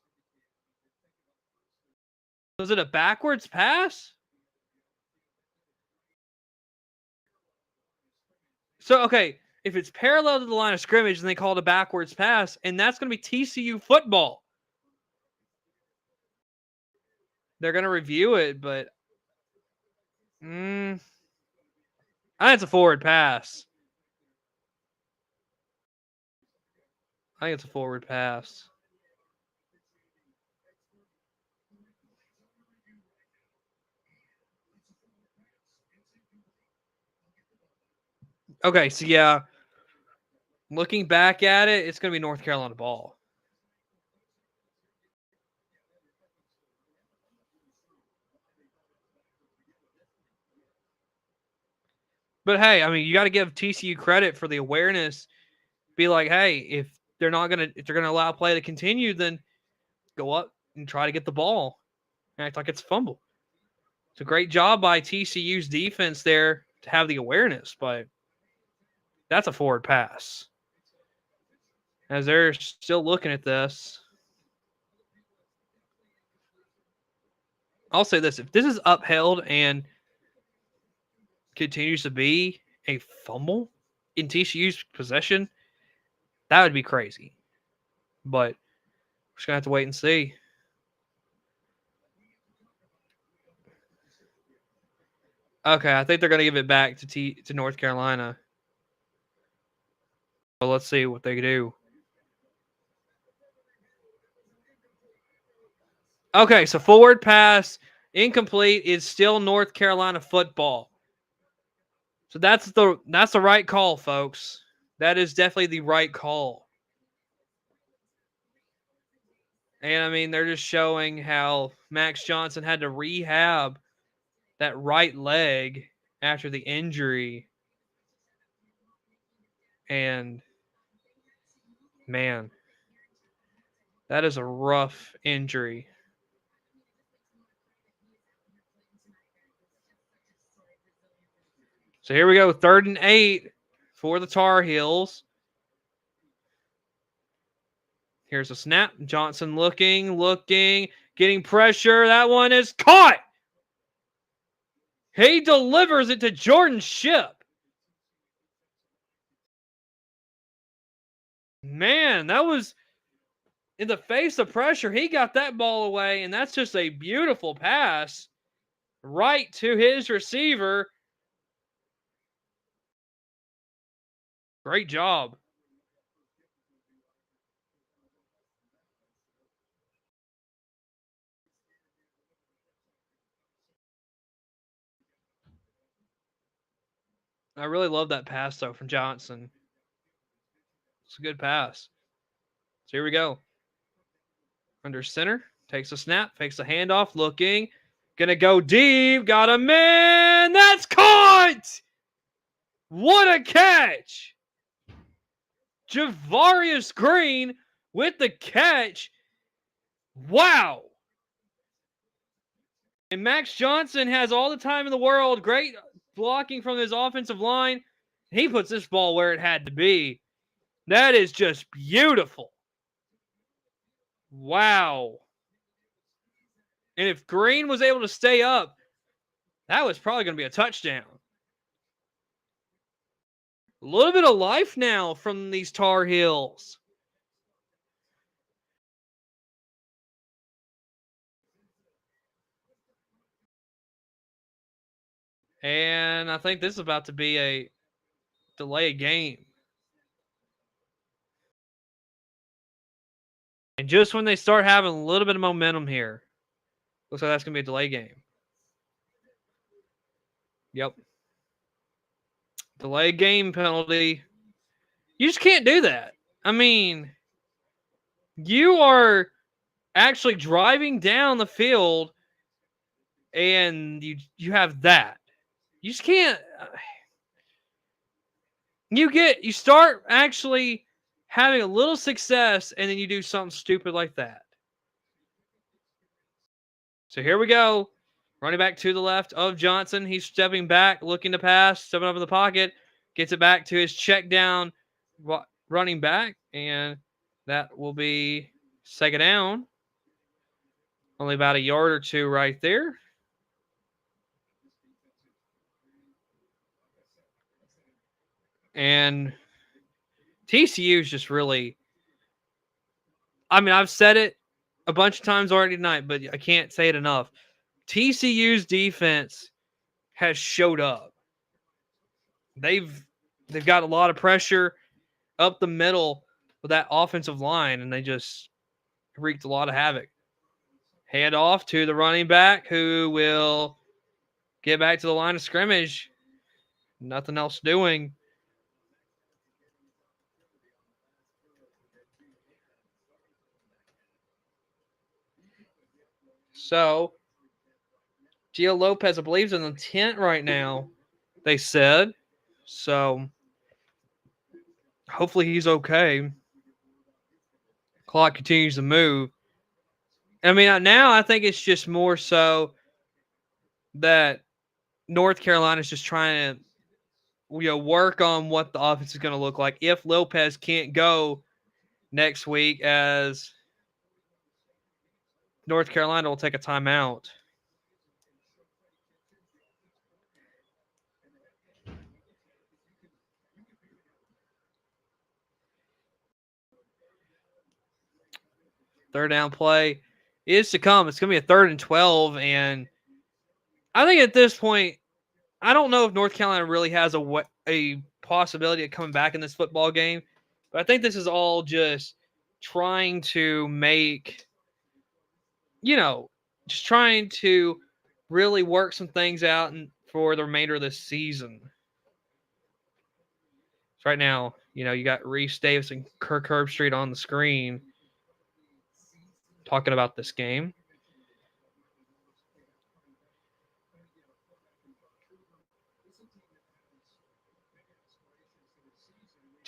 Was it a backwards pass? So, okay, if it's parallel to the line of scrimmage, then they call it a backwards pass, and that's going to be TCU football. They're going to review it, but I think it's a forward pass. I think it's a forward pass. Okay, so yeah, looking back at it, it's going to be North Carolina ball. But hey, I mean, you got to give TCU credit for the awareness. Be like, hey, if they're gonna allow play to continue, then go up and try to get the ball. Act like it's a fumble. It's a great job by TCU's defense there to have the awareness, but that's a forward pass. As they're still looking at this. I'll say this. If this is upheld and continues to be a fumble in TCU's possession, that would be crazy. But we're just going to have to wait and see. Okay, I think they're going to give it back to North Carolina. So let's see what they do. Okay, so forward pass, incomplete, is still North Carolina football. So that's the right call, folks. That is definitely the right call. And I mean, they're just showing how Max Johnson had to rehab that right leg after the injury. And Man, that is a rough injury. So here we go, 3rd and 8 for the Tar Heels. Here's a snap. Johnson looking, getting pressure. That one is caught. He delivers it to Jordan Shipp. Man, that was in the face of pressure. He got that ball away, and that's just a beautiful pass right to his receiver. Great job. I really love that pass, though, from Johnson. It's a good pass. So here we go. Under center. Takes a snap. Fakes a handoff. Looking. Gonna go deep. Got a man. That's caught! What a catch! Javarius Green with the catch. Wow. And Max Johnson has all the time in the world. Great blocking from his offensive line. He puts this ball where it had to be. That is just beautiful. Wow. And if Green was able to stay up, that was probably going to be a touchdown. A little bit of life now from these Tar Heels. And I think this is about to be a delay game. And just when they start having a little bit of momentum here, looks like that's going to be a delay game. Yep. Delay game penalty. You just can't do that. I mean, you are actually driving down the field and you have that. You just can't. You start actually having a little success and then you do something stupid like that. So here we go. Running back to the left of Johnson. He's stepping back, looking to pass, stepping up in the pocket, gets it back to his check down running back, and that will be second down. Only about a yard or two right there. And TCU is just really, I mean, I've said it a bunch of times already tonight, but I can't say it enough. TCU's defense has showed up. They've got a lot of pressure up the middle with that offensive line, and they just wreaked a lot of havoc. Hand off to the running back who will get back to the line of scrimmage. Nothing else doing. So, Gio Lopez, I believe, is in the tent right now, they said. So, hopefully he's okay. Clock continues to move. I mean, now I think it's just more so that North Carolina is just trying to work on what the offense is going to look like if Lopez can't go next week, as North Carolina will take a timeout. Third down play is to come. It's going to be a 3rd and 12, and I think at this point, I don't know if North Carolina really has a possibility of coming back in this football game, but I think this is all just trying to make, just trying to really work some things out for the remainder of this season. So right now, you got Reese Davis and Kirk Herbstreit on the screen talking about this game.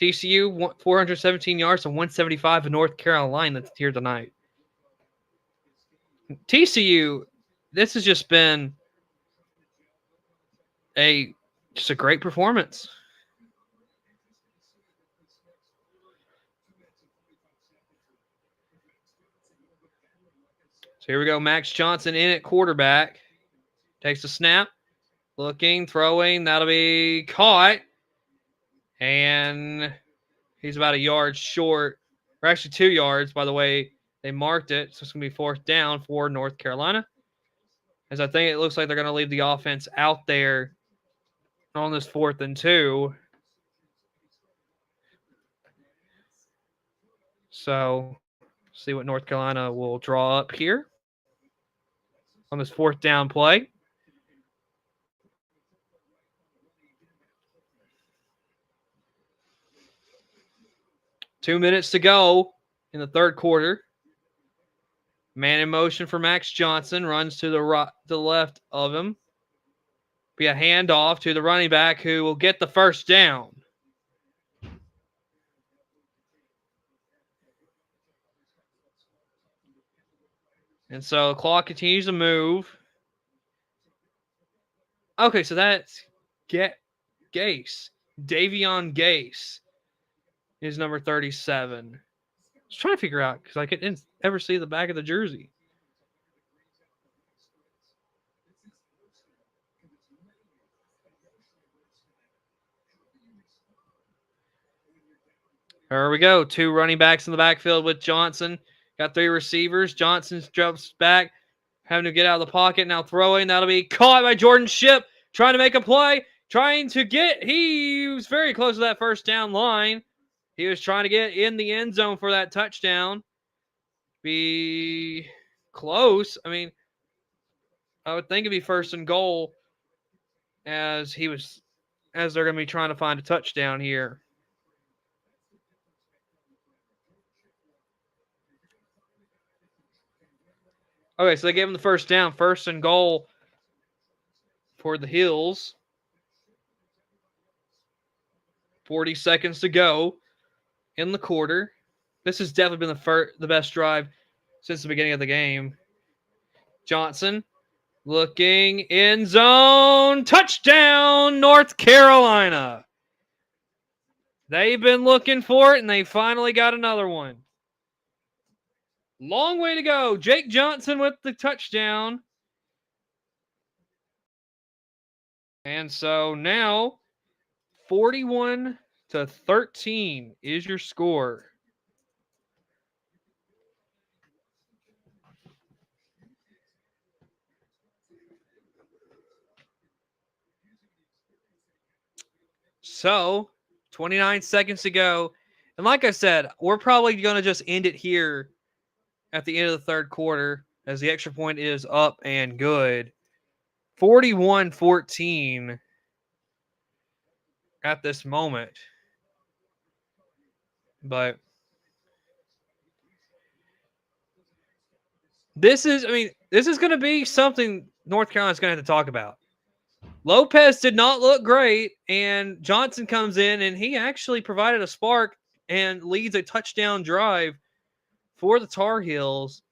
TCU 417 yards and 175 in North Carolina that's here tonight. TCU, this has just been just a great performance. So here we go. Max Johnson in at quarterback. Takes the snap. Looking, throwing. That'll be caught. And he's about a yard short. Or actually 2 yards, by the way. They marked it. So it's going to be 4th down for North Carolina. As I think it looks like they're going to leave the offense out there on this 4th and 2. So see what North Carolina will draw up here on this 4th down play. Two minutes to go in the third quarter. Man in motion for Max Johnson. Runs to the left of him. Be a handoff to the running back who will get the first down. And so the clock continues to move. Okay, so that's Gase. Davion Gase is number 37. I was trying to figure out because I couldn't ever see the back of the jersey. There we go. 2 running backs in the backfield with Johnson. Got 3 receivers. Johnson jumps back, having to get out of the pocket. Now throwing. That'll be caught by Jordan Shipp. Trying to make a play. He was very close to that first down line. He was trying to get in the end zone for that touchdown. Be close. I mean, I would think it'd be 1st and goal as they're going to be trying to find a touchdown here. Okay, so they gave him the first down. 1st and goal for the Hills. 40 seconds to go in the quarter. This has definitely been the best drive since the beginning of the game. Johnson looking, end zone, touchdown, North Carolina. They've been looking for it, and they finally got another one. Long way to go. Jake Johnson with the touchdown. And so now 41-13 is your score. So 29 seconds to go. And like I said, we're probably going to just end it here at the end of the third quarter as the extra point is up and good. 41-14 at this moment. But this is going to be something North Carolina's going to have to talk about. Lopez did not look great, and Johnson comes in, and he actually provided a spark and leads a touchdown drive for the Tar Heels.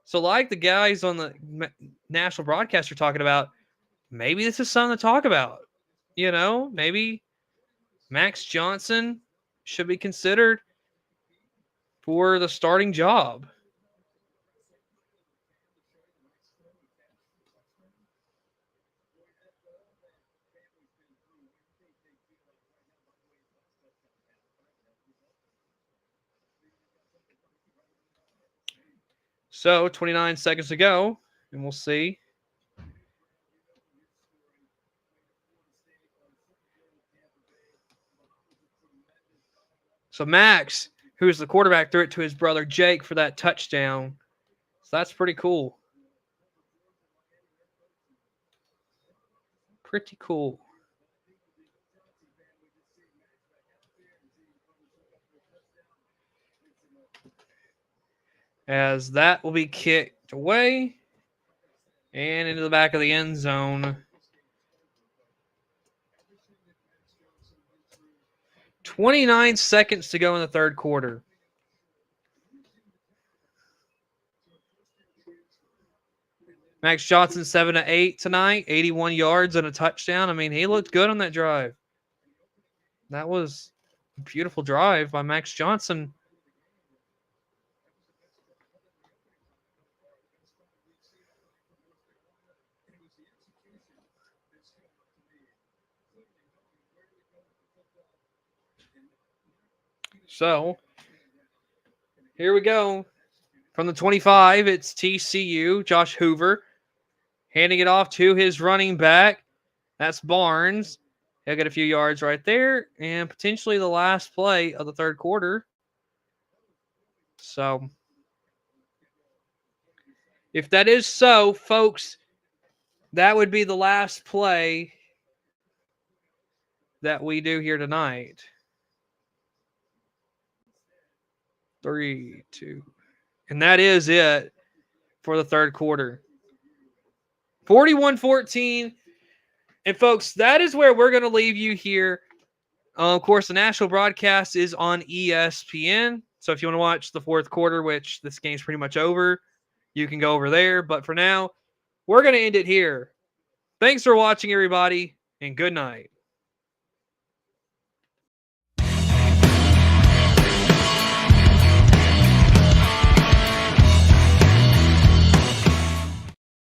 So like the guys on the national broadcast are talking about, maybe this is something to talk about. You know, maybe Max Johnson should be considered for the starting job. So 29 seconds to go, and we'll see. So Max, who's the quarterback, threw it to his brother Jake for that touchdown. So that's pretty cool. Pretty cool. As that will be kicked away and into the back of the end zone. 29 seconds to go in the third quarter. Max Johnson 7 of 8 tonight, 81 yards and a touchdown. I mean, he looked good on that drive. That was a beautiful drive by Max Johnson. So, here we go. From the 25, it's TCU, Josh Hoover, handing it off to his running back. That's Barnes. He'll get a few yards right there, and potentially the last play of the third quarter. So, if that is so, folks, that would be the last play that we do here tonight. 3, 2. And that is it for the third quarter. 41-14. And folks, that is where we're going to leave you here. Of course, the national broadcast is on ESPN. So if you want to watch the fourth quarter, which this game's pretty much over, you can go over there. But for now, we're going to end it here. Thanks for watching, everybody, and good night.